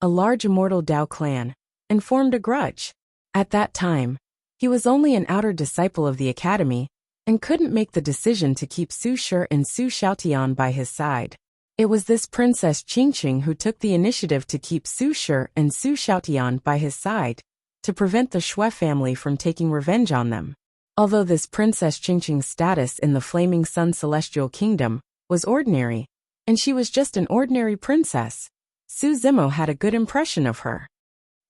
a large immortal Dao clan, and formed a grudge. At that time, he was only an outer disciple of the Academy and couldn't make the decision to keep Su Shi and Su Xiaotian by his side. It was this Princess Qingqing who took the initiative to keep Su Shi and Su Xiaotian by his side, to prevent the Shui family from taking revenge on them. Although this Princess Qingqing's status in the Flaming Sun Celestial Kingdom was ordinary, and she was just an ordinary princess, Su Zimo had a good impression of her.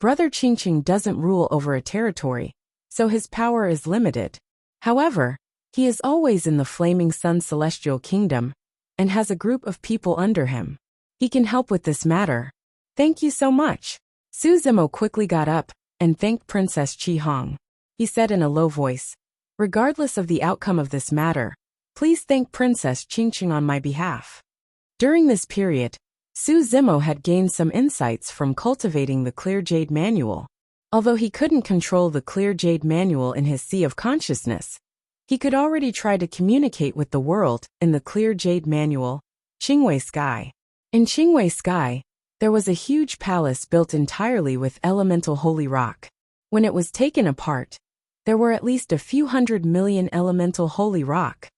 Brother Qingqing doesn't rule over a territory, so his power is limited. However, he is always in the Flaming Sun Celestial Kingdom, and has a group of people under him. He can help with this matter. Thank you so much. Su Zimo quickly got up and thanked Princess Qi Hong. He said in a low voice, "Regardless of the outcome of this matter, please thank Princess Qingqing on my behalf." During this period, Su Zimo had gained some insights from cultivating the Clear Jade Manual. Although he couldn't control the Clear Jade Manual in his sea of consciousness, he could already try to communicate with the world in the Clear Jade Manual, Qingwei Sky. In Qingwei Sky, there was a huge palace built entirely with elemental holy rock. When it was taken apart, there were at least a few 100 million elemental holy rock.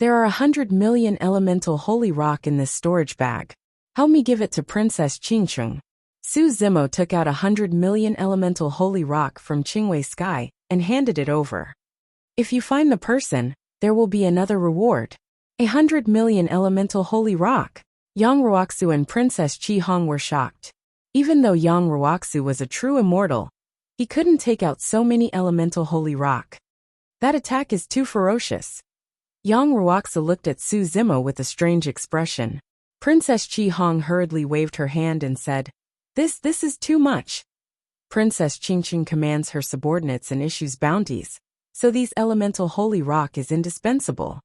There are 100 million elemental holy rock in this storage bag. Help me give it to Princess Qingqing. Su Zimo took out 100 million elemental holy rock from Qingwei Sky and handed it over. If you find the person, there will be another reward. 100 million elemental holy rock. Yang Ruoxu and Princess Qi Hong were shocked. Even though Yang Ruoxu was a true immortal, he couldn't take out so many elemental holy rock. That attack is too ferocious. Yang Ruoxu looked at Su Zimo with a strange expression. Princess Qi Hong hurriedly waved her hand and said, This is too much. Princess Qingqing commands her subordinates and issues bounties, so these elemental holy rock is indispensable.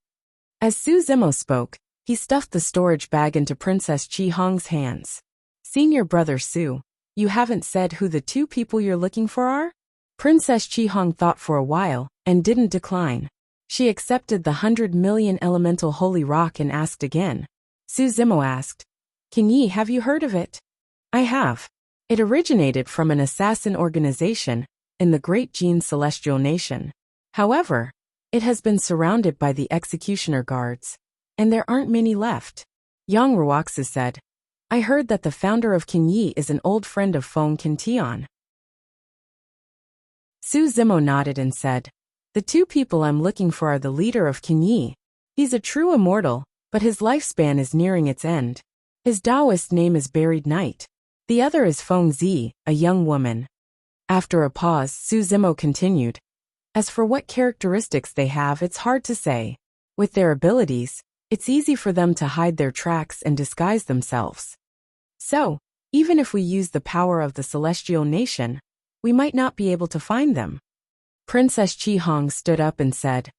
As Su Zimo spoke, he stuffed the storage bag into Princess Qi Hong's hands. Senior brother Su, you haven't said who the two people you're looking for are? Princess Qi Hong thought for a while and didn't decline. She accepted the 100 million elemental holy rock and asked again. Su Zimo asked, King Yi, have you heard of it? I have. It originated from an assassin organization in the Great Jin Celestial Nation. However, it has been surrounded by the executioner guards, and there aren't many left. Yang Ruoxu said, I heard that the founder of King Yi is an old friend of Feng Qintian. Su Zimo nodded and said, The two people I'm looking for are the leader of King Yi. He's a true immortal, but his lifespan is nearing its end. His Taoist name is Buried Night. The other is Feng Zi, a young woman. After a pause, Su Zimo continued, As for what characteristics they have, it's hard to say. With their abilities, it's easy for them to hide their tracks and disguise themselves. So, even if we use the power of the Celestial Nation, we might not be able to find them. Princess Qi Hong stood up and said,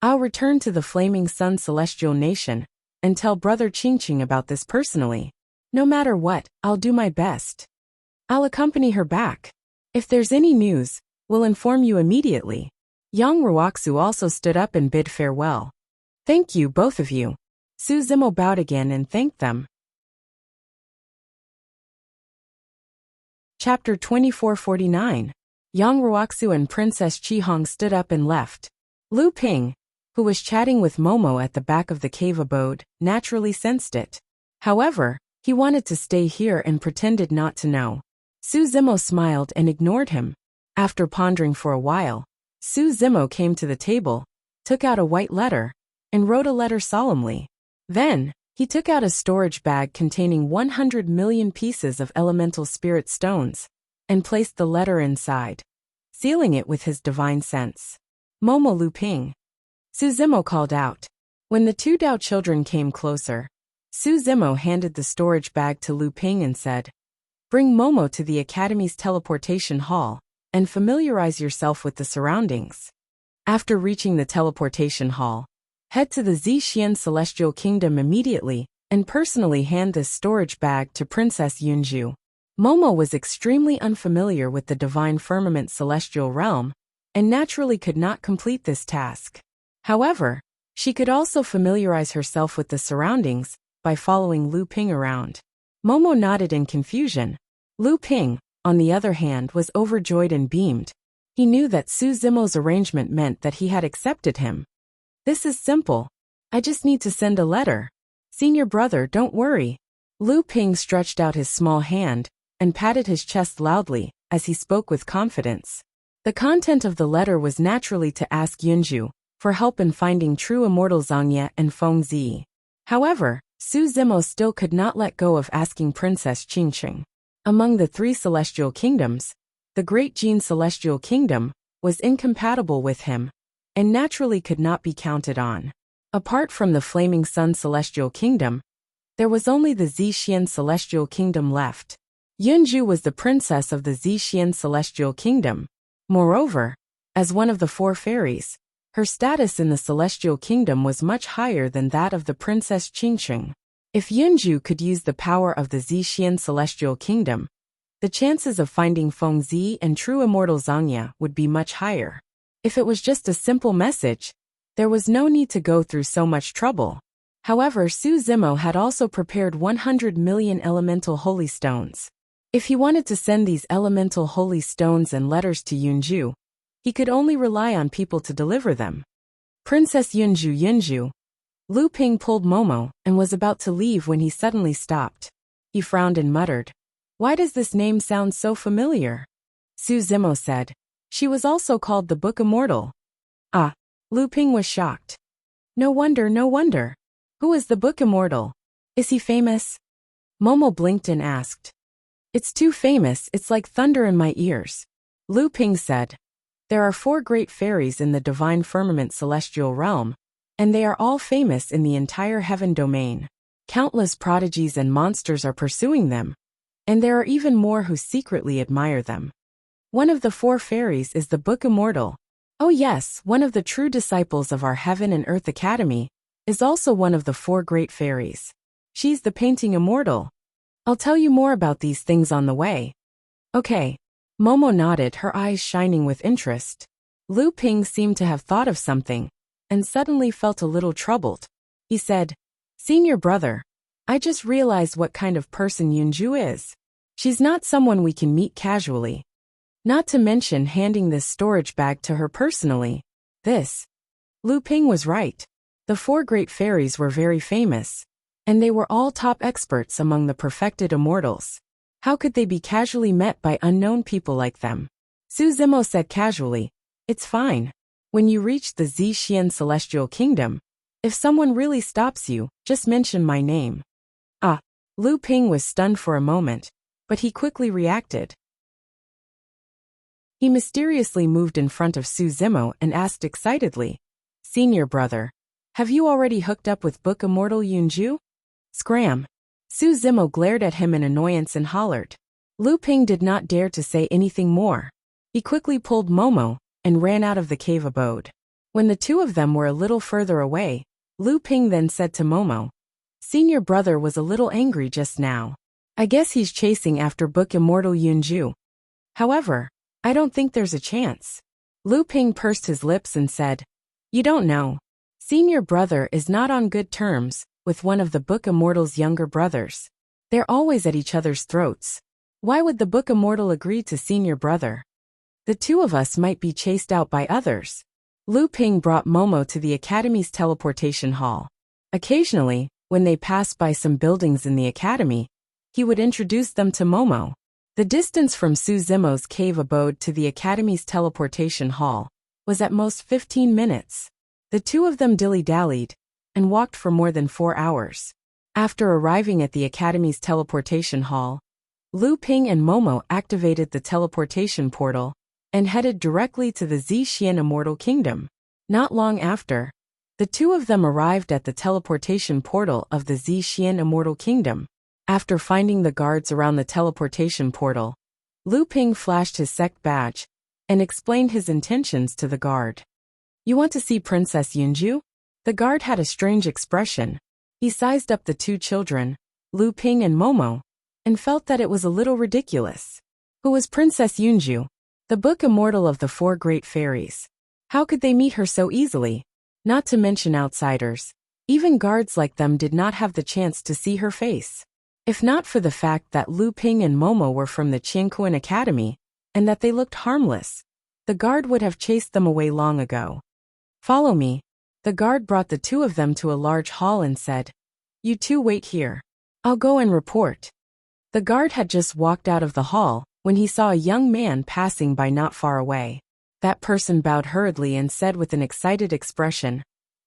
I'll return to the Flaming Sun Celestial Nation and tell Brother Qingqing about this personally. No matter what, I'll do my best. I'll accompany her back. If there's any news, we'll inform you immediately. Yang Ruoxu also stood up and bid farewell. Thank you, both of you. Su Zimo bowed again and thanked them. Chapter 2449. Yang Ruoxu and Princess Qihong stood up and left. Lu Ping, who was chatting with Momo at the back of the cave abode, naturally sensed it. However, he wanted to stay here and pretended not to know. Su Zimo smiled and ignored him. After pondering for a while, Su Zimo came to the table, took out a white letter, and wrote a letter solemnly. Then, he took out a storage bag containing 100 million pieces of elemental spirit stones, and placed the letter inside, sealing it with his divine sense. Momo Lu Ping. Su Zimo called out. When the two Dao children came closer, Su Zimo handed the storage bag to Lu Ping and said, "Bring Momo to the Academy's teleportation hall, and familiarize yourself with the surroundings. After reaching the teleportation hall, head to the Zixien Celestial Kingdom immediately, and personally hand this storage bag to Princess Yunju." Momo was extremely unfamiliar with the Divine Firmament Celestial Realm, and naturally could not complete this task. However, she could also familiarize herself with the surroundings by following Lu Ping around. Momo nodded in confusion. Lu Ping, on the other hand, was overjoyed and beamed. He knew that Su Zimo's arrangement meant that he had accepted him. "This is simple. I just need to send a letter. Senior brother, don't worry." Lu Ping stretched out his small hand and patted his chest loudly as he spoke with confidence. The content of the letter was naturally to ask Yunju for help in finding true immortal Zhangye and Feng Zi. However, Su Zimo still could not let go of asking Princess Qingqing. Among the three celestial kingdoms, the Great Jin Celestial Kingdom was incompatible with him, and naturally could not be counted on. Apart from the Flaming Sun Celestial Kingdom, there was only the Zixien Celestial Kingdom left. Yunju was the princess of the Zixien Celestial Kingdom. Moreover, as one of the four fairies, her status in the Celestial Kingdom was much higher than that of the Princess Qingqing. If Yunju could use the power of the Zixien Celestial Kingdom, the chances of finding Feng Zi and true immortal Zhangye would be much higher. If it was just a simple message, there was no need to go through so much trouble. However, Su Zimo had also prepared 100 million elemental holy stones. If he wanted to send these elemental holy stones and letters to Yunju, he could only rely on people to deliver them. Princess Yunju. Lu Ping pulled Momo and was about to leave when he suddenly stopped. He frowned and muttered, "Why does this name sound so familiar?" Su Zimo said, "She was also called the Book Immortal." Ah, Lu Ping was shocked. No wonder. Who is the Book Immortal? Is he famous?" Momo blinked and asked. "It's too famous, it's like thunder in my ears." Lu Ping said, "There are 4 great fairies in the Divine Firmament Celestial Realm, and they are all famous in the entire heaven domain. Countless prodigies and monsters are pursuing them, and there are even more who secretly admire them. One of the 4 fairies is the Book Immortal. Oh yes, one of the true disciples of our Heaven and Earth Academy is also one of the 4 great fairies. She's the Painting Immortal. I'll tell you more about these things on the way." "Okay." Momo nodded, her eyes shining with interest. Lu Ping seemed to have thought of something, and suddenly felt a little troubled. He said, "Senior brother, I just realized what kind of person Yunju is. She's not someone we can meet casually. Not to mention handing this storage bag to her personally. Lu Ping was right. The 4 great fairies were very famous, and they were all top experts among the perfected immortals. How could they be casually met by unknown people like them?" Su Zimo said casually, "It's fine. When you reach the Zixien Celestial Kingdom, if someone really stops you, just mention my name." Ah, Lu Ping was stunned for a moment, but he quickly reacted. He mysteriously moved in front of Su Zimo and asked excitedly, "Senior brother, have you already hooked up with Book Immortal Yunju?" Scram! Su Zimo glared at him in annoyance and hollered. Lu Ping did not dare to say anything more. He quickly pulled Momo and ran out of the cave abode. When the two of them were a little further away, Lu Ping then said to Momo, "Senior brother was a little angry just now. I guess he's chasing after book immortal Yunju. However, I don't think there's a chance." Lu Ping pursed his lips and said, "You don't know. Senior brother is not on good terms with one of the book immortal's younger brothers. They're always at each other's throats. Why would the book immortal agree to senior brother? The two of us might be chased out by others." Lu Ping brought Momo to the academy's teleportation hall. Occasionally, when they passed by some buildings in the academy, he would introduce them to Momo. The distance from Su Zimo's cave abode to the academy's teleportation hall was at most 15 minutes. The two of them dilly-dallied and walked for more than 4 hours. After arriving at the academy's teleportation hall, Lu Ping and Momo activated the teleportation portal and headed directly to the Zhixian Immortal Kingdom. Not long after, the two of them arrived at the teleportation portal of the Zhixian Immortal Kingdom. After finding the guards around the teleportation portal, Lu Ping flashed his sect badge and explained his intentions to the guard. "You want to see Princess Yunju?" The guard had a strange expression. He sized up the two children, Lu Ping and Momo, and felt that it was a little ridiculous. Who was Princess Yunju? The book immortal of the 4 great fairies. How could they meet her so easily? Not to mention outsiders. Even guards like them did not have the chance to see her face. If not for the fact that Lu Ping and Momo were from the Qiankuan Academy, and that they looked harmless, the guard would have chased them away long ago. "Follow me." The guard brought the two of them to a large hall and said, "You two wait here. I'll go and report." The guard had just walked out of the hall when he saw a young man passing by not far away. That person bowed hurriedly and said with an excited expression,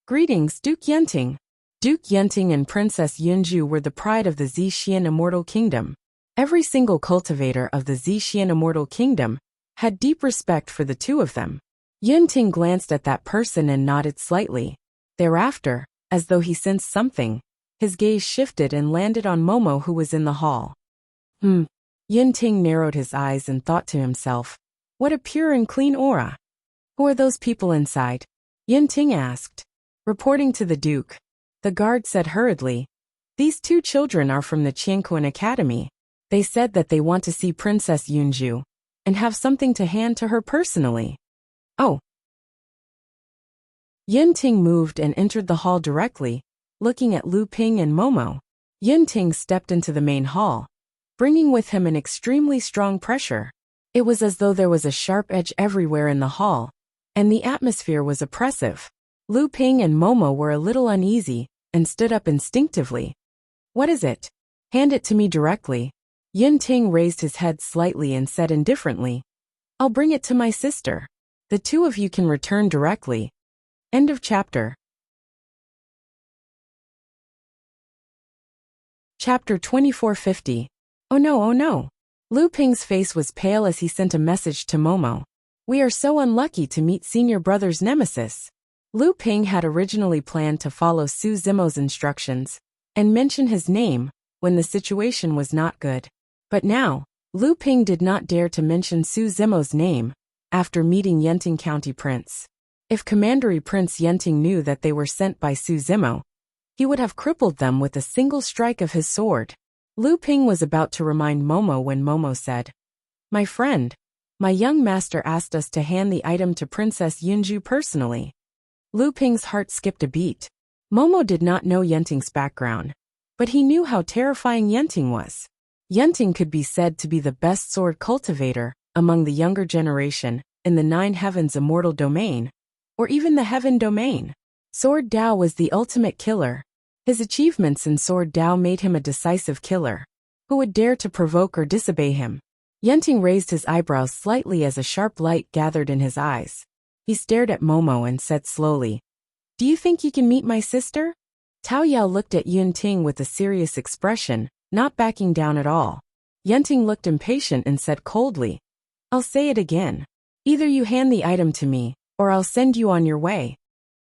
"Greetings, Duke Yenting." Duke Yenting and Princess Yunju were the pride of the Zhixian Immortal Kingdom. Every single cultivator of the Zhixian Immortal Kingdom had deep respect for the two of them. Yenting glanced at that person and nodded slightly. Thereafter, as though he sensed something, his gaze shifted and landed on Momo, who was in the hall. Yenting narrowed his eyes and thought to himself, "What a pure and clean aura." "Who are those people inside?" Yenting asked. Reporting to the Duke, the guard said hurriedly, "These two children are from the Qiankuan Academy. They said that they want to see Princess Yunju and have something to hand to her personally." "Oh." Yenting moved and entered the hall directly, looking at Lu Ping and Momo. Yenting stepped into the main hall, bringing with him an extremely strong pressure. It was as though there was a sharp edge everywhere in the hall, and the atmosphere was oppressive. Lu Ping and Momo were a little uneasy and stood up instinctively. "What is it? Hand it to me directly." Yenting raised his head slightly and said indifferently, "I'll bring it to my sister. The two of you can return directly." End of chapter. Chapter 2450. Oh no, oh no. Lu Ping's face was pale as he sent a message to Momo. "We are so unlucky to meet senior brother's nemesis." Lu Ping had originally planned to follow Su Zimo's instructions and mention his name when the situation was not good. But now, Lu Ping did not dare to mention Su Zimo's name after meeting Yenting County Prince. If Commandery Prince Yenting knew that they were sent by Su Zimo, he would have crippled them with a single strike of his sword. Lu Ping was about to remind Momo when Momo said, "My friend, my young master asked us to hand the item to Princess Yunju personally." Lu Ping's heart skipped a beat. Momo did not know Yenting's background, but he knew how terrifying Yenting was. Yenting could be said to be the best sword cultivator among the younger generation in the 9 Heavens Immortal Domain, or even the Heaven Domain. Sword Dao was the ultimate killer. His achievements in Sword Dao made him a decisive killer. Who would dare to provoke or disobey him? Yenting raised his eyebrows slightly as a sharp light gathered in his eyes. He stared at Momo and said slowly, "Do you think you can meet my sister?" Tao Yao looked at Yenting with a serious expression, not backing down at all. Yenting looked impatient and said coldly, "I'll say it again. Either you hand the item to me, or I'll send you on your way.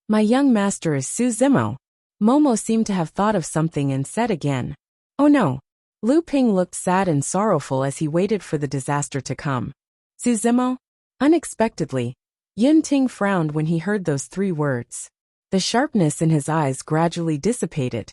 My young master is Su Zimo." Momo seemed to have thought of something and said again, "Oh no." Lu Ping looked sad and sorrowful as he waited for the disaster to come. "Su Zimo?" Unexpectedly, Yin-Ting frowned when he heard those 3 words. The sharpness in his eyes gradually dissipated,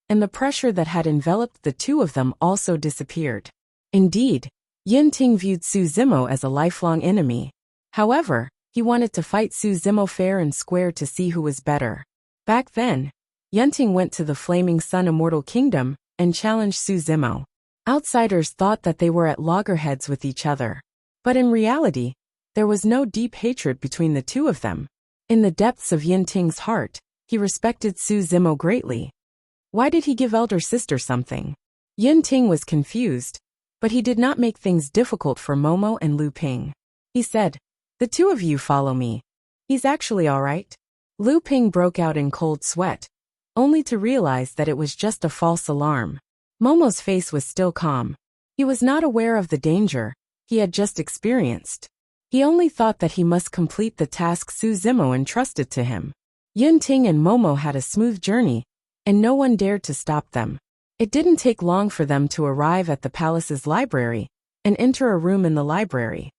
and the pressure that had enveloped the two of them also disappeared. Indeed, Yin-Ting viewed Su Zimo as a lifelong enemy. However, he wanted to fight Su Zimo fair and square to see who was better. Back then, Yin-Ting went to the Flaming Sun Immortal Kingdom and challenged Su Zimo. Outsiders thought that they were at loggerheads with each other. But in reality, there was no deep hatred between the two of them. In the depths of Yin-Ting's heart, he respected Su Zimo greatly. Why did he give elder sister something? Yin-Ting was confused, but he did not make things difficult for Momo and Lu Ping. He said, "The two of you follow me. He's actually all right." Lu Ping broke out in cold sweat, only to realize that it was just a false alarm. Momo's face was still calm. He was not aware of the danger he had just experienced. He only thought that he must complete the task Su Zimo entrusted to him. Yin-Ting and Momo had a smooth journey, and no one dared to stop them. It didn't take long for them to arrive at the palace's library and enter a room in the library.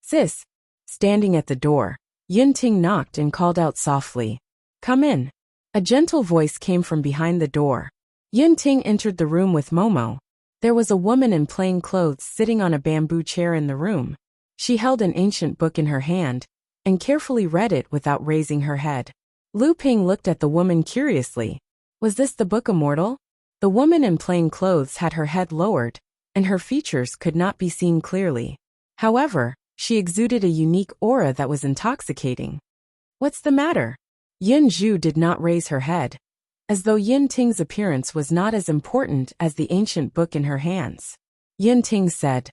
"Sis." Standing at the door, Yin-Ting knocked and called out softly, "Come in." A gentle voice came from behind the door. Yin-Ting entered the room with Momo. There was a woman in plain clothes sitting on a bamboo chair in the room. She held an ancient book in her hand and carefully read it without raising her head. Lu Ping looked at the woman curiously. Was this the book immortal? The woman in plain clothes had her head lowered, and her features could not be seen clearly. However, she exuded a unique aura that was intoxicating. "What's the matter?" Yin Zhu did not raise her head, as though Yin-Ting's appearance was not as important as the ancient book in her hands. Yin-Ting said,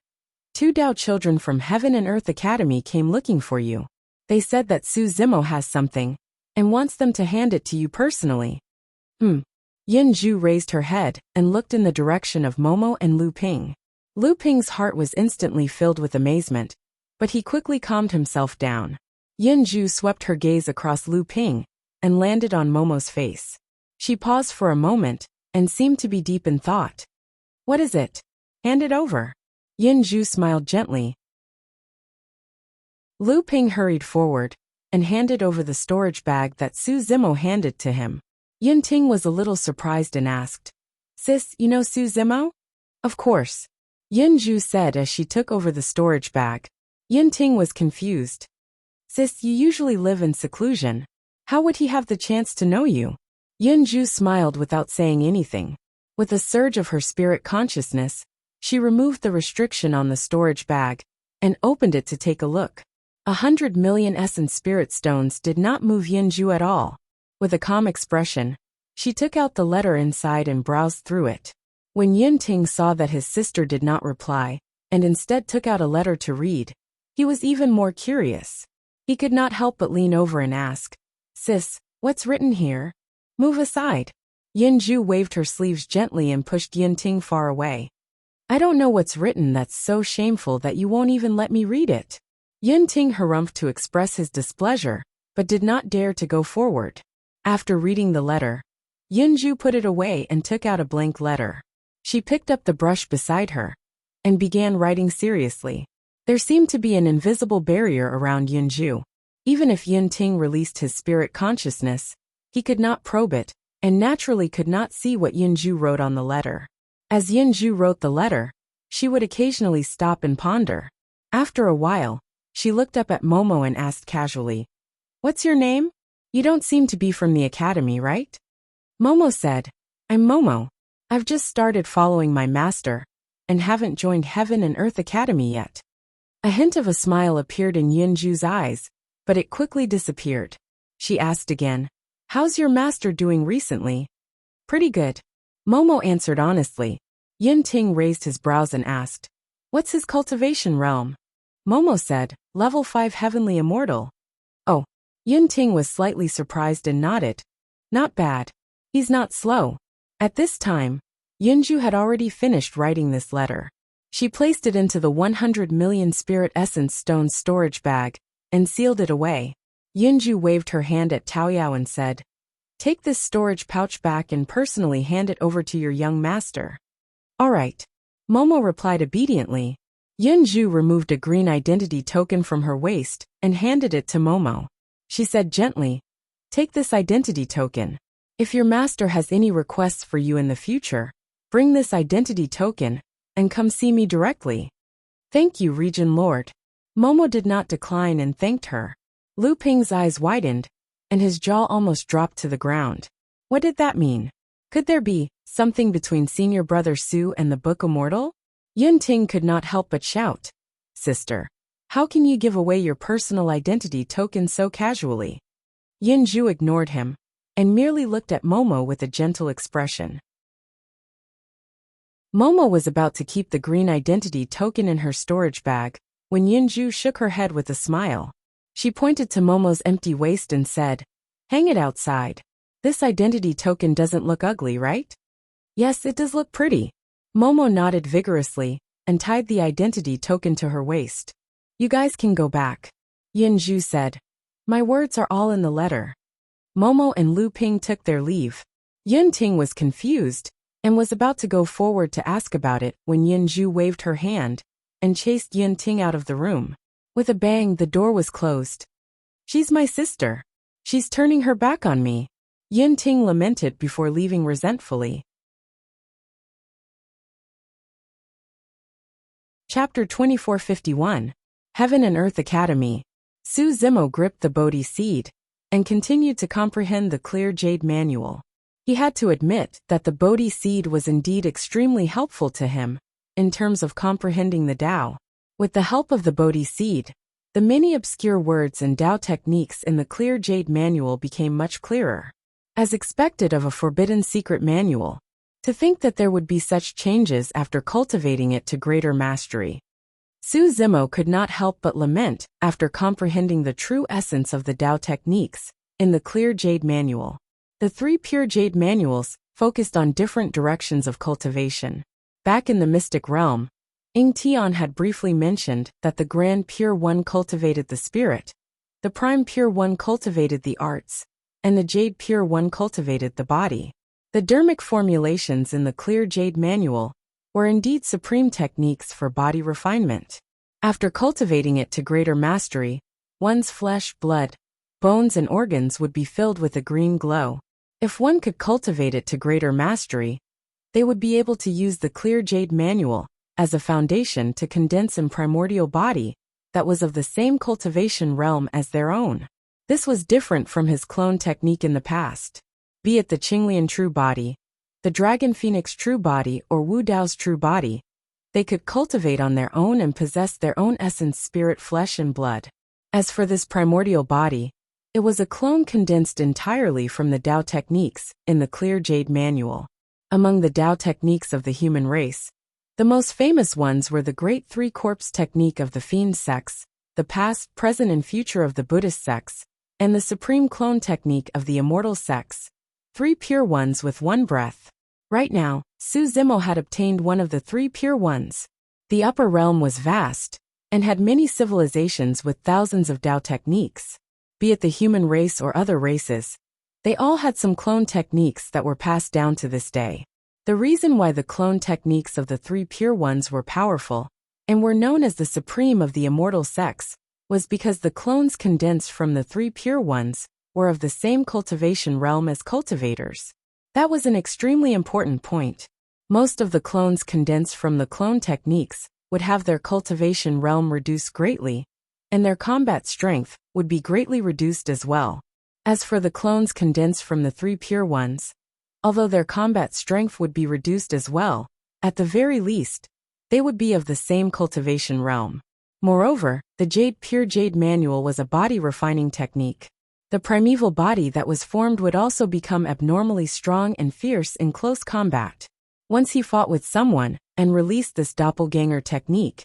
"2 Dao children from Heaven and Earth Academy came looking for you. They said that Su Zimo has something and wants them to hand it to you personally." Yin Zhu raised her head and looked in the direction of Momo and Lu Ping. Lu Ping's heart was instantly filled with amazement, but he quickly calmed himself down. Yin Zhu swept her gaze across Lu Ping and landed on Momo's face. She paused for a moment and seemed to be deep in thought. "What is it? Hand it over." Yin Zhu smiled gently. Lu Ping hurried forward and handed over the storage bag that Su Zimo handed to him. Yin-Ting was a little surprised and asked, "Sis, you know Su Zimo?" "Of course," Yin Zhu said as she took over the storage bag. Yin-Ting was confused. "Sis, you usually live in seclusion. How would he have the chance to know you?" Yin Zhu smiled without saying anything. With a surge of her spirit consciousness, she removed the restriction on the storage bag and opened it to take a look. 100 million essence spirit stones did not move Yin Zhu at all. With a calm expression, she took out the letter inside and browsed through it. When Yin-Ting saw that his sister did not reply, and instead took out a letter to read, he was even more curious. He could not help but lean over and ask, "Sis, what's written here?" "Move aside." Yin Zhu waved her sleeves gently and pushed Yin-Ting far away. "I don't know what's written that's so shameful that you won't even let me read it." Yin-Ting harumphed to express his displeasure, but did not dare to go forward. After reading the letter, Yin Zhu put it away and took out a blank letter. She picked up the brush beside her and began writing seriously. There seemed to be an invisible barrier around Yin Zhu. Even if Yin-Ting released his spirit consciousness, he could not probe it, and naturally could not see what Yin Zhu wrote on the letter. As Yin Zhu wrote the letter, she would occasionally stop and ponder. After a while, she looked up at Momo and asked casually, "What's your name? You don't seem to be from the academy, right?" Momo said, "I'm Momo. I've just started following my master, and haven't joined Heaven and Earth Academy yet." A hint of a smile appeared in Yin Zhu's eyes, but it quickly disappeared. She asked again, "How's your master doing recently?" "Pretty good," Momo answered honestly. Yin-Ting raised his brows and asked, "What's his cultivation realm?" Momo said, "Level 5 Heavenly Immortal." "Oh." Yin-Ting was slightly surprised and nodded. "Not bad. He's not slow." At this time, Yin Zhu had already finished writing this letter. She placed it into the 100 million spirit essence stone storage bag and sealed it away. Yin Zhu waved her hand at Taoyao and said, "Take this storage pouch back and personally hand it over to your young master." "All right." Momo replied obediently. Yunju removed a green identity token from her waist and handed it to Momo. She said gently, "Take this identity token. If your master has any requests for you in the future, bring this identity token and come see me directly." "Thank you, Region Lord." Momo did not decline and thanked her. Lu Ping's eyes widened, and his jaw almost dropped to the ground. What did that mean? Could there be something between senior brother Su and the Book Immortal? Yun Ting could not help but shout, "Sister, how can you give away your personal identity token so casually?" Yin Zhu ignored him and merely looked at Momo with a gentle expression. Momo was about to keep the green identity token in her storage bag when Yin Zhu shook her head with a smile. She pointed to Momo's empty waist and said, "Hang it outside. This identity token doesn't look ugly, right?" "Yes, it does look pretty." Momo nodded vigorously and tied the identity token to her waist. "You guys can go back," Yin Zhu said. "My words are all in the letter." Momo and Lu Ping took their leave. Yun Ting was confused and was about to go forward to ask about it when Yin Zhu waved her hand and chased Yun Ting out of the room. With a bang, the door was closed. "She's my sister. She's turning her back on me," Yun Ting lamented before leaving resentfully. Chapter 2451, Heaven and Earth Academy. Su Zimo gripped the Bodhi seed and continued to comprehend the clear jade manual. He had to admit that the Bodhi seed was indeed extremely helpful to him in terms of comprehending the Tao. With the help of the Bodhi seed, the many obscure words and Tao techniques in the clear jade manual became much clearer. As expected of a forbidden secret manual, to think that there would be such changes after cultivating it to greater mastery. Su Zimo could not help but lament after comprehending the true essence of the Tao techniques in the clear jade manual. The 3 pure jade manuals focused on different directions of cultivation. Back in the mystic realm, Ying Tian had briefly mentioned that the Grand Pure One cultivated the spirit, the Prime Pure One cultivated the arts, and the Jade Pure One cultivated the body. The dermic formulations in the Clear Jade Manual were indeed supreme techniques for body refinement. After cultivating it to greater mastery, one's flesh, blood, bones and organs would be filled with a green glow. If one could cultivate it to greater mastery, they would be able to use the Clear Jade Manual as a foundation to condense a primordial body that was of the same cultivation realm as their own. This was different from his clone technique in the past. Be it the Qinglian true body, the Dragon Phoenix true body or Wu Dao's true body, they could cultivate on their own and possess their own essence, spirit, flesh and blood. As for this primordial body, it was a clone condensed entirely from the Tao techniques in the Clear Jade Manual. Among the Tao techniques of the human race, the most famous ones were the Great Three Corpse technique of the Fiend sects, the past, present and future of the Buddhist sects, and the Supreme Clone technique of the Immortal sects, 3 pure ones with one breath. Right now, Su Zimo had obtained one of the 3 pure ones. The upper realm was vast, and had many civilizations with thousands of Tao techniques. Be it the human race or other races, they all had some clone techniques that were passed down to this day. The reason why the clone techniques of the 3 pure ones were powerful, and were known as the supreme of the immortal sects, was because the clones condensed from the 3 pure ones were of the same cultivation realm as cultivators. That was an extremely important point. Most of the clones condensed from the clone techniques would have their cultivation realm reduced greatly, and their combat strength would be greatly reduced as well. As for the clones condensed from the 3 pure ones, although their combat strength would be reduced as well, at the very least, they would be of the same cultivation realm. Moreover, the Pure Jade Manual was a body refining technique. The primeval body that was formed would also become abnormally strong and fierce in close combat. Once he fought with someone and released this doppelganger technique,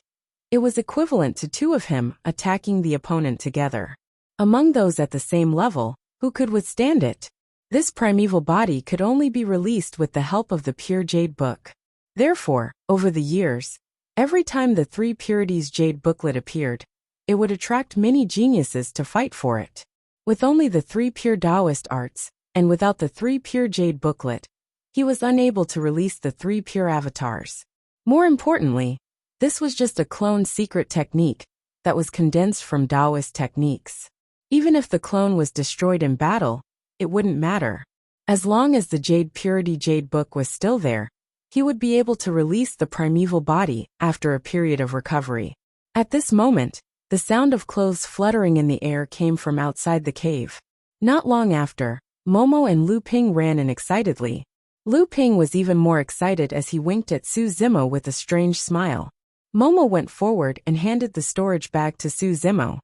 it was equivalent to 2 of him attacking the opponent together. Among those at the same level, who could withstand it? This primeval body could only be released with the help of the Pure Jade Book. Therefore, over the years, every time the 3 Purities Jade Booklet appeared, it would attract many geniuses to fight for it. With only the 3 pure Taoist arts, and without the 3 pure Jade Booklet, he was unable to release the 3 pure avatars. More importantly, This was just a cloned secret technique that was condensed from Taoist techniques. Even if the clone was destroyed in battle, it wouldn't matter. As long as the Jade Purity Jade Book was still there, he would be able to release the primeval body after a period of recovery. At this moment, the sound of clothes fluttering in the air came from outside the cave. Not long after, Momo and Lu Ping ran in excitedly. Lu Ping was even more excited as he winked at Su Zimo with a strange smile. Momo went forward and handed the storage bag to Su Zimo.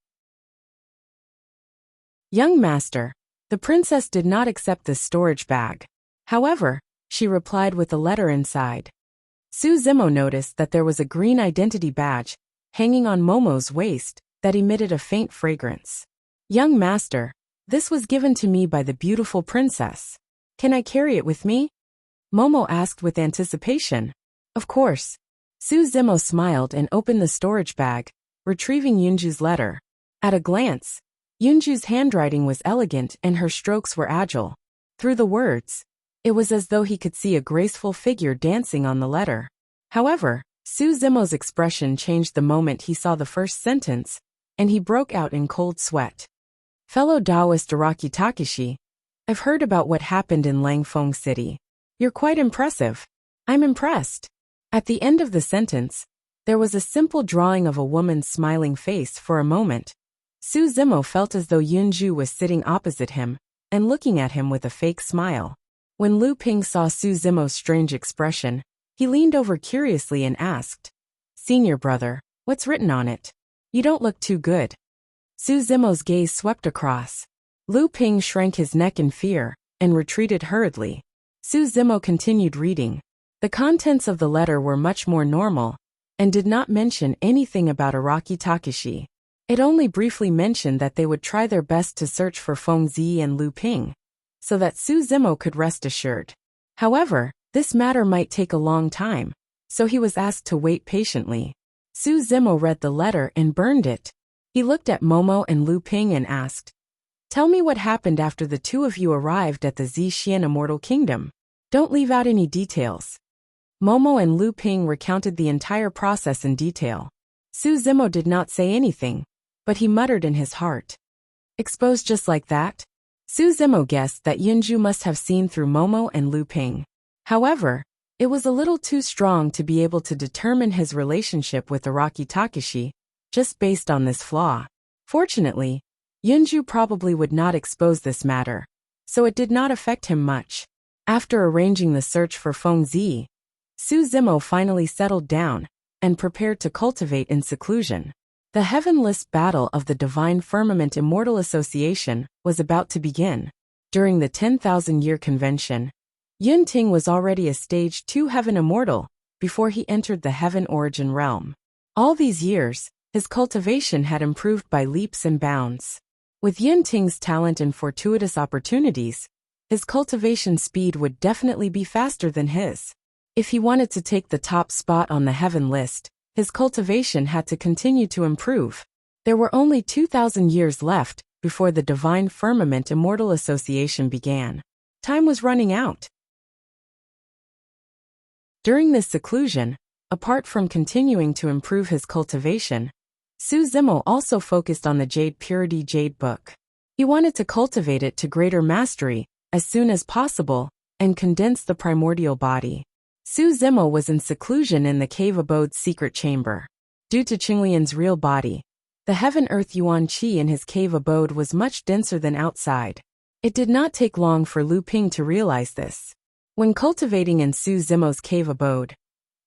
Young master, the princess did not accept this storage bag. However, she replied with a letter inside. Su Zimo noticed that there was a green identity badge hanging on Momo's waist that emitted a faint fragrance. Young master, this was given to me by the beautiful princess. Can I carry it with me? Momo asked with anticipation. Of course. Su Zimo smiled and opened the storage bag, retrieving Yunju's letter. At a glance, Yunju's handwriting was elegant and her strokes were agile. Through the words, it was as though he could see a graceful figure dancing on the letter. However, Su Zimo's expression changed the moment he saw the first sentence, and he broke out in cold sweat. Fellow Taoist Araki Takeshi, I've heard about what happened in Langfeng City. You're quite impressive. I'm impressed. At the end of the sentence, there was a simple drawing of a woman's smiling face for a moment. Su Zimo felt as though Yunju was sitting opposite him and looking at him with a fake smile. When Lu Ping saw Su Zimo's strange expression, he leaned over curiously and asked, Senior brother, what's written on it? You don't look too good. Su Zimo's gaze swept across. Lu Ping shrank his neck in fear and retreated hurriedly. Su Zimo continued reading. The contents of the letter were much more normal and did not mention anything about Araki Takeshi. It only briefly mentioned that they would try their best to search for Feng Zi and Lu Ping, so that Su Zimo could rest assured. However, this matter might take a long time, so he was asked to wait patiently. Su Zimo read the letter and burned it. He looked at Momo and Lu Ping and asked, Tell me what happened after the two of you arrived at the Zixian Immortal Kingdom. Don't leave out any details. Momo and Lu Ping recounted the entire process in detail. Su Zimo did not say anything, but he muttered in his heart. Exposed just like that? Su Zimo guessed that Yunju must have seen through Momo and Lu Ping. However, it was a little too strong to be able to determine his relationship with Araki Takeshi, just based on this flaw. Fortunately, Yunju probably would not expose this matter, so it did not affect him much. After arranging the search for Feng Zi, Su Zimo finally settled down and prepared to cultivate in seclusion. The heavenless battle of the Divine Firmament Immortal Association was about to begin. During the 10,000-year convention, Yun Ting was already a Stage 2 Heaven Immortal before he entered the Heaven Origin realm. All these years, his cultivation had improved by leaps and bounds. With Yun Ting's talent and fortuitous opportunities, his cultivation speed would definitely be faster than his. If he wanted to take the top spot on the Heaven list, his cultivation had to continue to improve. There were only 2,000 years left before the Divine Firmament Immortal Association began. Time was running out. During this seclusion, apart from continuing to improve his cultivation, Su Zimo also focused on the Jade Purity Jade Book. He wanted to cultivate it to greater mastery as soon as possible and condense the primordial body. Su Zimo was in seclusion in the cave abode's secret chamber. Due to Qinglian's real body, the Heaven-Earth Yuan Qi in his cave abode was much denser than outside. It did not take long for Lu Ping to realize this. When cultivating in Su Zimo's cave abode,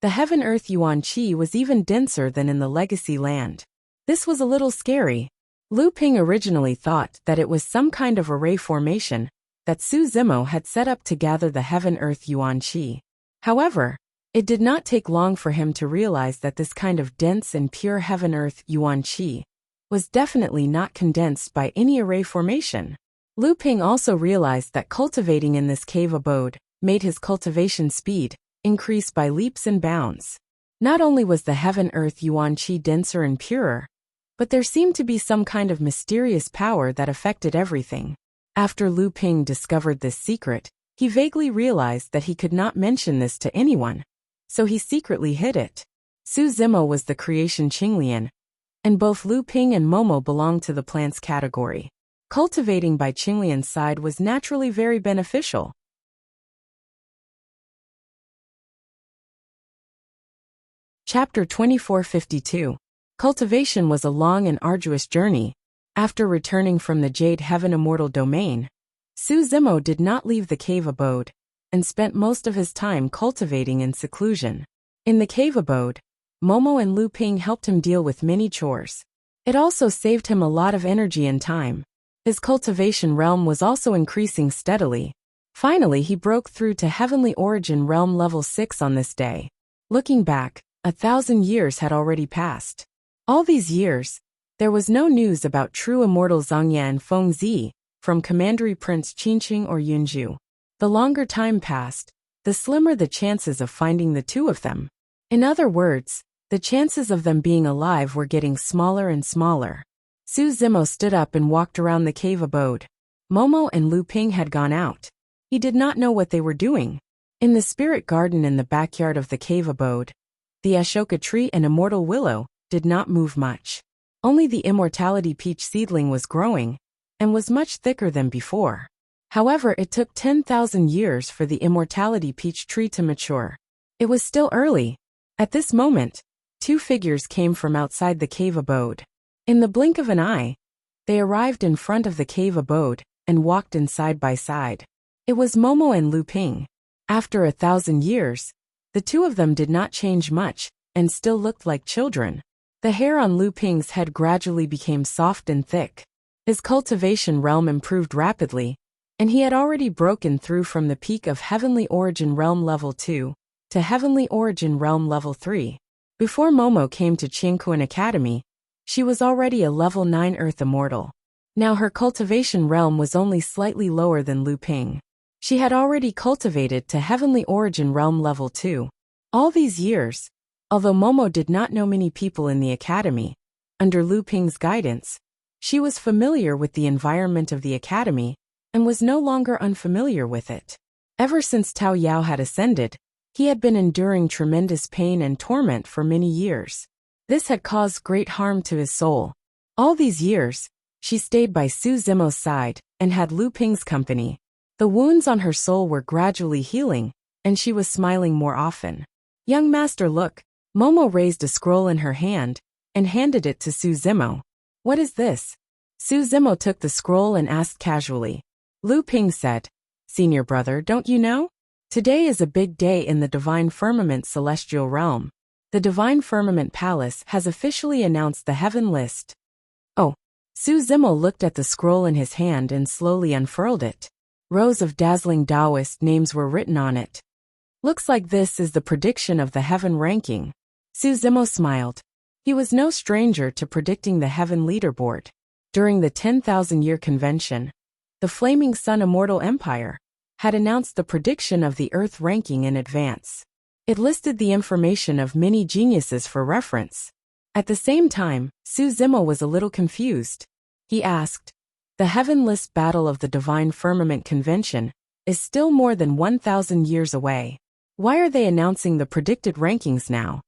the Heaven-Earth Yuan Qi was even denser than in the Legacy Land. This was a little scary. Lu Ping originally thought that it was some kind of array formation that Su Zimo had set up to gather the Heaven-Earth Yuan Qi. However, it did not take long for him to realize that this kind of dense and pure Heaven-Earth Yuan Qi was definitely not condensed by any array formation. Lu Ping also realized that cultivating in this cave abode made his cultivation speed increase by leaps and bounds. Not only was the Heaven-Earth Yuan Qi denser and purer, but there seemed to be some kind of mysterious power that affected everything. After Lu Ping discovered this secret, he vaguely realized that he could not mention this to anyone, so he secretly hid it. Su Zimo was the creation Qinglian, and both Lu Ping and Momo belonged to the plants category. Cultivating by Qinglian's side was naturally very beneficial. Chapter 2452. Cultivation was a long and arduous journey. After returning from the Jade Heaven Immortal Domain, Su Zimo did not leave the cave abode, and spent most of his time cultivating in seclusion. In the cave abode, Momo and Lu Ping helped him deal with many chores. It also saved him a lot of energy and time. His cultivation realm was also increasing steadily. Finally, he broke through to Heavenly Origin Realm Level 6 on this day. Looking back, 1,000 years had already passed. All these years, there was no news about true immortal Zhangya and Feng Zi, from Commandery Prince Qinqing or Yunju. The longer time passed, the slimmer the chances of finding the two of them. In other words, the chances of them being alive were getting smaller and smaller. Su Zimo stood up and walked around the cave abode. Momo and Lu Ping had gone out. He did not know what they were doing. In the spirit garden in the backyard of the cave abode, the Ashoka tree and immortal willow did not move much. Only the immortality peach seedling was growing, and was much thicker than before. However, it took 10,000 years for the immortality peach tree to mature. It was still early. At this moment, two figures came from outside the cave abode. In the blink of an eye, they arrived in front of the cave abode, and walked in side by side. It was Momo and Lu Ping. After 1,000 years, the two of them did not change much, and still looked like children. The hair on Lu Ping's head gradually became soft and thick. His cultivation realm improved rapidly, and he had already broken through from the peak of Heavenly Origin Realm Level 2 to Heavenly Origin Realm Level 3. Before Momo came to Qingkuan Academy, she was already a Level 9 Earth Immortal. Now her cultivation realm was only slightly lower than Lu Ping. She had already cultivated to Heavenly Origin Realm Level 2. All these years, although Momo did not know many people in the academy, under Lu Ping's guidance, she was familiar with the environment of the academy, and was no longer unfamiliar with it. Ever since Tao Yao had ascended, he had been enduring tremendous pain and torment for many years. This had caused great harm to his soul. All these years, she stayed by Su Zimo's side, and had Lu Ping's company. The wounds on her soul were gradually healing, and she was smiling more often. "Young master, look." Momo raised a scroll in her hand, and handed it to Su Zimo. "What is this?" Su Zimo took the scroll and asked casually. Lu Ping said, "Senior brother, don't you know? Today is a big day in the Divine Firmament Celestial Realm. The Divine Firmament Palace has officially announced the heaven list." Oh. Su Zimo looked at the scroll in his hand and slowly unfurled it. Rows of dazzling Taoist names were written on it. "Looks like this is the prediction of the heaven ranking." Su Zimo smiled. He was no stranger to predicting the heaven leaderboard. During the 10,000-year convention, the Flaming Sun Immortal Empire had announced the prediction of the Earth ranking in advance. It listed the information of many geniuses for reference. At the same time, Su Zimo was a little confused. He asked, "The Heaven List Battle of the Divine Firmament Convention is still more than 1,000 years away. Why are they announcing the predicted rankings now?"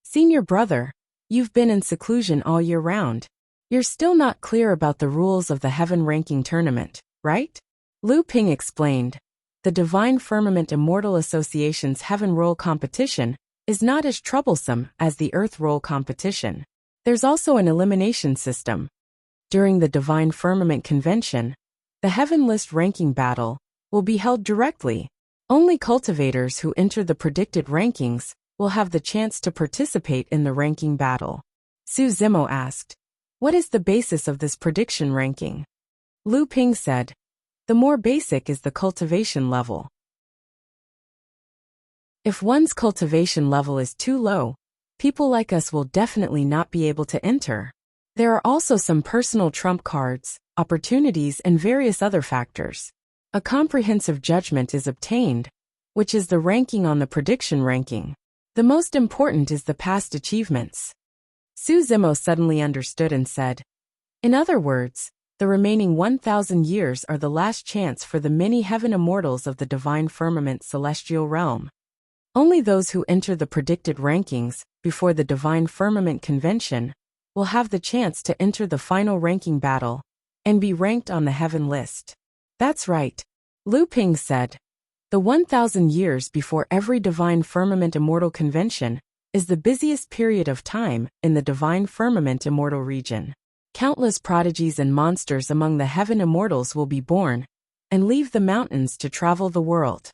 "Senior brother, you've been in seclusion all year round. You're still not clear about the rules of the Heaven Ranking Tournament, right?" Lu Ping explained. The Divine Firmament Immortal Association's Heaven Roll Competition is not as troublesome as the Earth Roll Competition. There's also an elimination system. During the Divine Firmament Convention, the Heaven List Ranking Battle will be held directly. Only cultivators who enter the predicted rankings will have the chance to participate in the ranking battle. Su Zimo asked, "What is the basis of this prediction ranking?" Lu Ping said, "The more basic is the cultivation level. If one's cultivation level is too low, people like us will definitely not be able to enter. There are also some personal trump cards, opportunities, and various other factors. A comprehensive judgment is obtained, which is the ranking on the prediction ranking. The most important is the past achievements." Su Zimo suddenly understood and said, "In other words, the remaining 1,000 years are the last chance for the many heaven immortals of the Divine Firmament Celestial Realm. Only those who enter the predicted rankings before the Divine Firmament Convention, will have the chance to enter the final ranking battle and be ranked on the heaven list. That's right, Lu Ping said. The 1,000 years before every Divine Firmament Immortal Convention is the busiest period of time in the Divine Firmament Immortal region. Countless prodigies and monsters among the heaven immortals will be born and leave the mountains to travel the world.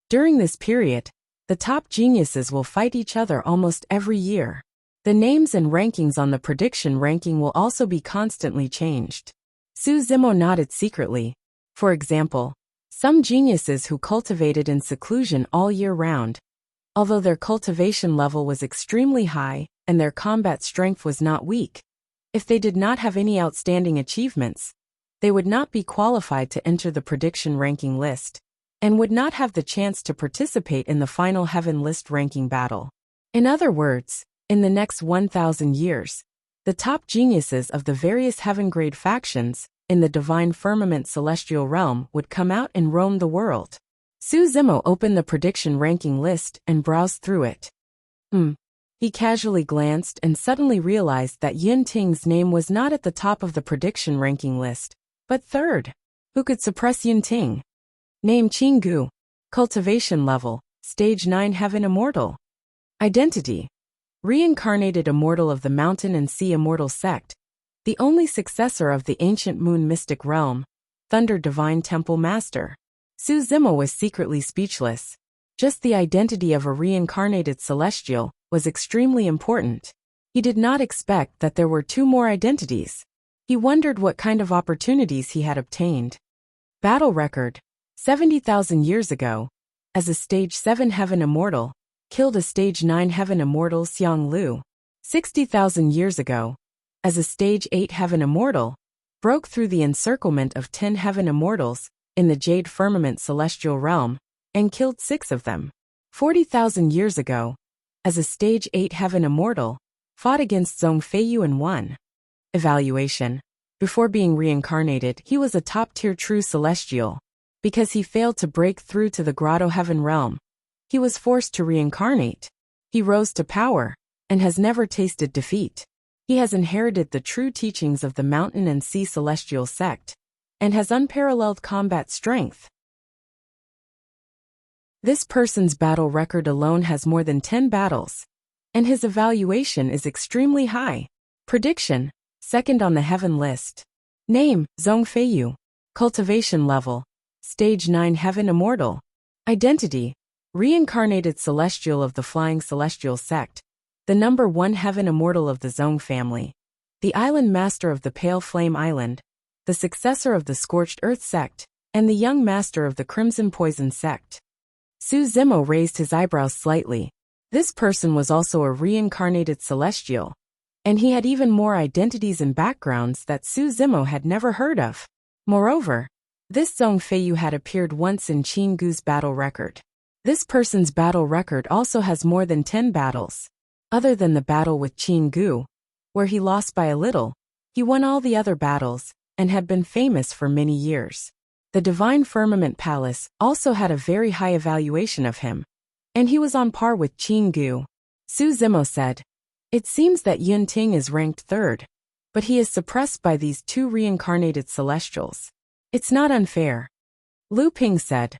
During this period, the top geniuses will fight each other almost every year. The names and rankings on the prediction ranking will also be constantly changed. Su Zimo nodded secretly. For example, some geniuses who cultivated in seclusion all year round, although their cultivation level was extremely high and their combat strength was not weak, if they did not have any outstanding achievements, they would not be qualified to enter the prediction ranking list and would not have the chance to participate in the final heaven list ranking battle. In other words, in the next 1,000 years, the top geniuses of the various heaven-grade factions in the Divine Firmament Celestial Realm would come out and roam the world. Su Zimo opened the prediction ranking list and browsed through it. He casually glanced and suddenly realized that Yin Ting's name was not at the top of the prediction ranking list, but third. Who could suppress Yin Ting? Name Qinggu. Cultivation level, Stage 9 Heaven Immortal. Identity: Reincarnated Immortal of the Mountain and Sea Immortal Sect, the only successor of the ancient Moon Mystic Realm, Thunder Divine Temple Master. Su Zimo was secretly speechless. Just the identity of a reincarnated celestial was extremely important. He did not expect that there were 2 more identities. He wondered what kind of opportunities he had obtained. Battle record: 70,000 years ago, as a Stage 7 Heaven Immortal, killed a Stage 9 Heaven Immortal Xiang Lu. 60,000 years ago, as a Stage 8 Heaven Immortal, broke through the encirclement of 10 Heaven Immortals in the Jade Firmament Celestial Realm and killed 6 of them. 40,000 years ago, as a Stage 8 Heaven Immortal, fought against Zhong Feiyu and won. Evaluation: before being reincarnated, he was a top-tier true celestial. Because he failed to break through to the Grotto Heaven Realm, he was forced to reincarnate. He rose to power and has never tasted defeat. He has inherited the true teachings of the Mountain and Sea Celestial Sect and has unparalleled combat strength. This person's battle record alone has more than 10 battles, and his evaluation is extremely high. Prediction: second on the heaven list. Name: Zhong Feiyu. Cultivation level: Stage 9 Heaven Immortal. Identity: Reincarnated Celestial of the Flying Celestial Sect, the number 1 Heaven Immortal of the Zhong family, the Island Master of the Pale Flame Island, the successor of the Scorched Earth Sect, and the young Master of the Crimson Poison Sect. Su Zimo raised his eyebrows slightly. This person was also a reincarnated celestial, and he had even more identities and backgrounds that Su Zimo had never heard of. Moreover, this Zhong Feiyu had appeared once in Qinggu's battle record. This person's battle record also has more than 10 battles. Other than the battle with Qinggu, where he lost by a little, he won all the other battles and had been famous for many years. The Divine Firmament Palace also had a very high evaluation of him, and he was on par with Qinggu. Su Zimo said, "It seems that Yun Ting is ranked 3rd, but he is suppressed by these 2 reincarnated celestials. It's not unfair." Lu Ping said,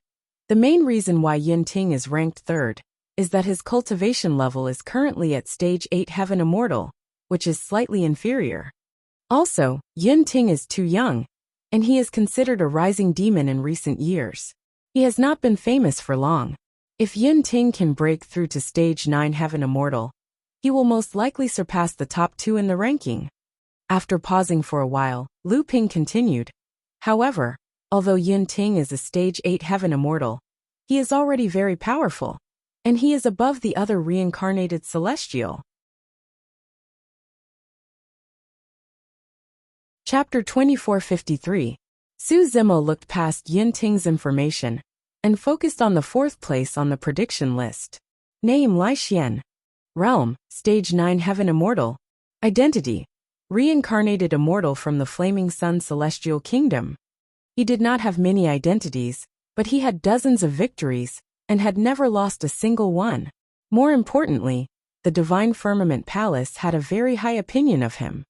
"The main reason why Yun Ting is ranked 3rd is that his cultivation level is currently at Stage 8 Heaven Immortal, which is slightly inferior. Also, Yun Ting is too young, and he is considered a rising demon in recent years. He has not been famous for long. If Yun Ting can break through to Stage 9 Heaven Immortal, he will most likely surpass the top 2 in the ranking." After pausing for a while, Lu Ping continued, "However, although Yun Ting is a Stage 8 Heaven Immortal, he is already very powerful, and he is above the other reincarnated celestial." Chapter 2453. Su Zimo looked past Yun Ting's information and focused on the 4th place on the prediction list. Name: Lai Xian. Realm: Stage 9 Heaven Immortal. Identity: Reincarnated Immortal from the Flaming Sun Celestial Kingdom. He did not have many identities, but he had dozens of victories and had never lost a single one. More importantly, the Divine Firmament Palace had a very high opinion of him.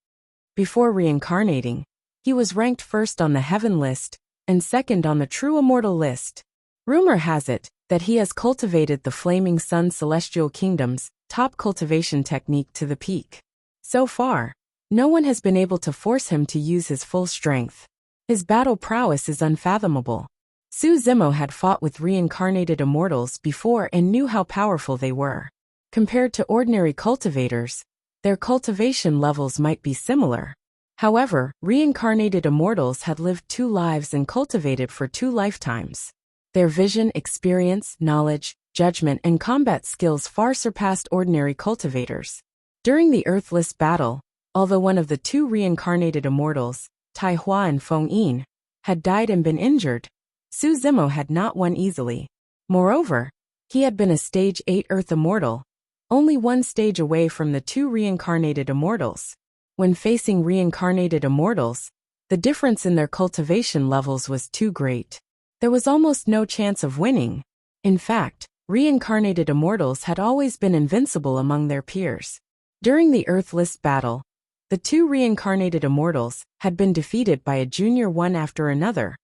Before reincarnating, he was ranked first on the Heaven list and second on the True Immortal list. Rumor has it that he has cultivated the Flaming Sun Celestial Kingdom's top cultivation technique to the peak. So far, no one has been able to force him to use his full strength. His battle prowess is unfathomable. Su Zimo had fought with reincarnated immortals before and knew how powerful they were. Compared to ordinary cultivators, their cultivation levels might be similar. However, reincarnated immortals had lived 2 lives and cultivated for 2 lifetimes. Their vision, experience, knowledge, judgment, and combat skills far surpassed ordinary cultivators. During the Earthless battle, although one of the 2 reincarnated immortals, Tai Hua and Feng Yin, had died and been injured, Su Zimo had not won easily. Moreover, he had been a Stage 8 Earth Immortal, only 1 stage away from the 2 reincarnated immortals. When facing reincarnated immortals, the difference in their cultivation levels was too great. There was almost no chance of winning. In fact, reincarnated immortals had always been invincible among their peers. During the Earthless battle, the 2 reincarnated immortals had been defeated by a junior one after another,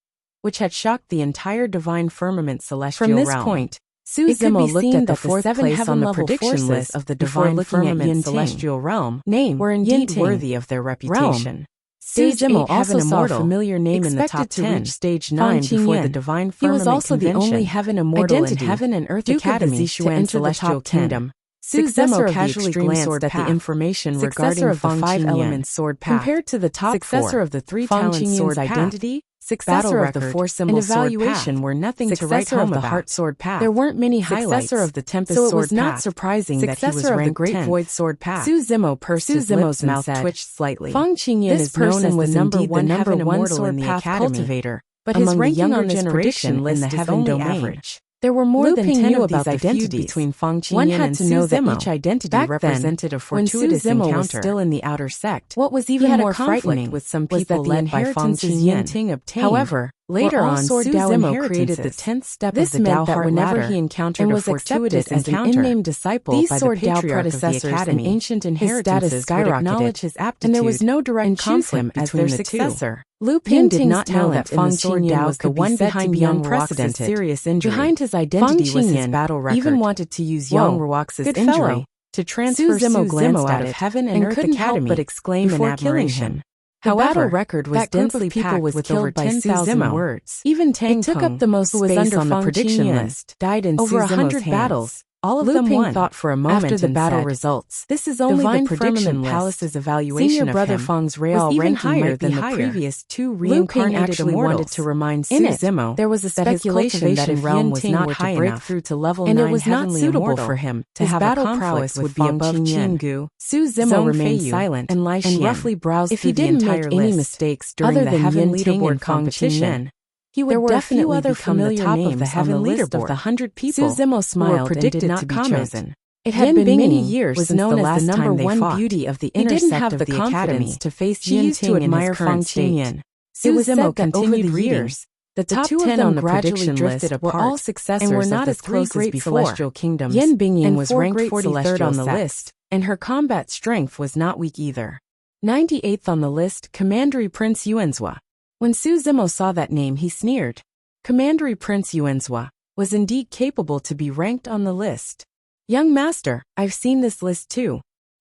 which had shocked the entire Divine Firmament Celestial realm. From this point, Su Zimo looked at the 4th place on the prediction list of the Divine Firmament Celestial realm were indeed worthy of their reputation. Su Zimo also saw a familiar name in the top 10, to reach Stage 9 before the Divine Firmament Convention. He was also the only Heaven Immortal in Heaven and Earth Academy to enter the top Kingdom. Su Zimo casually glanced at the information regarding the 5 Elements Sword Path. Compared to the top 4, successor of the 3 Talent Sword Identity, successor of the 4 Symbol Sword Path, were nothing to write home about. Heart Sword Path. There weren't many highlights. Successor of the Tempest Sword Path. So it was not surprising that he was ranked 10th. The Great Void Sword Path. Su Zimo pursed his lips and mouth twitched slightly. Feng Qingyan is known as the number one Heaven Immortal in the Academy, but his ranking on this prediction list is only average. There were more than 10 of these identities between Feng Qingyan and Su Zimo. Each identity represented a fortuitous encounter. When Su Zimo was still in the outer sect, what was even more frightening with some people led by Feng Qingyan. However, later on, Su Zimo created the 10th step of the Dao Heart whenever he encountered and was accepted as an unnamed disciple by the patriarch of the academy. Ancient inheritances skyrocketed, and there was no direct conflict as their successor. Lu Ping did not know that Feng Qingyan was the one behind Yang Ruox's serious injury. Behind his identity was his battle record. Even wanted to use Yang Ruox's injury to transfer Su Zimo out of Heaven and Earth Academy but exclaim in admiration. However, the battle record was densely packed with over 10,000 words. Even Tang took up the most space on the prediction list. Died in over 100 battles. All of them won. Thought for a moment after the battle results. This is only the prediction palace's evaluation Senior brother Feng's Real even higher than the previous 2 reincarnated immortals. Wanted to remind Su Zimo there was a speculation that if Yin Ting were to break through to level 9 and it was not suitable for him to have battle prowess would be above Qinggu. Su Zimo remained silent and roughly browsed through the entire list. If he didn't make any mistakes during the Heaven Leaderboard competition, he would definitely other familiar names of the Heaven Leaderboard of the 100 people Su Zimo smiled and did not comment. It had been many years since known the last number one beauty of the inner sect of the academy to face Yin Ting in his current state. Su Zimo continued over the years. The top 10 on the prediction list were all successors and were not as close as before. Celestial kingdoms. Yin Bingyin was ranked 43rd on the list, and her combat strength was not weak either. 98th on the list, Commandery Prince Yuanzhua. When Su Zimo saw that name, he sneered. Commandery Prince Yuanzhua was indeed capable to be ranked on the list. Young master, I've seen this list too.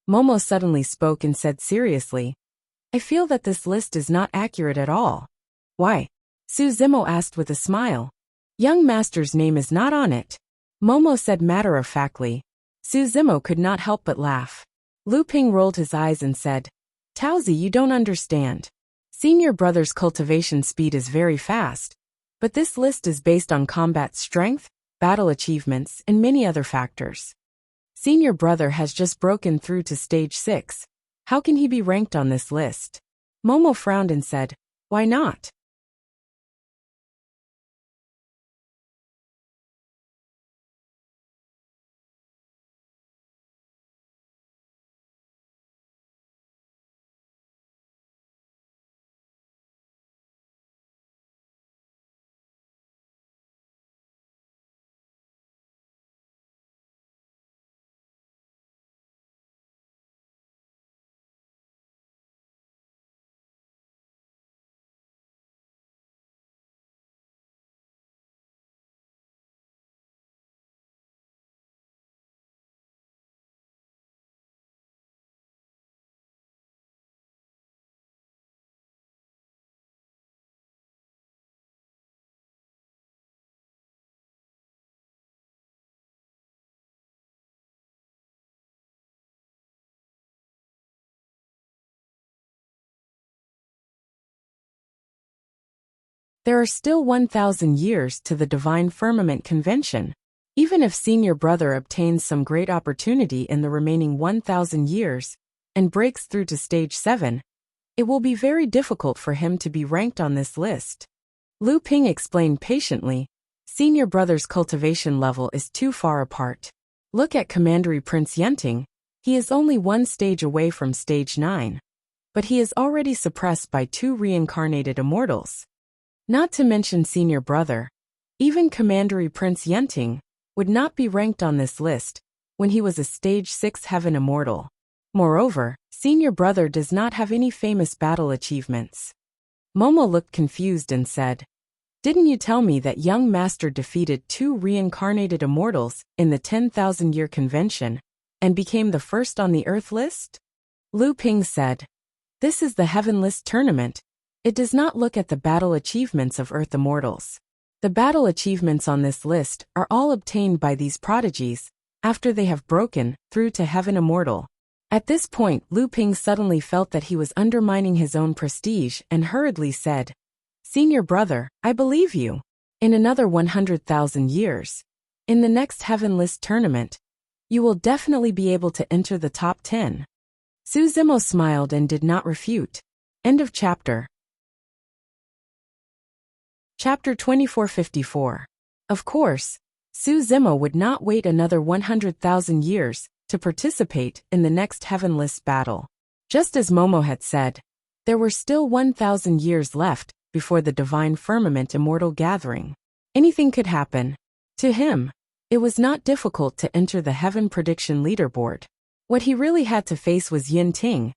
Momo suddenly spoke and said seriously, I feel that this list is not accurate at all. Why? Su Zimo asked with a smile. Young master's name is not on it. Momo said matter-of-factly. Su Zimo could not help but laugh. Lu Ping rolled his eyes and said, Taozi, you don't understand. Senior brother's cultivation speed is very fast, but this list is based on combat strength, battle achievements, and many other factors. Senior brother has just broken through to stage 6. How can he be ranked on this list? Momo frowned and said, Why not? There are still 1,000 years to the Divine Firmament Convention. Even if senior brother obtains some great opportunity in the remaining 1,000 years and breaks through to stage 7, it will be very difficult for him to be ranked on this list. Lu Ping explained patiently, senior brother's cultivation level is too far apart. Look at Commandery Prince Yenting, he is only one stage away from stage 9. But he is already suppressed by 2 reincarnated immortals. Not to mention senior brother, even Commandery Prince Yenting would not be ranked on this list when he was a stage 6 heaven immortal. Moreover, senior brother does not have any famous battle achievements. Momo looked confused and said, "Didn't you tell me that young master defeated 2 reincarnated immortals in the 10,000-year convention and became the first on the Earth list?" Lu Ping said, "This is the Heaven List tournament. It does not look at the battle achievements of Earth immortals. The battle achievements on this list are all obtained by these prodigies after they have broken through to Heaven Immortal." At this point, Lu Ping suddenly felt that he was undermining his own prestige and hurriedly said, "Senior brother, I believe you. In another 100,000 years, in the next Heaven List tournament, you will definitely be able to enter the top 10. Su Zimo smiled and did not refute. End of chapter. Chapter 2454. Of course, Su Zimo would not wait another 100,000 years to participate in the next Heaven List battle. Just as Momo had said, there were still 1,000 years left before the Divine Firmament Immortal Gathering. Anything could happen. To him, it was not difficult to enter the Heaven Prediction Leaderboard. What he really had to face was Yin Ting,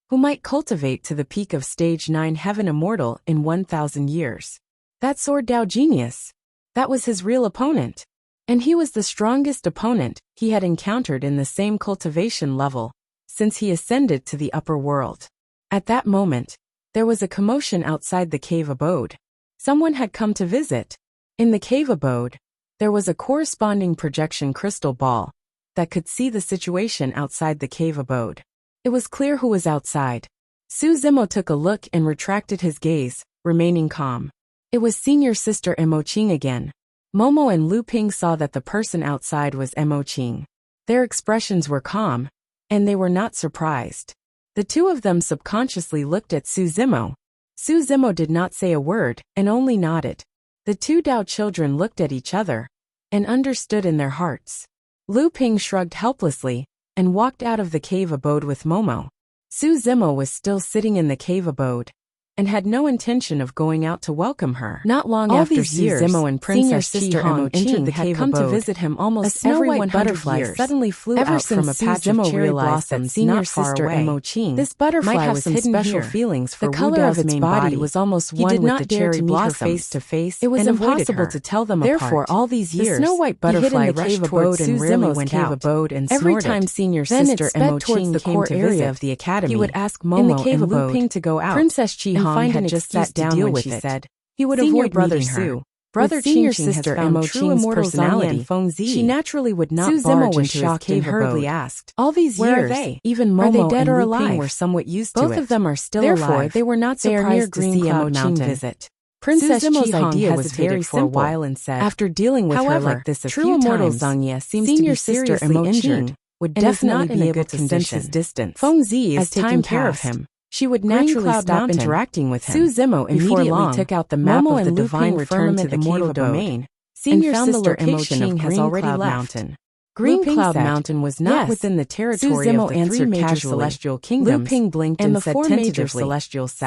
who might cultivate to the peak of Stage 9 Heaven Immortal in 1,000 years. That Sword Dao genius. That was his real opponent. And he was the strongest opponent he had encountered in the same cultivation level since he ascended to the upper world. At that moment, there was a commotion outside the cave abode. Someone had come to visit. In the cave abode, there was a corresponding projection crystal ball that could see the situation outside the cave abode. It was clear who was outside. Su Zimo took a look and retracted his gaze, remaining calm. It was senior sister Mo Qing again. Momo and Lu Ping saw that the person outside was Mo Qing. Their expressions were calm, and they were not surprised. The two of them subconsciously looked at Su Zimo. Su Zimo did not say a word and only nodded. The 2 Dao children looked at each other and understood in their hearts. Lu Ping shrugged helplessly and walked out of the cave abode with Momo. Su Zimo was still sitting in the cave abode and had no intention of going out to welcome her. Not long after Su Zimo and Princess sister Mo entered the cave abode, to visit him almost every 100 butterfly years. Suddenly flew out from a patch of cherry blossoms senior sister Mo Qing. This butterfly might have some special feelings for the color of its body was almost one with the cherry blossoms. Face to face. It was impossible to tell them apart. Therefore, all these years, the snow white butterfly rushed toward Su Zimo's cave abode and snorted. Every time senior sister Mo Qing came to area of the academy, he would ask Momo and Lu Ping to go out. Princess Chi had just sat down when she said he would avoid brother Su. Brother senior sister Mo Qing's personality. She naturally would not barge into his cave and hurriedly asked, "All these years, are they? Even Momo and Lu Ping were somewhat used to it. Both of them are still alive. Therefore, they were not surprised to see Mo Qing visit." Princess Chi's idea was very for a while and said, after dealing with her like this a few times, Zangye seems to be seriously injured, would definitely be able to sense his distance. Feng Zi is taking care of him. She would naturally stop interacting with him. Su Zimo immediately took out the map of the divine firmament immortal domain. Senior sister Mo Qing has already left. Green Cloud Mountain was not within the territory of the 3 major celestial kingdoms. Lu Ping blinked and said tentatively,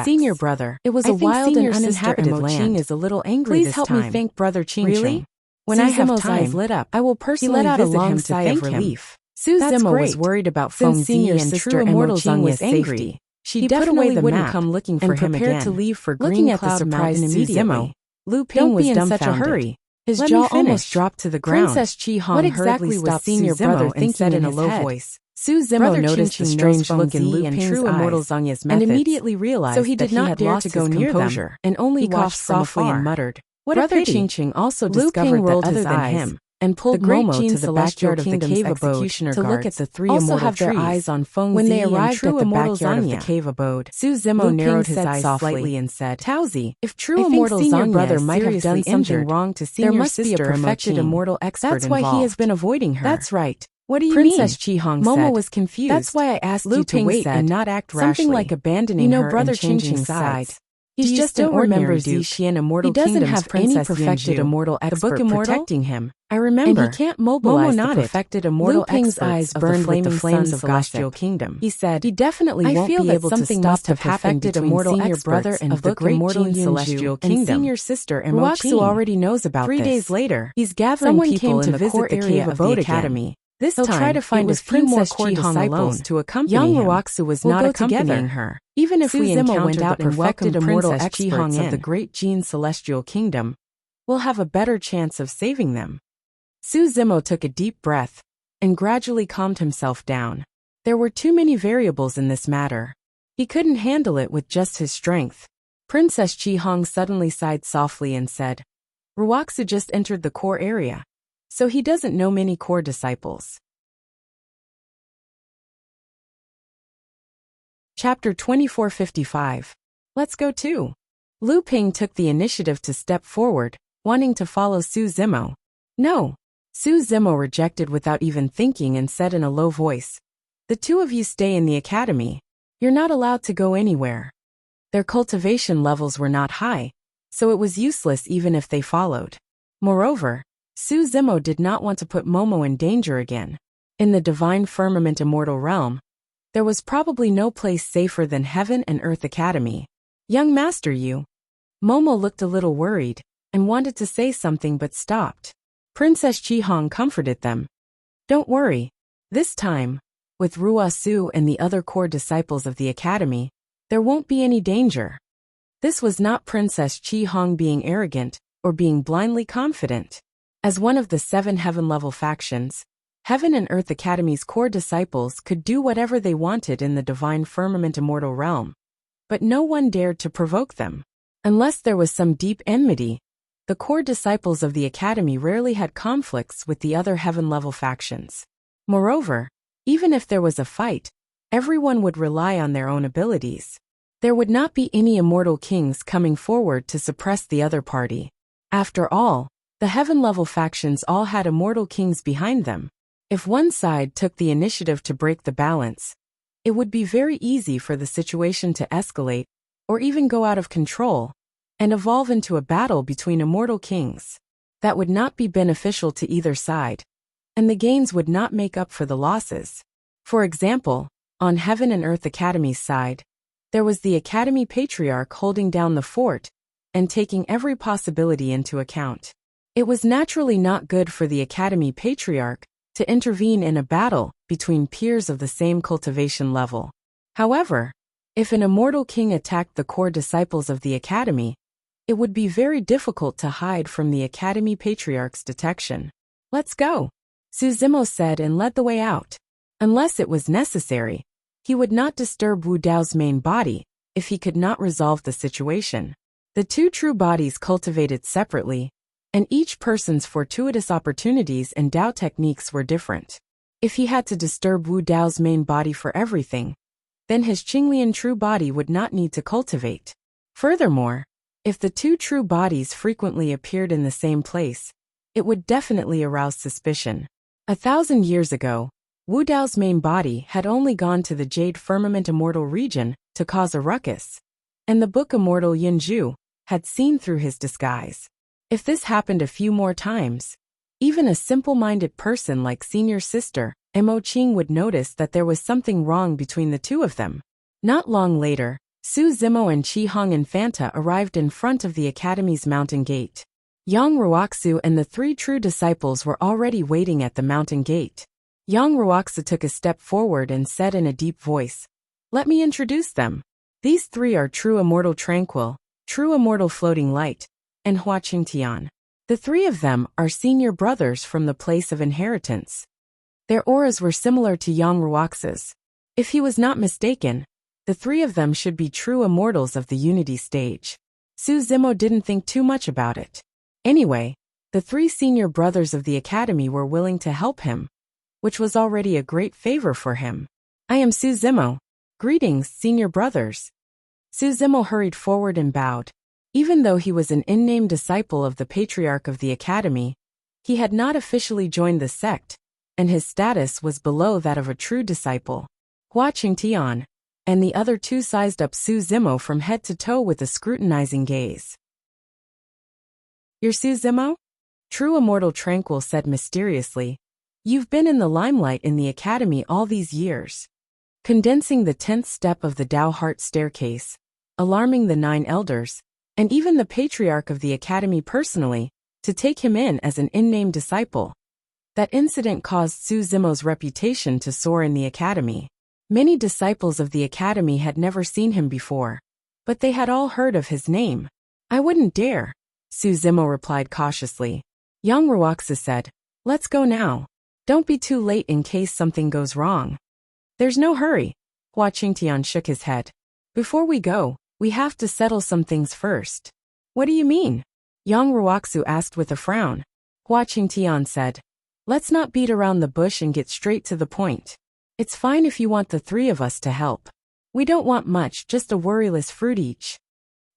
"Senior brother, it was a wild and uninhabited land. Is a little angry this time. Please help me thank Brother Qing. Really? When I have time, lit up, I will personally visit him to thank him." Su Zimo was worried about Feng Zi and true immortal Zangye's safety. She definitely wouldn't come looking for him again. To leave for Green Cloud Mountain immediately. Lu Ping was dumbfounded. Such a hurry. His jaw almost dropped to the ground. Princess Chi Hong hurriedly stopped senior brother and said in a low voice. Su Zimo noticed the strange look in Lu Ping's true immortal Zangye's methods, and immediately realized so he did not dare to go near them, and only watched softly and muttered, "What a pity." Qing also discovered that other than him, and pulled Momo to the backyard of the cave abode to look at the three immortal trees. Also have their eyes on Feng Zi. When they arrived at the backyard of the cave abode, Su Zimo narrowed his eyes softly and said, "Taozi, if true immortal Senior brother might have done something wrong to Senior there must be a perfected immortal expert involved. That's why he has been avoiding her." "That's right. What do you mean?" Princess Qihong said. Momo was confused. "That's why I asked you to wait and not act rashly. Something like abandoning her and changing sides. He's just an ordinary duke. Immortal he doesn't have any perfected immortal expert protecting him. I remember. And he can't mobilize the perfected immortal experts eyes burned with the flames of Celestial Kingdom. He said, he definitely won't be able to stop the perfected immortal brother and the great immortal Celestial Kingdom. Senior sister Wuxia already knows about this. 3 days later, he's gathering people in the core area of the academy. This time, try to find a few more core disciples to accompany him. Young Wuxia was not accompanying her. Even if we encounter the perfected immortal experts of the great Jin Celestial Kingdom, we'll have a better chance of saving them. Su Zimo took a deep breath and gradually calmed himself down. There were too many variables in this matter. He couldn't handle it with just his strength. Princess Qihong suddenly sighed softly and said, "Wuxia just entered the core area, so he doesn't know many core disciples." Chapter 2455. Let's go too. Lu Ping took the initiative to step forward, wanting to follow Su Zimo. "No." Su Zimo rejected without even thinking and said in a low voice, "The two of you stay in the academy. You're not allowed to go anywhere." Their cultivation levels were not high, so it was useless even if they followed. Moreover, Su Zimo did not want to put Momo in danger again. In the Divine Firmament Immortal Realm, there was probably no place safer than Heaven and Earth Academy. "Young Master Yu." Momo looked a little worried and wanted to say something but stopped. Princess Qihong comforted them. "Don't worry. This time, with Ruosu and the other core disciples of the academy, there won't be any danger." This was not Princess Qihong being arrogant or being blindly confident. As one of the 7 heaven-level factions, Heaven and Earth Academy's core disciples could do whatever they wanted in the Divine Firmament Immortal Realm, but no one dared to provoke them. Unless there was some deep enmity, the core disciples of the Academy rarely had conflicts with the other heaven-level factions. Moreover, even if there was a fight, everyone would rely on their own abilities. There would not be any immortal kings coming forward to suppress the other party. After all, the heaven-level factions all had immortal kings behind them. If one side took the initiative to break the balance, it would be very easy for the situation to escalate or even go out of control and evolve into a battle between immortal kings. That would not be beneficial to either side, and the gains would not make up for the losses. For example, on Heaven and Earth Academy's side, there was the Academy Patriarch holding down the fort and taking every possibility into account. It was naturally not good for the Academy Patriarch to intervene in a battle between peers of the same cultivation level. However, if an immortal king attacked the core disciples of the Academy, it would be very difficult to hide from the Academy Patriarch's detection. "Let's go," Su Zimo said and led the way out. Unless it was necessary, he would not disturb Wu Dao's main body if he could not resolve the situation. The two true bodies cultivated separately, and each person's fortuitous opportunities and Dao techniques were different. If he had to disturb Wu Dao's main body for everything, then his Qinglian true body would not need to cultivate. Furthermore, if the two true bodies frequently appeared in the same place, it would definitely arouse suspicion. 1,000 years ago, Wu Dao's main body had only gone to the Jade Firmament Immortal region to cause a ruckus, and the Book Immortal Yunju had seen through his disguise. If this happened a few more times, even a simple-minded person like Senior Sister Mo Qing would notice that there was something wrong between the two of them. Not long later, Su Zimo and Qihong Infanta arrived in front of the Academy's mountain gate. Yang Ruoxu and the 3 true disciples were already waiting at the mountain gate. Yang Ruoxu took a step forward and said in a deep voice, "Let me introduce them. These 3 are True Immortal Tranquil, True Immortal Floating Light, and Hua Qingtian. The 3 of them are senior brothers from the place of inheritance. Their auras were similar to Yang Ruoxu's. If he was not mistaken, the 3 of them should be true immortals of the Unity stage." Su Zimo didn't think too much about it. Anyway, The 3 senior brothers of the academy were willing to help him, which was already a great favor for him. I am Su Zimo. Greetings, senior brothers. Su Zimo hurried forward and bowed. Even though he was an unnamed disciple of the patriarch of the academy, he had not officially joined the sect, and his status was below that of a true disciple. Hua Qingtian and the other 2 sized up Su Zimo from head to toe with a scrutinizing gaze. You're Su Zimo? True Immortal Tranquil said mysteriously. You've been in the limelight in the academy all these years. Condensing the 10th step of the Tao Heart Staircase, alarming the 9 elders, and even the patriarch of the academy personally, to take him in as an unnamed disciple. That incident caused Su Zimo's reputation to soar in the academy. Many disciples of the academy had never seen him before, but they had all heard of his name. I wouldn't dare, Su Zimo replied cautiously. Young Wuxia said, let's go now. Don't be too late in case something goes wrong. There's no hurry. Hua Qingtian shook his head. Before we go, we have to settle some things first. What do you mean? Yang Wuxia asked with a frown. Hua Qingtian said, let's not beat around the bush and get straight to the point. It's fine if you want the 3 of us to help. We don't want much, just a worryless fruit each.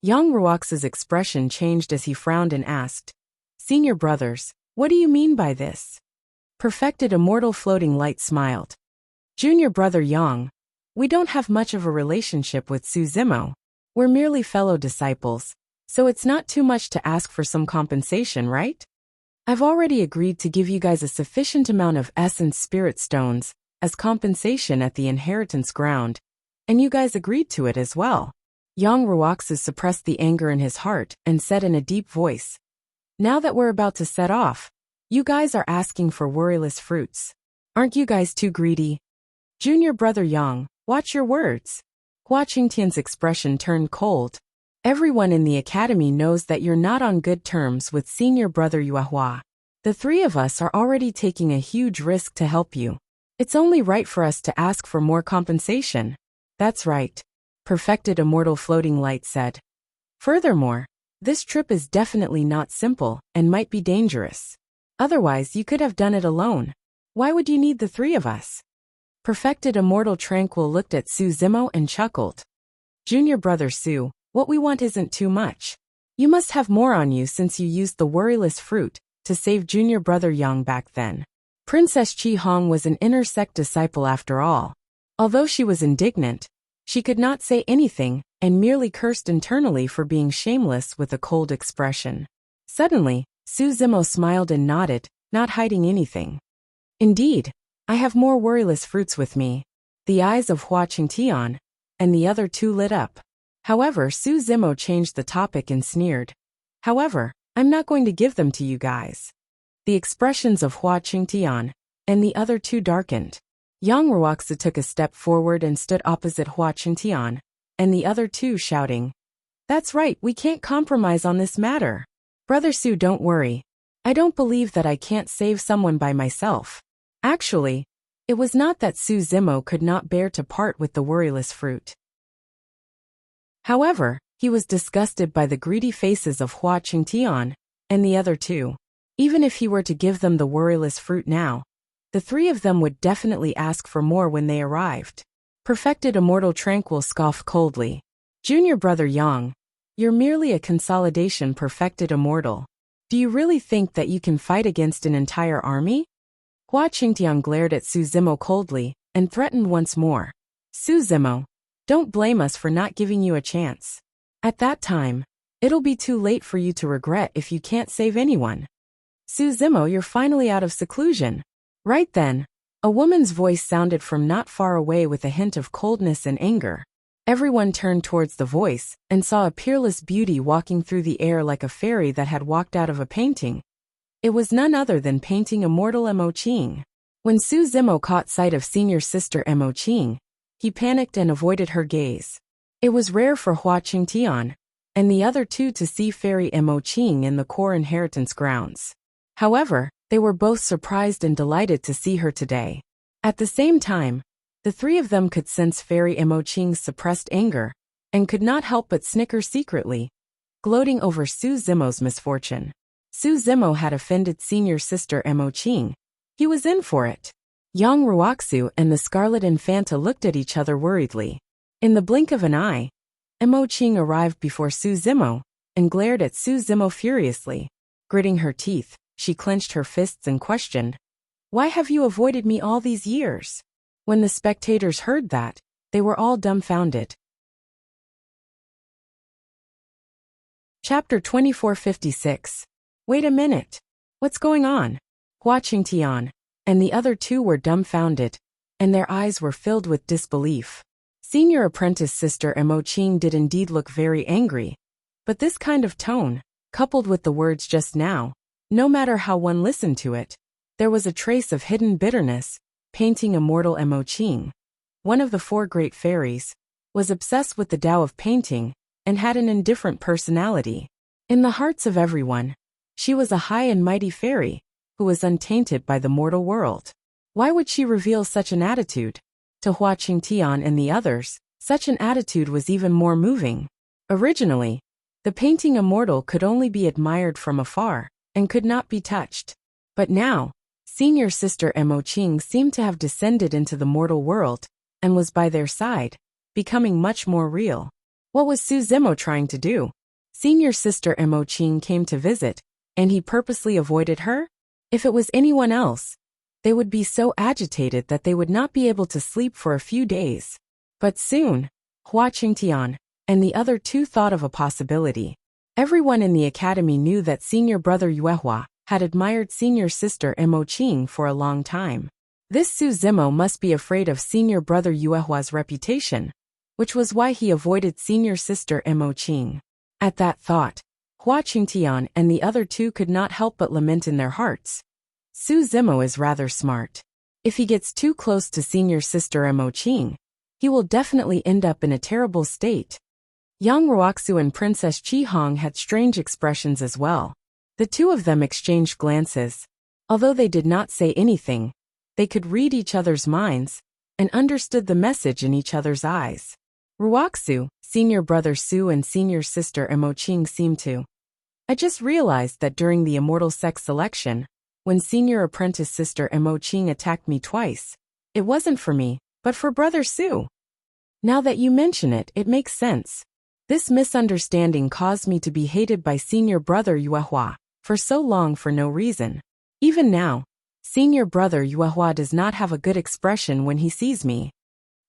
Young Wuxia's expression changed as he frowned and asked, Senior brothers, what do you mean by this? Perfected Immortal Floating Light smiled. Junior brother Yang, we don't have much of a relationship with Su Zimo. We're merely fellow disciples, so it's not too much to ask for some compensation, right? I've already agreed to give you guys a sufficient amount of essence spirit stones as compensation at the inheritance ground, and you guys agreed to it as well. Yang Wuxia suppressed the anger in his heart and said in a deep voice, now that we're about to set off, you guys are asking for worryless fruits. Aren't you guys too greedy? Junior brother Yang, watch your words. Hua Qingtian's expression turned cold. Everyone in the academy knows that you're not on good terms with senior brother Yuehua. The 3 of us are already taking a huge risk to help you. It's only right for us to ask for more compensation. That's right. Perfected Immortal Floating Light said. Furthermore, this trip is definitely not simple and might be dangerous. Otherwise, you could have done it alone. Why would you need the 3 of us? Perfected Immortal Tranquil looked at Su Zimo and chuckled. Junior brother Su, what we want isn't too much. You must have more on you since you used the worryless fruit to save junior brother Yang back then. Princess Chi Hong was an inner sect disciple after all. Although she was indignant, she could not say anything and merely cursed internally for being shameless with a cold expression. Suddenly, Su Zimo smiled and nodded, not hiding anything. Indeed, I have more worryless fruits with me. The eyes of Hua Qingtian and the other 2 lit up. However, Su Zimo changed the topic and sneered. However, I'm not going to give them to you guys. The expressions of Hua Qingtian and the other 2 darkened. Yang Wuxia took a step forward and stood opposite Hua Qingtian and the other 2 shouting, that's right, we can't compromise on this matter. Brother Su, don't worry. I don't believe that I can't save someone by myself. Actually, it was not that Su Zimo could not bear to part with the worryless fruit. However, he was disgusted by the greedy faces of Hua Qingtian and the other 2. Even if he were to give them the worryless fruit now, the 3 of them would definitely ask for more when they arrived. Perfected Immortal Tranquil scoffed coldly. Junior brother Yang, you're merely a consolidation perfected immortal. Do you really think that you can fight against an entire army? Hua Qingtian glared at Su Zimo coldly and threatened once more. Su Zimo, don't blame us for not giving you a chance. At that time, it'll be too late for you to regret if you can't save anyone. Su Zimo, you're finally out of seclusion. Right then, a woman's voice sounded from not far away with a hint of coldness and anger. Everyone turned towards the voice and saw a peerless beauty walking through the air like a fairy that had walked out of a painting. It was none other than painting immortal Mo Qing. When Su Zimo caught sight of senior sister Mo Qing, he panicked and avoided her gaze. It was rare for Hua Qingtian and the other 2 to see fairy Mo Qing in the core inheritance grounds. However, they were both surprised and delighted to see her today. At the same time, the 3 of them could sense fairy Mo Qing's suppressed anger and could not help but snicker secretly, gloating over Su Zimo's misfortune. Su Zimo had offended senior sister Mo Qing. He was in for it. Yang Ruoxu and the Scarlet Infanta looked at each other worriedly. In the blink of an eye, Mo Qing arrived before Su Zimo and glared at Su Zimo furiously. Gritting her teeth, she clenched her fists and questioned, "Why have you avoided me all these years?" When the spectators heard that, they were all dumbfounded. Chapter 2456. Wait a minute. What's going on? Hua Qingtian and the other two were dumbfounded, and their eyes were filled with disbelief. Senior apprentice sister Mo Qing did indeed look very angry, but this kind of tone, coupled with the words just now, no matter how one listened to it, there was a trace of hidden bitterness, painting immortal Mo Qing, one of the four great fairies, was obsessed with the Tao of painting and had an indifferent personality. In the hearts of everyone, she was a high and mighty fairy who was untainted by the mortal world. Why would she reveal such an attitude? To Hua Qingtian and the others, such an attitude was even more moving. Originally, the painting immortal could only be admired from afar and could not be touched. But now, senior sister Mo Qing seemed to have descended into the mortal world and was by their side, becoming much more real. What was Su Zimo trying to do? Senior sister Mo Qing came to visit, and he purposely avoided her? If it was anyone else, they would be so agitated that they would not be able to sleep for a few days. But soon, Hua Qingtian and the other two thought of a possibility. Everyone in the academy knew that senior brother Yuehua had admired senior sister Mo Qing for a long time. This Su Zimo must be afraid of senior brother Yuehua's reputation, which was why he avoided senior sister Mo Qing. At that thought, Hua Qingtian and the other two could not help but lament in their hearts. Su Zimo is rather smart. If he gets too close to senior sister Mo Qing, he will definitely end up in a terrible state. Yang Ruoxu and Princess Qi Hong had strange expressions as well. The two of them exchanged glances. Although they did not say anything, they could read each other's minds and understood the message in each other's eyes. Ruoxu, senior brother Su and senior sister Mo Qing seemed to. I just realized that during the immortal sex selection, when senior apprentice sister Mo Qing attacked me twice, it wasn't for me, but for brother Su. Now that you mention it, it makes sense. This misunderstanding caused me to be hated by senior brother Yuehua for so long for no reason. Even now, senior brother Yuehua does not have a good expression when he sees me.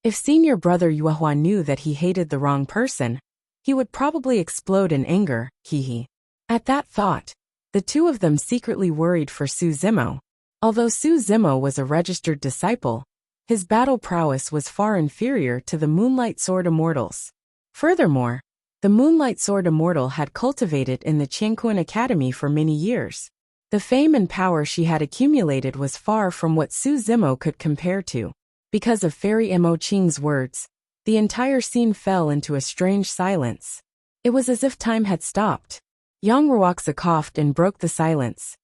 If senior brother Yuehua knew that he hated the wrong person, he would probably explode in anger, hehe. At that thought, the two of them secretly worried for Su Zimo. Although Su Zimo was a registered disciple, his battle prowess was far inferior to the Moonlight Sword Immortals. Furthermore, the Moonlight Sword Immortal had cultivated in the Qianquan Academy for many years. The fame and power she had accumulated was far from what Su Zimo could compare to. Because of Fairy Mo Qing's words, the entire scene fell into a strange silence. It was as if time had stopped. Yang Ruoxu coughed and broke the silence.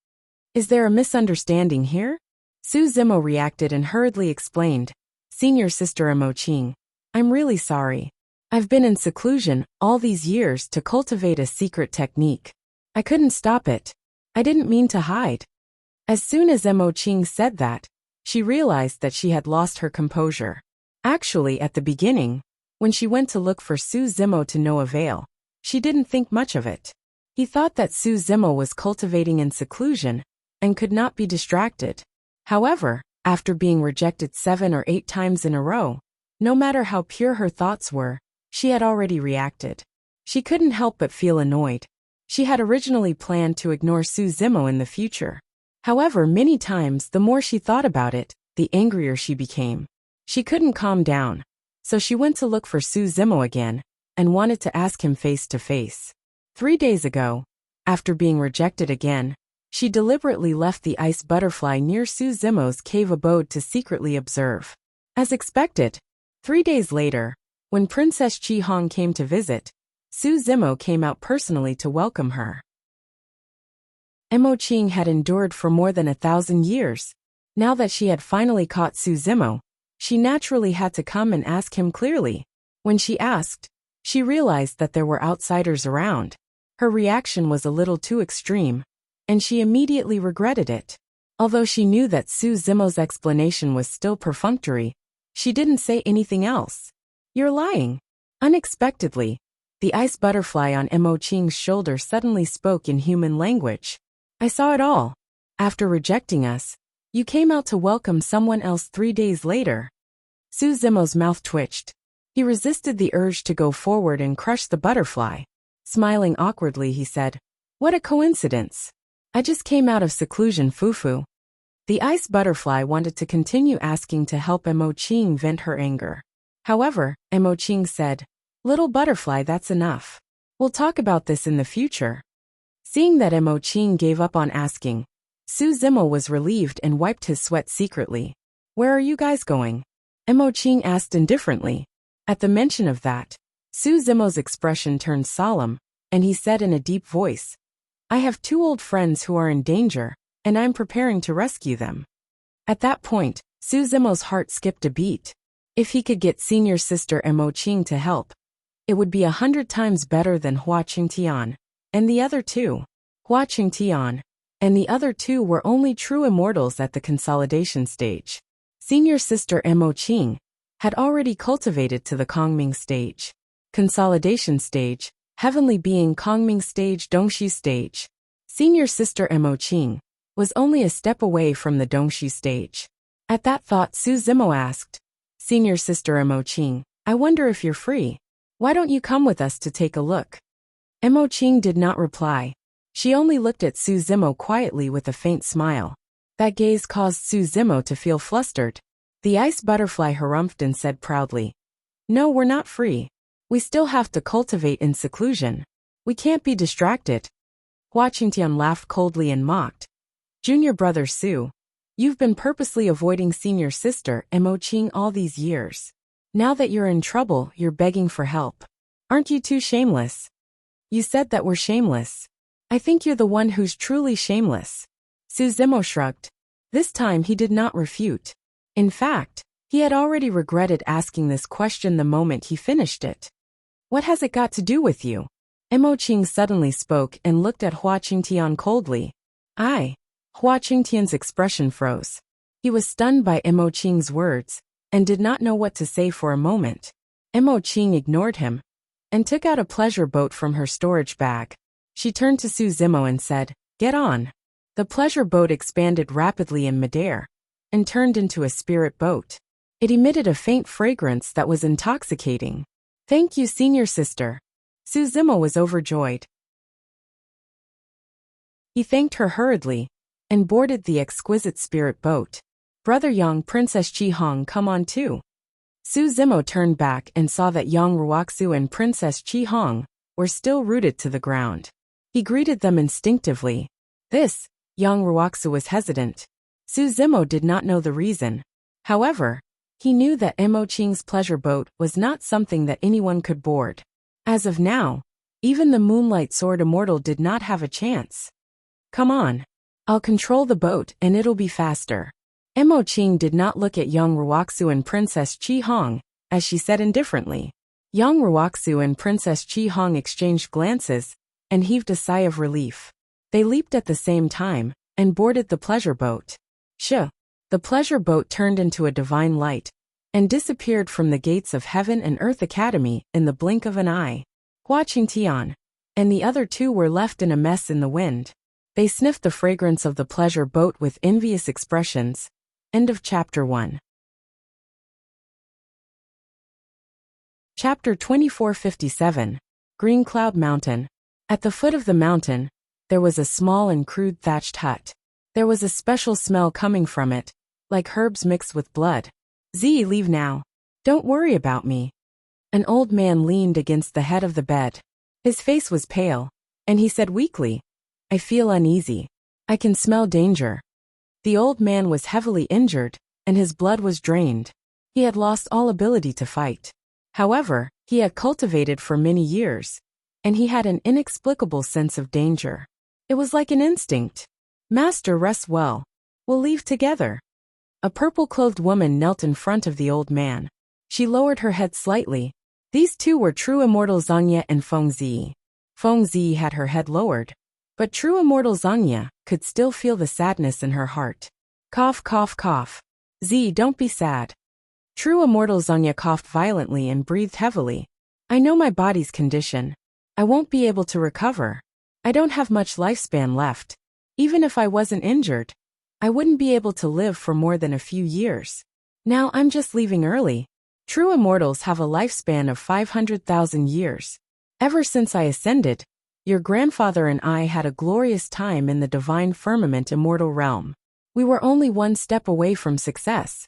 Is there a misunderstanding here? Su Zimo reacted and hurriedly explained. Senior sister Mo Qing, I'm really sorry. I've been in seclusion all these years to cultivate a secret technique. I couldn't stop it. I didn't mean to hide. As soon as Mo Qing said that, she realized that she had lost her composure. Actually, at the beginning, when she went to look for Su Zimo to no avail, she didn't think much of it. He thought that Su Zimo was cultivating in seclusion and could not be distracted. However, after being rejected 7 or 8 times in a row, no matter how pure her thoughts were, she had already reacted. She couldn't help but feel annoyed. She had originally planned to ignore Su Zimo in the future. However, many times the more she thought about it, the angrier she became. She couldn't calm down, so she went to look for Su Zimo again and wanted to ask him face to face. 3 days ago, after being rejected again, she deliberately left the ice butterfly near Su Zimo's cave abode to secretly observe. As expected, 3 days later, when Princess Qi Hong came to visit, Su Zimo came out personally to welcome her. Mo Qing had endured for more than 1,000 years. Now that she had finally caught Su Zimo, she naturally had to come and ask him clearly. When she asked, she realized that there were outsiders around. Her reaction was a little too extreme, and she immediately regretted it. Although she knew that Su Zimo's explanation was still perfunctory, she didn't say anything else. You're lying. Unexpectedly, the ice butterfly on Mo Qing's shoulder suddenly spoke in human language. I saw it all. After rejecting us, you came out to welcome someone else 3 days later. Su Zimo's mouth twitched. He resisted the urge to go forward and crush the butterfly. Smiling awkwardly, he said, "What a coincidence. I just came out of seclusion, Fufu." The ice butterfly wanted to continue asking to help Mo Qing vent her anger. However, Mo Qing said, "Little butterfly, that's enough. We'll talk about this in the future." Seeing that Mo Qing gave up on asking, Su Zimo was relieved and wiped his sweat secretly. "Where are you guys going?" Mo Qing asked indifferently. At the mention of that, Su Zimo's expression turned solemn, and he said in a deep voice, "I have 2 old friends who are in danger, and I'm preparing to rescue them." At that point, Su Zimo's heart skipped a beat. If he could get senior sister Mo Qing to help, it would be 100 times better than Hua Qingtian and the other 2. Hua Qingtian and the other 2 were only true immortals at the consolidation stage. Senior sister Mo Qing had already cultivated to the Kongming stage. Consolidation stage, heavenly being Kongming stage, Dongxi stage. Senior sister Mo Qing was only a step away from the Dongxi stage. At that thought, Su Zimo asked, "Senior sister Mo Qing, I wonder if you're free. Why don't you come with us to take a look?" Mo Qing did not reply. She only looked at Su Zimo quietly with a faint smile. That gaze caused Su Zimo to feel flustered. The ice butterfly harumphed and said proudly, "No, we're not free. We still have to cultivate in seclusion. We can't be distracted." Hua Qingtian laughed coldly and mocked. "Junior brother Su, you've been purposely avoiding senior sister Mo Qing all these years. Now that you're in trouble, you're begging for help. Aren't you too shameless?" "You said that we're shameless. I think you're the one who's truly shameless." Su Zimo shrugged. This time he did not refute. In fact, he had already regretted asking this question the moment he finished it. "What has it got to do with you?" Mo Qing suddenly spoke and looked at Hua Qingtian coldly. Hua Qingtian's expression froze. He was stunned by Mo Qing's words and did not know what to say for a moment. Mo Qing ignored him and took out a pleasure boat from her storage bag. She turned to Su Zimo and said, "Get on." The pleasure boat expanded rapidly in midair and turned into a spirit boat. It emitted a faint fragrance that was intoxicating. "Thank you, senior sister." Su Zimo was overjoyed. He thanked her hurriedly and boarded the exquisite spirit boat. "Brother Yang, Princess Chi Hong, come on too." Su Zimo turned back and saw that Yang Ruoxu and Princess Chi Hong were still rooted to the ground. He greeted them instinctively. Yang Ruoxu was hesitant. Su Zimo did not know the reason. However, he knew that Mo Qing's pleasure boat was not something that anyone could board. As of now, even the Moonlight Sword Immortal did not have a chance. "Come on. I'll control the boat and it'll be faster." Mo Qing did not look at Yang Ruoxu and Princess Chi Hong, as she said indifferently. Yang Ruoxu and Princess Chi Hong exchanged glances and heaved a sigh of relief. They leaped at the same time and boarded the pleasure boat. The pleasure boat turned into a divine light and disappeared from the gates of Heaven and Earth Academy in the blink of an eye. Hua Qingtian and the other 2 were left in a mess in the wind. They sniffed the fragrance of the pleasure boat with envious expressions. End of Chapter 1. Chapter 2457. Green Cloud Mountain. At the foot of the mountain, there was a small and crude thatched hut. There was a special smell coming from it, like herbs mixed with blood. Leave now. Don't worry about me." An old man leaned against the head of the bed. His face was pale, and he said weakly, "I feel uneasy. I can smell danger." The old man was heavily injured, and his blood was drained. He had lost all ability to fight. However, he had cultivated for many years, and he had an inexplicable sense of danger. It was like an instinct. "Master, rest well. We'll leave together." A purple-clothed woman knelt in front of the old man. She lowered her head slightly. These 2 were true immortal Zhang Ye and Feng Zi. Feng Zi had her head lowered, But true immortal Zangya could still feel the sadness in her heart. Cough, cough, cough. Z, don't be sad. True immortal Zangya coughed violently and breathed heavily. I know my body's condition. I won't be able to recover. I don't have much lifespan left. Even if I wasn't injured, I wouldn't be able to live for more than a few years. Now I'm just leaving early. True immortals have a lifespan of 500,000 years. Ever since I ascended, your grandfather and I had a glorious time in the divine firmament immortal realm. We were only one step away from success.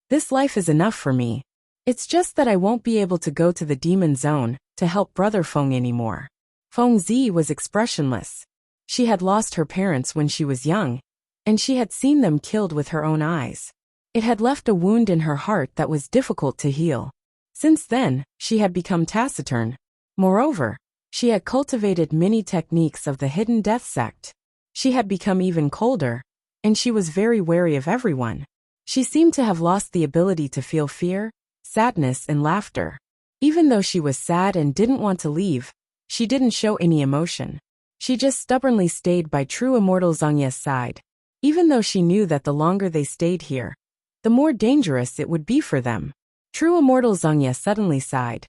This life is enough for me. It's just that I won't be able to go to the demon zone to help Brother Feng anymore. Feng Zi was expressionless. She had lost her parents when she was young, and she had seen them killed with her own eyes. It had left a wound in her heart that was difficult to heal. Since then, she had become taciturn. Moreover, she had cultivated many techniques of the hidden death sect. She had become even colder, and she was very wary of everyone. She seemed to have lost the ability to feel fear, sadness, and laughter. Even though she was sad and didn't want to leave, she didn't show any emotion. She just stubbornly stayed by true immortal Zangya's side, even though she knew that the longer they stayed here, the more dangerous it would be for them. True immortal Zangya suddenly sighed.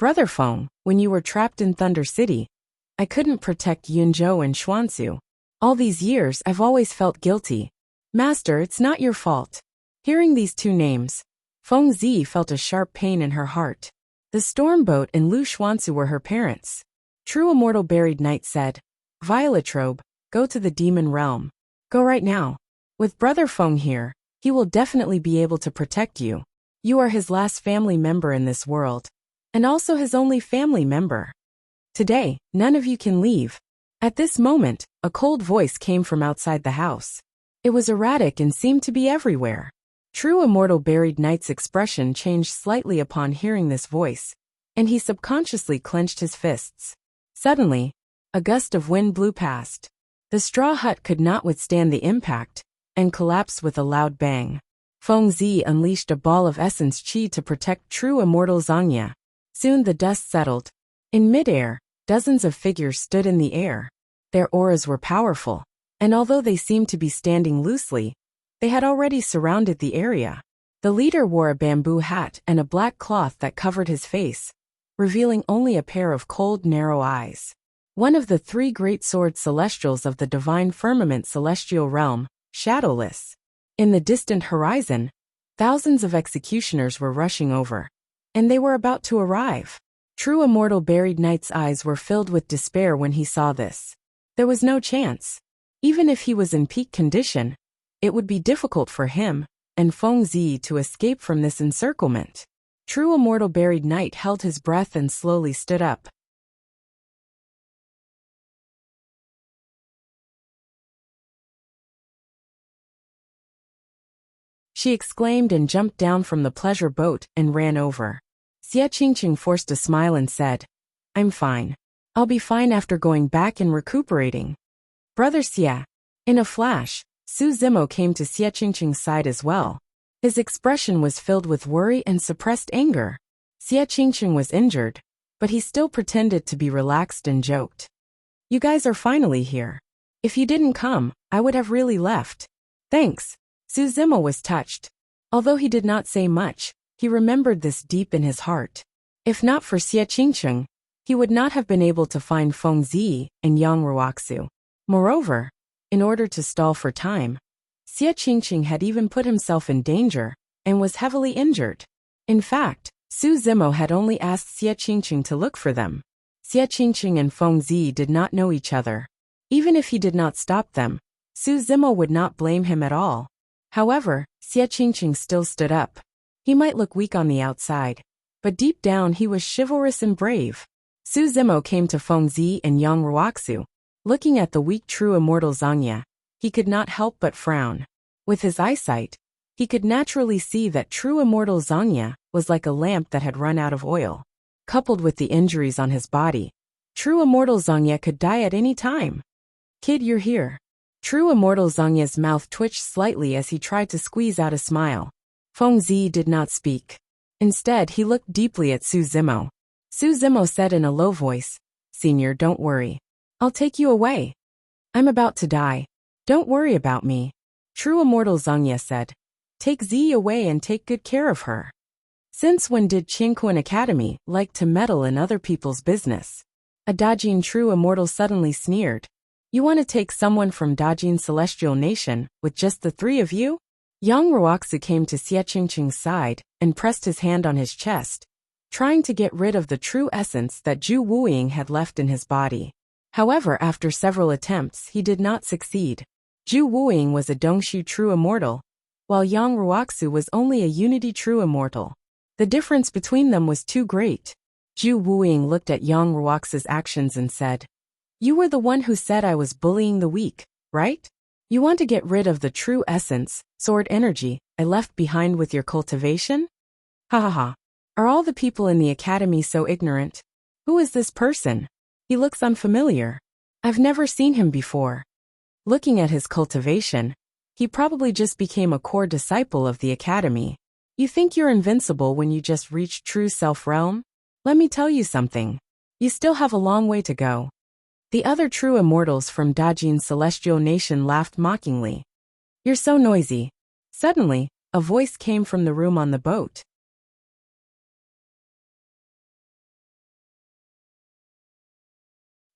Brother Feng, when you were trapped in Thunder City, I couldn't protect Yunzhou and Xuanzu. All these years I've always felt guilty. Master, it's not your fault. Hearing these two names, Feng Zi felt a sharp pain in her heart. The Stormboat and Lu Xuanzu were her parents. True immortal buried knight said, Violetrobe, go to the demon realm. Go right now. With Brother Feng here, he will definitely be able to protect you. You are his last family member in this world, and also his only family member. Today, none of you can leave. At this moment, a cold voice came from outside the house. It was erratic and seemed to be everywhere. True immortal buried knight's expression changed slightly upon hearing this voice, and he subconsciously clenched his fists. Suddenly, a gust of wind blew past. The straw hut could not withstand the impact, and collapsed with a loud bang. Feng Zi unleashed a ball of essence qi to protect true immortal Zangya. Soon the dust settled. In midair, dozens of figures stood in the air. Their auras were powerful, and although they seemed to be standing loosely, they had already surrounded the area. The leader wore a bamboo hat and a black cloth that covered his face, revealing only a pair of cold, narrow eyes. One of the three great sword celestials of the divine firmament celestial realm, shadowless. In the distant horizon, thousands of executioners were rushing over, and they were about to arrive. True immortal buried knight's eyes were filled with despair when he saw this. There was no chance. Even if he was in peak condition, it would be difficult for him and Feng Zi to escape from this encirclement. True immortal buried knight held his breath and slowly stood up. She exclaimed and jumped down from the pleasure boat and ran over. Xie Qingqing forced a smile and said, I'm fine. I'll be fine after going back and recuperating. Brother Xie. In a flash, Su Zimo came to Xie Qingqing's side as well. His expression was filled with worry and suppressed anger. Xie Qingqing was injured, but he still pretended to be relaxed and joked. You guys are finally here. If you didn't come, I would have really left. Thanks. Su Zimo was touched. Although he did not say much, he remembered this deep in his heart. If not for Xie Qingqing, he would not have been able to find Feng Zi and Yang Ruoxu. Moreover, in order to stall for time, Xie Qingqing had even put himself in danger and was heavily injured. In fact, Su Zimo had only asked Xie Qingqing to look for them. Xie Qingqing and Feng Zi did not know each other. Even if he did not stop them, Su Zimo would not blame him at all. However, Xie Qingqing still stood up. He might look weak on the outside, but deep down he was chivalrous and brave. Su Zimo came to Feng Zi and Yang Ruoxu. Looking at the weak true immortal Zangya, he could not help but frown. With his eyesight, he could naturally see that true immortal Zangya was like a lamp that had run out of oil. Coupled with the injuries on his body, true immortal Zangya could die at any time. Kid, you're here. True immortal Zangya's mouth twitched slightly as he tried to squeeze out a smile. Feng Zi did not speak. Instead, he looked deeply at Su Zimo. Su Zimo said in a low voice, Senior, don't worry. I'll take you away. I'm about to die. Don't worry about me. True immortal Zhongye said. Take Z away and take good care of her. Since when did Qingquan Academy like to meddle in other people's business? A Dajin true immortal suddenly sneered. You want to take someone from Dajin's celestial nation with just the three of you? Yang Ruoxu came to Xie Qingqing's side and pressed his hand on his chest, trying to get rid of the true essence that Zhu Wuying had left in his body. However, after several attempts, he did not succeed. Zhu Wuying was a Dongshu true immortal, while Yang Ruoxu was only a Unity true immortal. The difference between them was too great. Zhu Wuying looked at Yang Ruoxu's actions and said, You were the one who said I was bullying the weak, right? You want to get rid of the true essence, sword energy, I left behind with your cultivation? Ha ha ha. Are all the people in the academy so ignorant? Who is this person? He looks unfamiliar. I've never seen him before. Looking at his cultivation, he probably just became a core disciple of the academy. You think you're invincible when you just reached true self-realm? Let me tell you something. You still have a long way to go. The other true immortals from Dajin's celestial nation laughed mockingly. You're so noisy. Suddenly, a voice came from the room on the boat.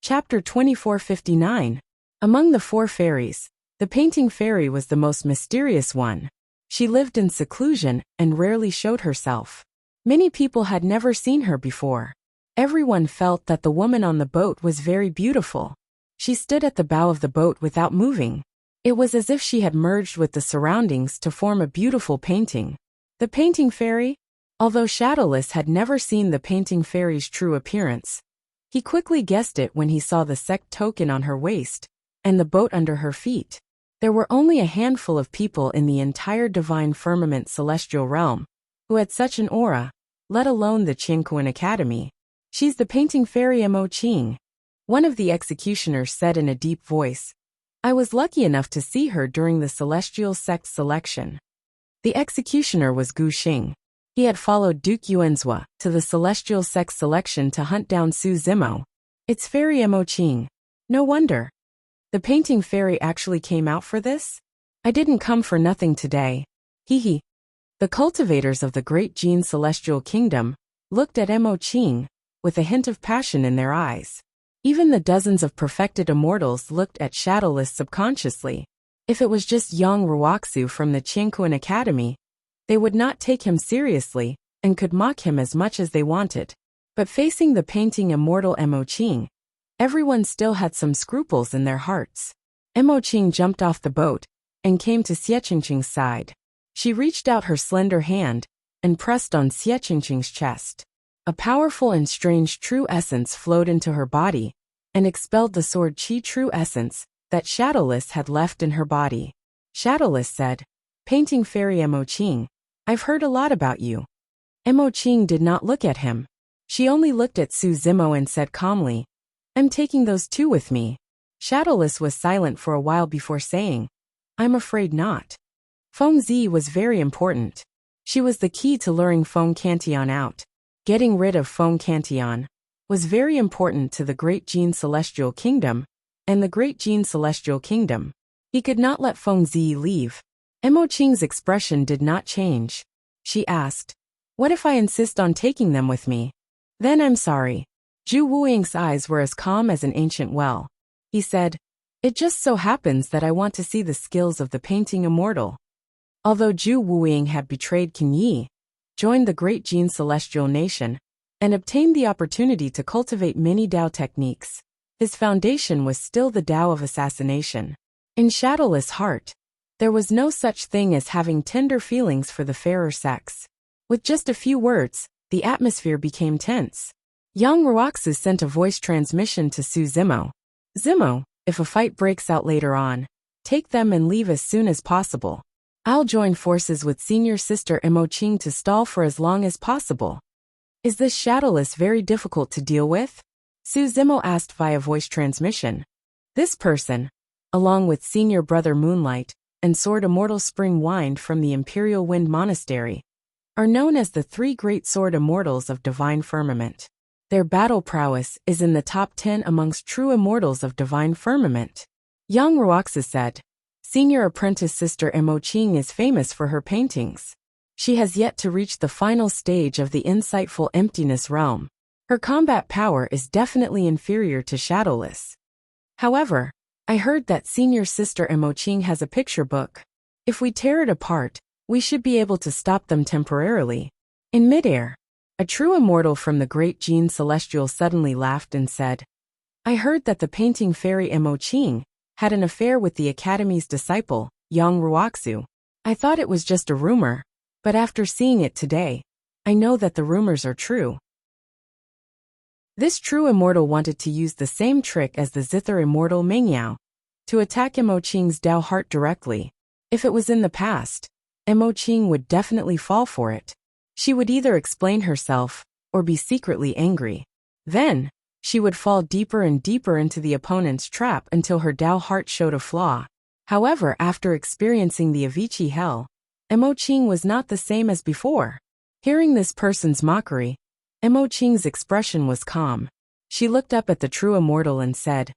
Chapter 2459. Among the four fairies, the painting fairy was the most mysterious one. She lived in seclusion and rarely showed herself. Many people had never seen her before. Everyone felt that the woman on the boat was very beautiful. She stood at the bow of the boat without moving. It was as if she had merged with the surroundings to form a beautiful painting. The painting fairy? Although Shadowless had never seen the painting fairy's true appearance, he quickly guessed it when he saw the sect token on her waist and the boat under her feet. There were only a handful of people in the entire divine firmament celestial realm who had such an aura, let alone the Qingquan Academy. She's the painting fairy Mo Qing. One of the executioners said in a deep voice. I was lucky enough to see her during the celestial sect selection. The executioner was Gu Xing. He had followed Duke Yuanzhua to the celestial sect selection to hunt down Su Zimo. It's fairy Mo Qing. No wonder. The painting fairy actually came out for this? I didn't come for nothing today. Hee hee. The cultivators of the great Jin celestial kingdom looked at Mo Qing with a hint of passion in their eyes. Even the dozens of perfected immortals looked at Shadowless subconsciously. If it was just Yang Ruoxu from the Qingquan Academy, they would not take him seriously and could mock him as much as they wanted. But facing the painting immortal Mo Qing, everyone still had some scruples in their hearts. Mo Qing jumped off the boat and came to Xie Qingqing's side. She reached out her slender hand and pressed on Xie Qingqing's chest. A powerful and strange true essence flowed into her body and expelled the sword chi true essence that Shadowless had left in her body. Shadowless said, Painting fairy Mo Qing, I've heard a lot about you. Mo Qing did not look at him. She only looked at Su Zimo and said calmly, I'm taking those two with me. Shadowless was silent for a while before saying, I'm afraid not. Feng Zi was very important. She was the key to luring Feng Cantillon out. Getting rid of Feng Cantillon was very important to the Great Jin Celestial Kingdom and the Great Jin Celestial Kingdom. He could not let Feng Zi leave. Mo Qing's expression did not change. She asked, What if I insist on taking them with me? Then I'm sorry. Zhu Wuying's eyes were as calm as an ancient well. He said, It just so happens that I want to see the skills of the painting immortal. Although Zhu Wuying had betrayed Qin Yi, joined the Great Jin Celestial Nation, and obtained the opportunity to cultivate many Dao techniques, his foundation was still the Dao of assassination. In Shadowless' heart, there was no such thing as having tender feelings for the fairer sex. With just a few words, the atmosphere became tense. Yang Ruoxu sent a voice transmission to Su Zimo. Zimo, if a fight breaks out later on, take them and leave as soon as possible. I'll join forces with senior sister Mo Qing to stall for as long as possible. Is this Shadowless very difficult to deal with? Su Zimo asked via voice transmission. This person, along with senior brother Moonlight and Sword Immortal Spring Wind from the Imperial Wind Monastery, are known as the three great sword immortals of Divine Firmament. Their battle prowess is in the top 10 amongst true immortals of Divine Firmament. Yang Ruoxia said. Senior apprentice sister Mo Qing is famous for her paintings. She has yet to reach the final stage of the insightful emptiness realm. Her combat power is definitely inferior to Shadowless. However, I heard that senior sister Mo Qing has a picture book. If we tear it apart, we should be able to stop them temporarily. In midair, a true immortal from the great Gene Celestial suddenly laughed and said, I heard that the painting fairy Mo Qing had an affair with the Academy's disciple, Yang Ruoxia. I thought it was just a rumor, but after seeing it today, I know that the rumors are true. This true immortal wanted to use the same trick as the zither immortal Mengyao to attack Mo Qing's Dao heart directly. If it was in the past, Mo Qing would definitely fall for it. She would either explain herself or be secretly angry. Then, she would fall deeper and deeper into the opponent's trap until her Dao heart showed a flaw. However, after experiencing the Avicii hell, Mo Qing was not the same as before. Hearing this person's mockery, Mo Qing's expression was calm. She looked up at the true immortal and said,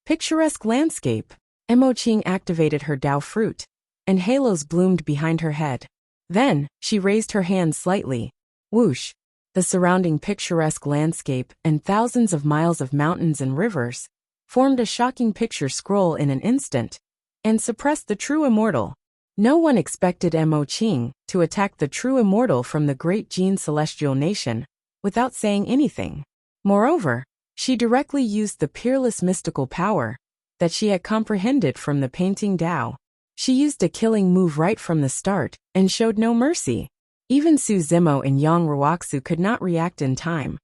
Picturesque landscape. Mo Qing activated her Dao fruit, and halos bloomed behind her head. Then, she raised her hand slightly. Whoosh! The surrounding picturesque landscape and thousands of miles of mountains and rivers formed a shocking picture scroll in an instant and suppressed the true immortal. No one expected Mo Qing to attack the true immortal from the great Gene Celestial Nation without saying anything. Moreover, she directly used the peerless mystical power that she had comprehended from the painting Dao. She used a killing move right from the start and showed no mercy. Even Su Zimo and Yang Ruoxia could not react in time,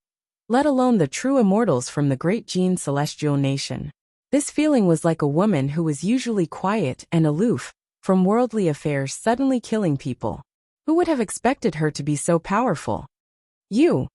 let alone the true immortals from the great Gene Celestial Nation. This feeling was like a woman who was usually quiet and aloof from worldly affairs suddenly killing people. Who would have expected her to be so powerful? You.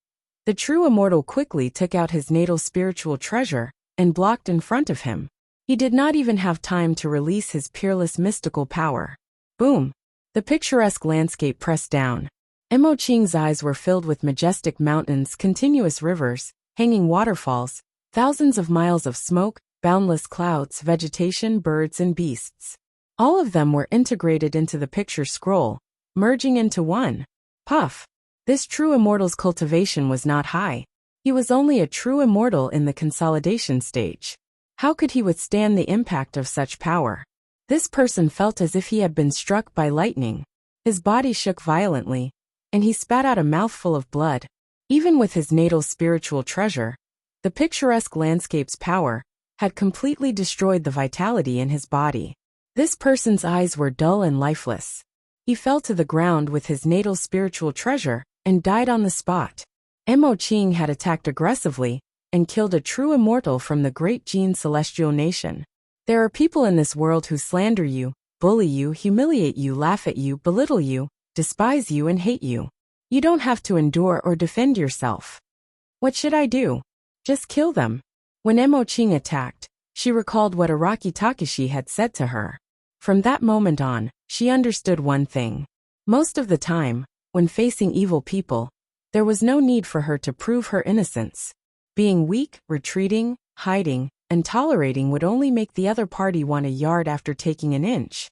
The true immortal quickly took out his natal spiritual treasure and blocked in front of him. He did not even have time to release his peerless mystical power. Boom! The picturesque landscape pressed down. Mo Qing's eyes were filled with majestic mountains, continuous rivers, hanging waterfalls, thousands of miles of smoke, boundless clouds, vegetation, birds and beasts. All of them were integrated into the picture scroll, merging into one. Puff! This true immortal's cultivation was not high. He was only a true immortal in the consolidation stage. How could he withstand the impact of such power? This person felt as if he had been struck by lightning. His body shook violently, and he spat out a mouthful of blood. Even with his natal spiritual treasure, the picturesque landscape's power had completely destroyed the vitality in his body. This person's eyes were dull and lifeless. He fell to the ground with his natal spiritual treasure and died on the spot. Mo Qing had attacked aggressively and killed a true immortal from the great Gene Celestial Nation. There are people in this world who slander you, bully you, humiliate you, laugh at you, belittle you, despise you and hate you. You don't have to endure or defend yourself. What should I do? Just kill them. When Mo Qing attacked, she recalled what Araki Takashi had said to her. From that moment on, she understood one thing. Most of the time, when facing evil people, there was no need for her to prove her innocence. Being weak, retreating, hiding, and tolerating would only make the other party want a yard after taking an inch.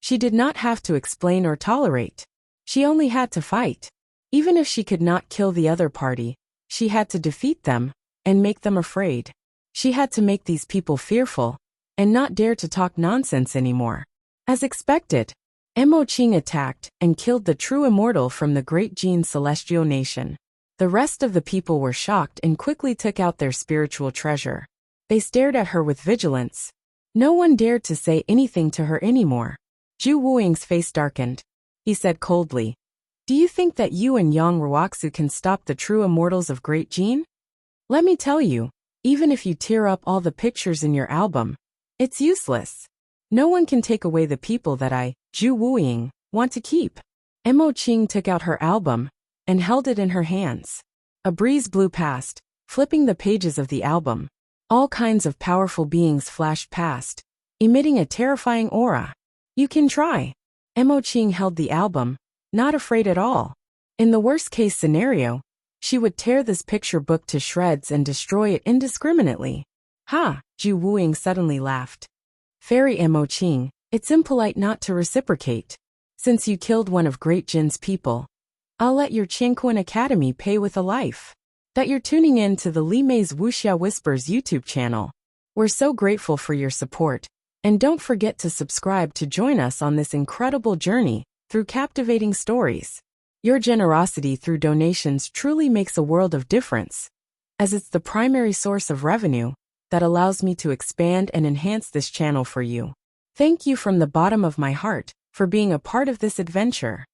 She did not have to explain or tolerate. She only had to fight. Even if she could not kill the other party, she had to defeat them and make them afraid. She had to make these people fearful and not dare to talk nonsense anymore. As expected, Mo Qing attacked and killed the true immortal from the great Gene Celestial Nation. The rest of the people were shocked and quickly took out their spiritual treasure. They stared at her with vigilance. No one dared to say anything to her anymore. Zhu Wuing's face darkened. He said coldly, Do you think that you and Yang Ruoxia can stop the true immortals of Great Gene? Let me tell you, even if you tear up all the pictures in your album, it's useless. No one can take away the people that I, Zhu Wuing, want to keep. Mo Qing took out her album and held it in her hands. A breeze blew past, flipping the pages of the album. All kinds of powerful beings flashed past, emitting a terrifying aura. You can try. Mo Qing held the album, not afraid at all. In the worst-case scenario, she would tear this picture book to shreds and destroy it indiscriminately. Ha, Ju Wuing suddenly laughed. Fairy Mo Qing, it's impolite not to reciprocate. Since you killed one of Great Jin's people, I'll let your Qingquan Academy pay with a life. That you're tuning in to the Li Mei's Wuxia Whispers YouTube channel. We're so grateful for your support. And don't forget to subscribe to join us on this incredible journey through captivating stories. Your generosity through donations truly makes a world of difference, as it's the primary source of revenue that allows me to expand and enhance this channel for you. Thank you from the bottom of my heart for being a part of this adventure.